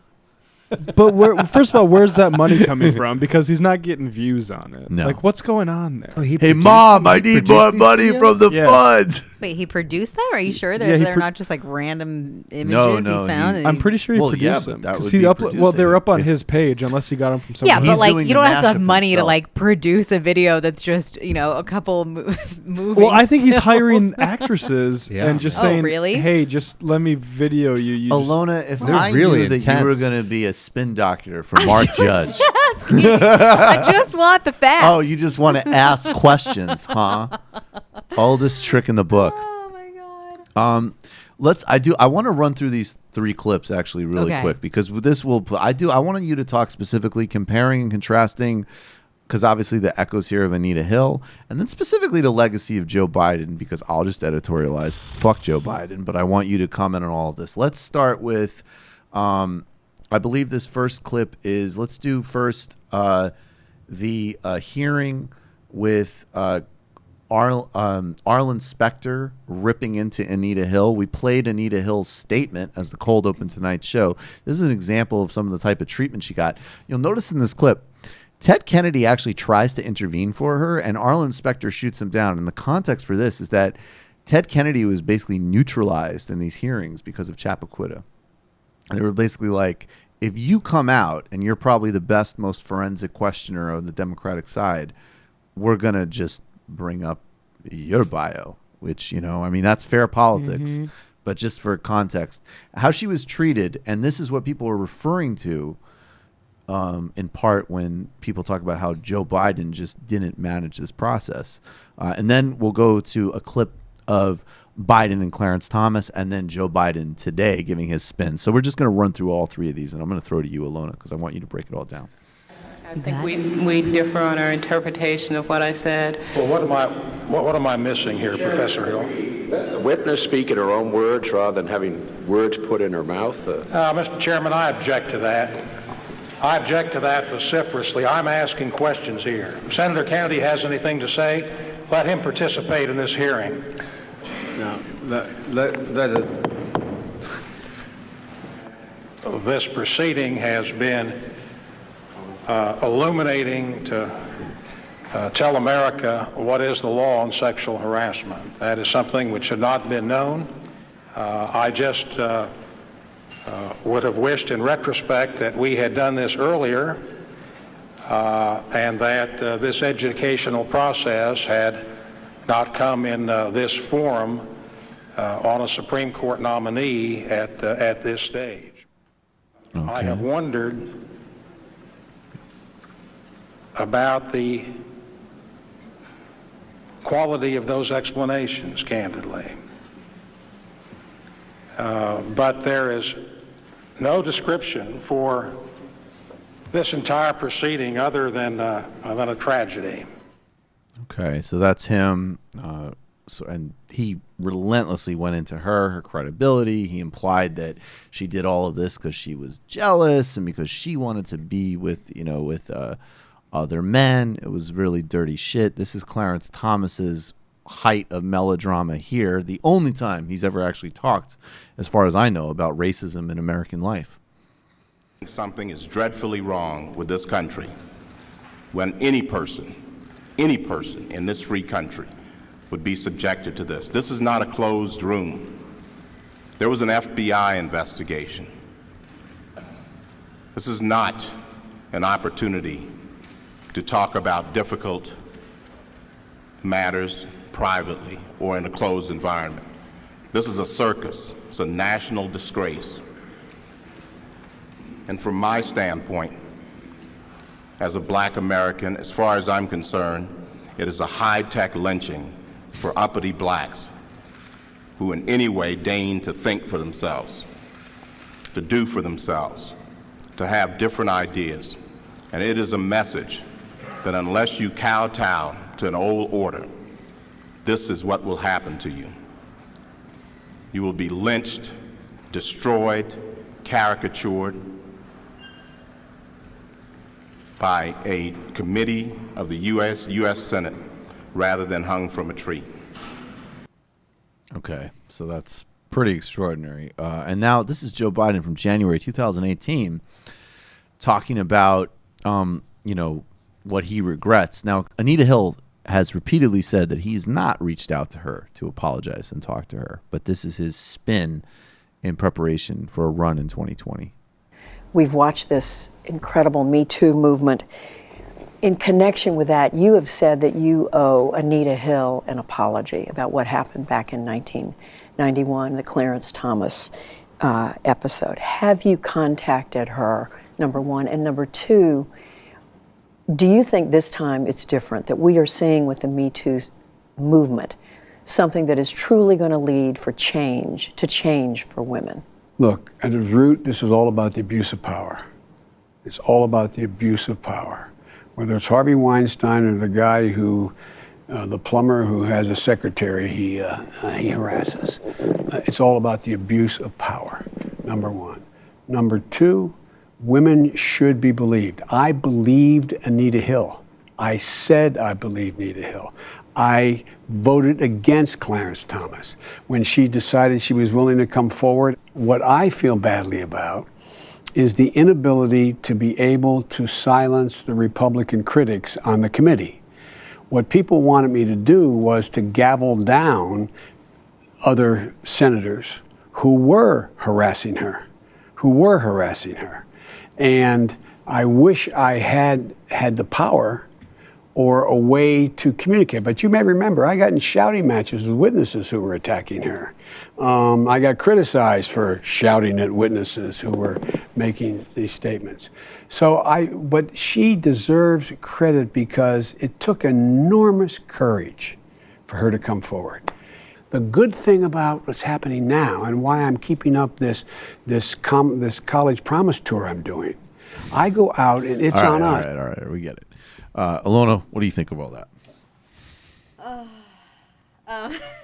But first of all, where's that money coming from? Because he's not getting views on it. No. Like, what's going on there? Hey, Mom, I need more money from the funds. Wait, he produced that? Are you sure Yeah, they're, he they're not just like random images No, he found? and I'm pretty sure he Well, yeah, produced but them. that 'Cause would he be well, they're producing up on if- his page unless he got them from Yeah, someone. but like doing you the don't have to have mashup money to himself. like produce a video that's just a couple moving. Well, I think he's stills. hiring actresses Yeah. and just Oh, saying, really? "Hey, just let me video you." You just- Alona, if They're I really knew that you were intense. going to be a spin doctor for Mark Judge. I just want the facts. Oh, you just want to ask questions, huh? Oldest trick in the book. Oh my god. I want to run through these 3 clips actually really Okay. quick because this will I wanted you to talk specifically comparing and contrasting because obviously the echoes here of Anita Hill and then specifically the legacy of Joe Biden because I'll just editorialize fuck Joe Biden, but I want you to comment on all of this. Let's start with I believe this first clip is let's do first the hearing with Arlen Specter ripping into Anita Hill. We played Anita Hill's statement as the cold open tonight's show. This is an example of some of the type of treatment she got. You'll notice in this clip, Ted Kennedy actually tries to intervene for her, and Arlen Specter shoots him down. And the context for this is that Ted Kennedy was basically neutralized in these hearings because of Chappaquidda. And they were basically like, if you come out and you're probably the best, most forensic questioner on the Democratic side, we're going to just bring up your bio, which, that's fair politics. But just for context, how she was treated, and this is what people are referring to in part when people talk about how Joe Biden just didn't manage this process. And then we'll go to a clip of Biden and Clarence Thomas, and then Joe Biden today giving his spin. So we're just going to run through all 3 of these, and I'm going to throw to you, Alyona, because I want you to break it all down. I think we differ on our interpretation of what I said. Well, what am I missing here, Professor Hill? The witness speak in her own words rather than having words put in her mouth. Mr. Chairman, I object to that. I object to that vociferously. I'm asking questions here. If Senator Kennedy has anything to say, let him participate in this hearing. Now, let it. This proceeding has been illuminating to tell America what is the law on sexual harassment. That is something which had not been known. I just would have wished in retrospect that we had done this earlier and that this educational process had not come in this forum on a Supreme Court nominee at this stage. Okay. I have wondered about the quality of those explanations, candidly. But there is no description for this entire proceeding other than a tragedy. Okay, so that's him. And he relentlessly went into her credibility. He implied that she did all of this because she was jealous and because she wanted to be with other men. It was really dirty shit. This is Clarence Thomas's height of melodrama here. The only time he's ever actually talked, as far as I know, about racism in American life. Something is dreadfully wrong with this country. when any person in this free country would be subjected to this. This is not a closed room. There was an FBI investigation. This is not an opportunity to talk about difficult matters privately or in a closed environment. This is a circus. It's a national disgrace. And from my standpoint, as a black American, as far as I'm concerned, it is a high-tech lynching for uppity blacks who in any way deign to think for themselves, to do for themselves, to have different ideas. And it is a message that unless you kowtow to an old order, this is what will happen to you. You will be lynched, destroyed, caricatured by a committee of the U.S. Senate rather than hung from a tree. Okay, so that's pretty extraordinary. And now this is Joe Biden from January 2018 talking about, what he regrets. Now, Anita Hill has repeatedly said that he's not reached out to her to apologize and talk to her, but this is his spin in preparation for a run in 2020. We've watched this incredible Me Too movement. In connection with that, you have said that you owe Anita Hill an apology about what happened back in 1991, the Clarence Thomas episode. Have you contacted her, number one? And number two, do you think this time it's different, that we are seeing with the Me Too movement something that is truly going to lead to change for women? Look, at its root, this is all about the abuse of power. It's all about the abuse of power. Whether it's Harvey Weinstein or the guy the plumber who has a secretary he harasses. It's all about the abuse of power, number one. Number two, women should be believed. I believed Anita Hill. I said I believed Anita Hill. I voted against Clarence Thomas when she decided she was willing to come forward. What I feel badly about is the inability to be able to silence the Republican critics on the committee. What people wanted me to do was to gavel down other senators who were harassing her. And I wish I had the power or a way to communicate. But you may remember, I got in shouting matches with witnesses who were attacking her. I got criticized for shouting at witnesses who were making these statements. But she deserves credit because it took enormous courage for her to come forward. The good thing about what's happening now and why I'm keeping up this college promise tour I'm doing, I go out and it's on us. All right, we get it. Alyona, what do you think of all that?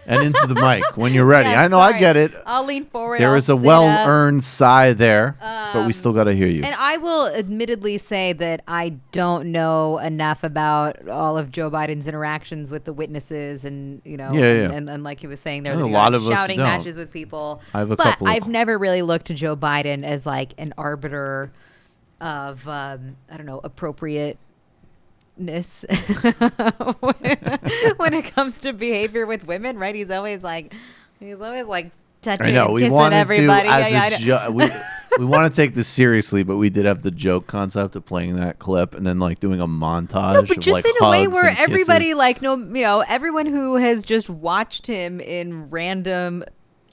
And into the mic when you're ready. Yeah, I know, sorry. I get it. I'll lean forward. There is a well-earned sigh there, but we still got to hear you. And I will admittedly say that I don't know enough about all of Joe Biden's interactions with the witnesses and, and like he was saying, there A were lot of us shouting don't. matches with people. I have a but couple of I've never really looked to Joe Biden as like an arbiter of, appropriateness when it comes to behavior with women, right? He's always like touching I know, and we kissing wanted everybody. to, as a joke, we want to take this seriously, but we did have the joke concept of playing that clip and then like doing a montage No, but of just like in a way hugs where and everybody kisses. everyone who has just watched him in random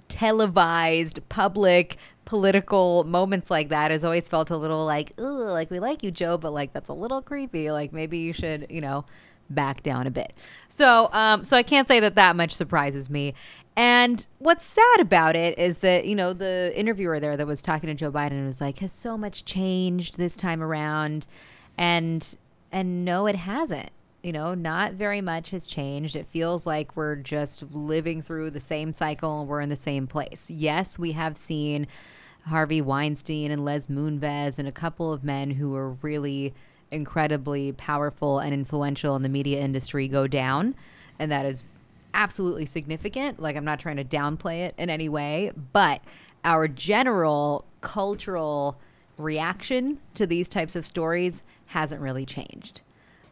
televised public political moments like that has always felt a little like, ugh, like we like you, Joe, but like that's a little creepy. Like maybe you should, back down a bit. So I can't say that much surprises me. And what's sad about it is that, the interviewer there that was talking to Joe Biden was like, has so much changed this time around? And no, it hasn't. Not very much has changed. It feels like we're just living through the same cycle and we're in the same place. Yes, we have seen Harvey Weinstein and Les Moonves and a couple of men who were really incredibly powerful and influential in the media industry go down. And that is absolutely significant. Like, I'm not trying to downplay it in any way, but our general cultural reaction to these types of stories hasn't really changed.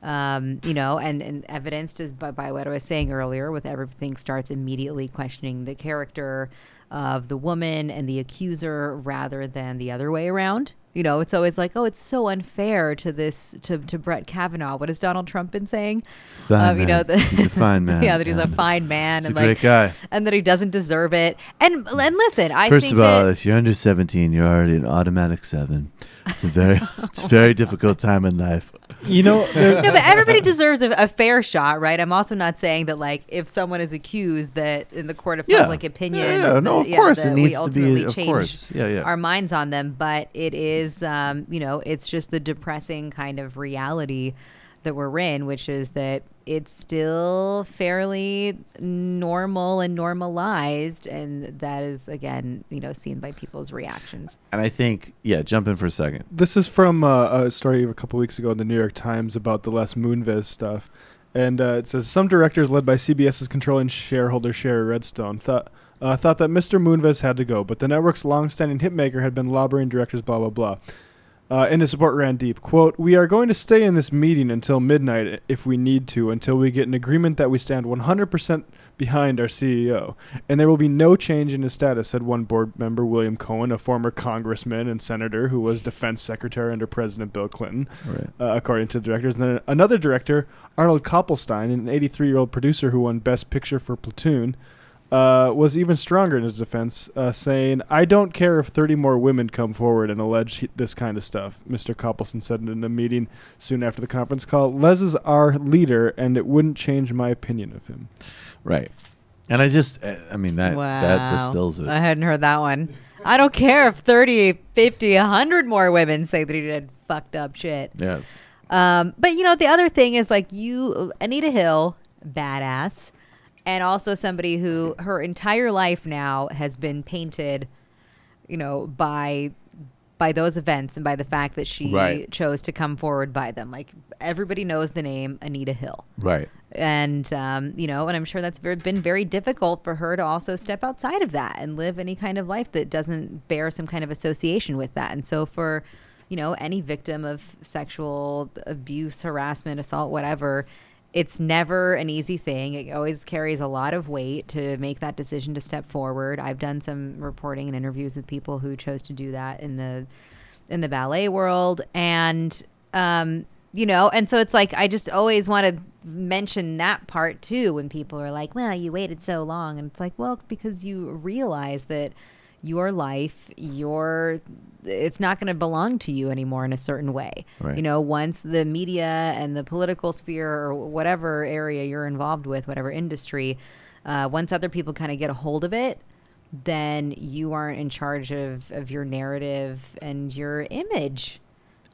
And evidenced is by what I was saying earlier, with everything starts immediately questioning the character of the woman and the accuser rather than the other way around. It's always like, oh, it's so unfair to Brett Kavanaugh. What has Donald Trump been saying? Fine man. He's a fine man. Yeah, that he's a fine man. He's a great guy. And that he doesn't deserve it. And listen, First of all, if you're under 17, you're already an automatic 7. It's a very difficult time in life. No, but everybody deserves a fair shot, right? I'm also not saying that, like, if someone is accused, that in the court of public opinion, of course it needs to be, of change course, our minds on them. But it is, it's just the depressing kind of reality that we're in, which is that it's still fairly normal and normalized, and that is, again, seen by people's reactions. And I think, jump in for a second. This is from a story of a couple weeks ago in the New York Times about the Les Moonves stuff. And it says, some directors led by CBS's controlling shareholder Sherry Redstone thought that Mr. Moonves had to go, but the network's long-standing hitmaker had been lobbying directors, blah, blah, blah. And his support ran deep. Quote, "We are going to stay in this meeting until midnight if we need to, until we get an agreement that we stand 100% behind our CEO. And there will be no change in his status," said one board member, William Cohen, a former congressman and senator who was defense secretary under President Bill Clinton, according to the directors. And then another director, Arnold Koppelstein, an 83-year-old producer who won Best Picture for Platoon, was even stronger in his defense, saying, "I don't care if 30 more women come forward and allege this kind of stuff," Mr. Koppelson said in a meeting soon after the conference call. "Les is our leader, and it wouldn't change my opinion of him." Right. And that distills it. I hadn't heard that one. I don't care if 30, 50, 100 more women say that he did fucked up shit. Yeah. But, the other thing is, like, Anita Hill, badass, and also somebody who her entire life now has been painted, by those events and by the fact that she chose to come forward by them. Like, everybody knows the name Anita Hill. Right. And, and I'm sure that's been very difficult for her to also step outside of that and live any kind of life that doesn't bear some kind of association with that. And so for, any victim of sexual abuse, harassment, assault, whatever, it's never an easy thing. It always carries a lot of weight to make that decision to step forward. I've done some reporting and interviews with people who chose to do that in the ballet world. And, and so it's like, I just always want to mention that part too, when people are like, well, you waited so long. And it's like, well, because you realize that your life, it's not going to belong to you anymore in a certain way. Right. Once the media and the political sphere or whatever area you're involved with, whatever industry, once other people kind of get a hold of it, then you aren't in charge of your narrative and your image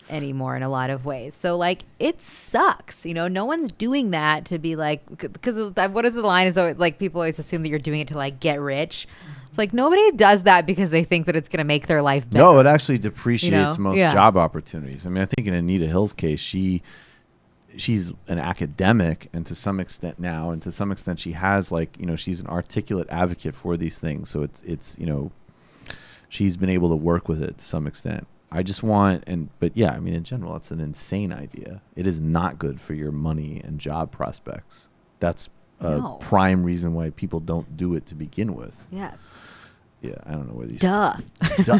anymore in a lot of ways. So, like, it sucks. No one's doing that to be like, because what is the line is always, like, people always assume that you're doing it to, like, get rich. It's like, nobody does that because they think that it's going to make their life better. No, it actually depreciates most job opportunities. I mean, I think in Anita Hill's case, she's an academic, and to some extent she has, like, she's an articulate advocate for these things. So it's she's been able to work with it to some extent. I just want, but yeah, I mean, in general, it's an insane idea. It is not good for your money and job prospects. That's a prime reason why people don't do it to begin with. Yeah. Yeah, I don't know whether you. Duh.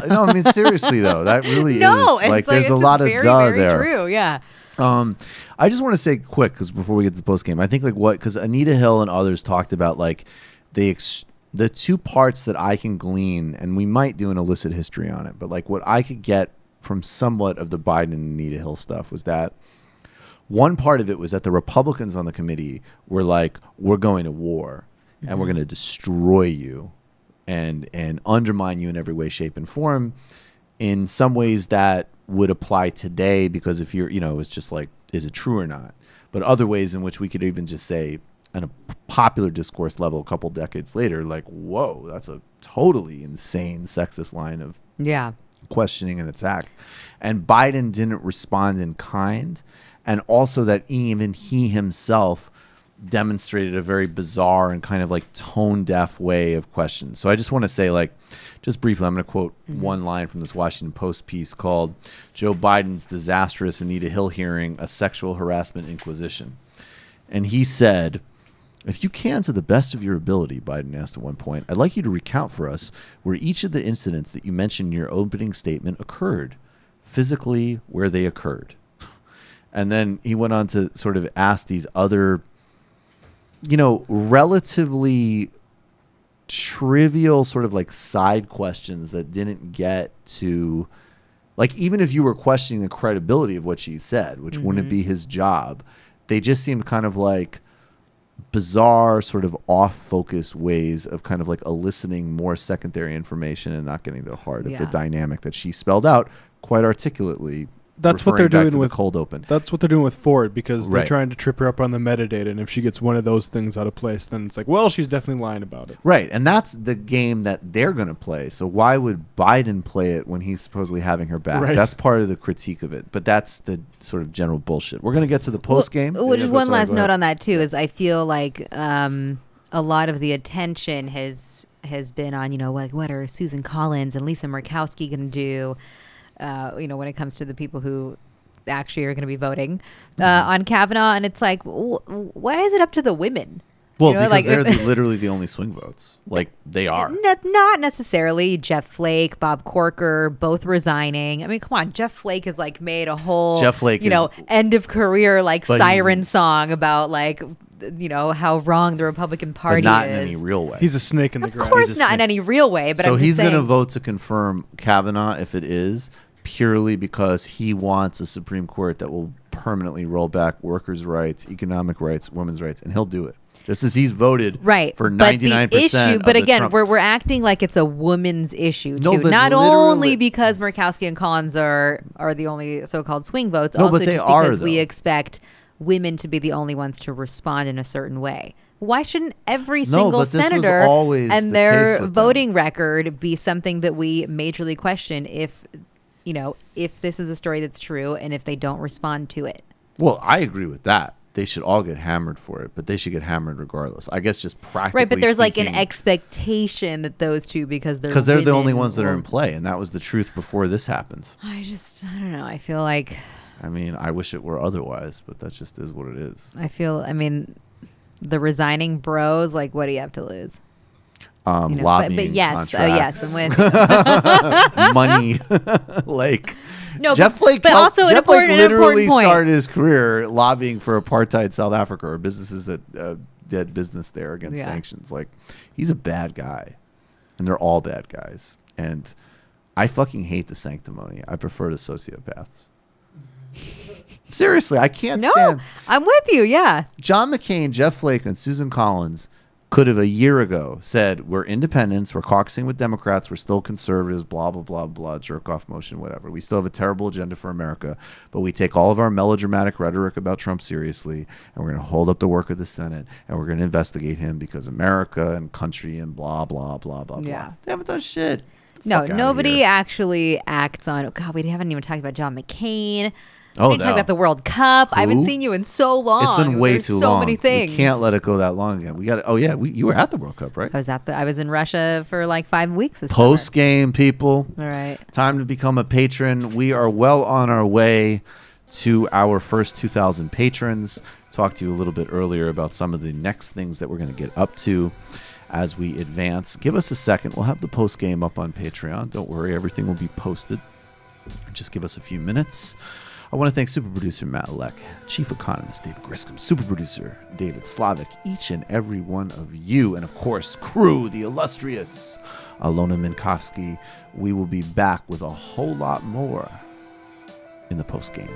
No, I mean, seriously though, that really is like there's a lot of very, duh very there. True, yeah. I just want to say quick, because before we get to the post game, I think because Anita Hill and others talked about, like, the two parts that I can glean, and we might do an illicit history on it, but, like, what I could get from somewhat of the Biden and Anita Hill stuff was that one part of it was that the Republicans on the committee were like, we're going to war and we're going to destroy you and undermine you in every way, shape, and form. In some ways that would apply today, because if you're, it's just like, is it true or not? But other ways in which we could even just say, on a popular discourse level a couple decades later, like, whoa, that's a totally insane sexist line of questioning and attack. And Biden didn't respond in kind. And also that even he himself demonstrated a very bizarre and kind of like tone deaf way of questions. So I just want to say, like, just briefly, I'm going to quote one line from this Washington Post piece called "Joe Biden's Disastrous Anita Hill Hearing, a Sexual Harassment Inquisition." And he said, "If you can, to the best of your ability," Biden asked at one point, "I'd like you to recount for us where each of the incidents that you mentioned in your opening statement occurred, physically where they occurred." And then he went on to sort of ask these other, relatively trivial sort of like side questions that didn't get to, like, even if you were questioning the credibility of what she said, which wouldn't be his job, they just seemed kind of like bizarre, sort of off-focus ways of kind of like eliciting more secondary information and not getting to the heart of the dynamic that she spelled out quite articulately. That's what they're doing with the cold open. That's what they're doing with Ford, because they're Right. trying to trip her up on the metadata, and if she gets one of those things out of place, then it's like, well, she's definitely lying about it. Right, and that's the game that they're going to play. So why would Biden play it when he's supposedly having her back? Right. That's part of the critique of it, but that's the sort of general bullshit. We're going to get to the post game. Which one last note on that too is I feel like a lot of the attention has been on, like, what are Susan Collins and Lisa Murkowski going to do, when it comes to the people who actually are going to be voting on Kavanaugh, and it's like, why is it up to the women? Well, because they're literally the only swing votes. Like, they are. Not necessarily. Jeff Flake, Bob Corker, both resigning. I mean, come on. Jeff Flake has like made a whole, Jeff Flake end of career like But siren song about like, how wrong the Republican Party is. But not in any real way. He's a snake in the grass. Of course not in any real way. But so I'm just he's going to saying- vote to confirm Kavanaugh if it is, purely because he wants a Supreme Court that will permanently roll back workers' rights, economic rights, women's rights, and he'll do it. Just as he's voted for 99% but the issue, of but the again, Trump- we're acting like it's a woman's issue No, too. but Not literally- only because Murkowski and Collins are the only so-called swing votes, No, also but they just are, because we though. expect women to be the only ones to respond in a certain way. Why shouldn't every No, single but this was senator always the and case their with voting record be something that we majorly question if this is a story that's true and if they don't respond to it? Well, I agree with that. They should all get hammered for it, but they should get hammered regardless. I guess just practically Right, but there's like an speaking, expectation that those two, because they're the only women, ones that are will- in play, and that was the truth before this happens. I don't know. I feel like I mean, I wish it were otherwise, but that just is what it is. the resigning bros, like, what do you have to lose? Lobbying but yes, contracts, I'm with money, like No, Jeff Flake. but also an Jeff Flake important literally point. started his career lobbying for apartheid South Africa, or businesses that did business there against sanctions. Like, he's a bad guy, and they're all bad guys. And I fucking hate the sanctimony. I prefer the sociopaths. Seriously, I can't stand. I'm with you. Yeah. John McCain, Jeff Flake, and Susan Collins could have a year ago said, we're independents, we're caucusing with Democrats, we're still conservatives, blah, blah, blah, blah, jerk off motion, whatever. We still have a terrible agenda for America, but we take all of our melodramatic rhetoric about Trump seriously, and we're going to hold up the work of the Senate, and we're going to investigate him because America and country and blah, blah, blah, blah, Yeah. blah. They haven't done shit. No, Fuck outta nobody here. actually acts on. God, we haven't even talked about John McCain. Oh, we didn't talk no. about the World Cup. I haven't Who? seen you in so long. It's been way There's too so long. many things. We can't let it go that long again. We got. Oh yeah, you were at the World Cup, right? I was in Russia for like 5 weeks this Post game, people. All right. Time to become a patron. We are well on our way to our first 2,000 patrons. Talked to you a little bit earlier about some of the next things that we're going to get up to as we advance. Give us a second. We'll have the post game up on Patreon. Don't worry, everything will be posted. Just give us a few minutes. I want to thank super producer Matt Lech, chief economist David Griscom, super producer David Slavic, each and every one of you, and of course, crew, the illustrious Alyona Minkovski. We will be back with a whole lot more in the post game.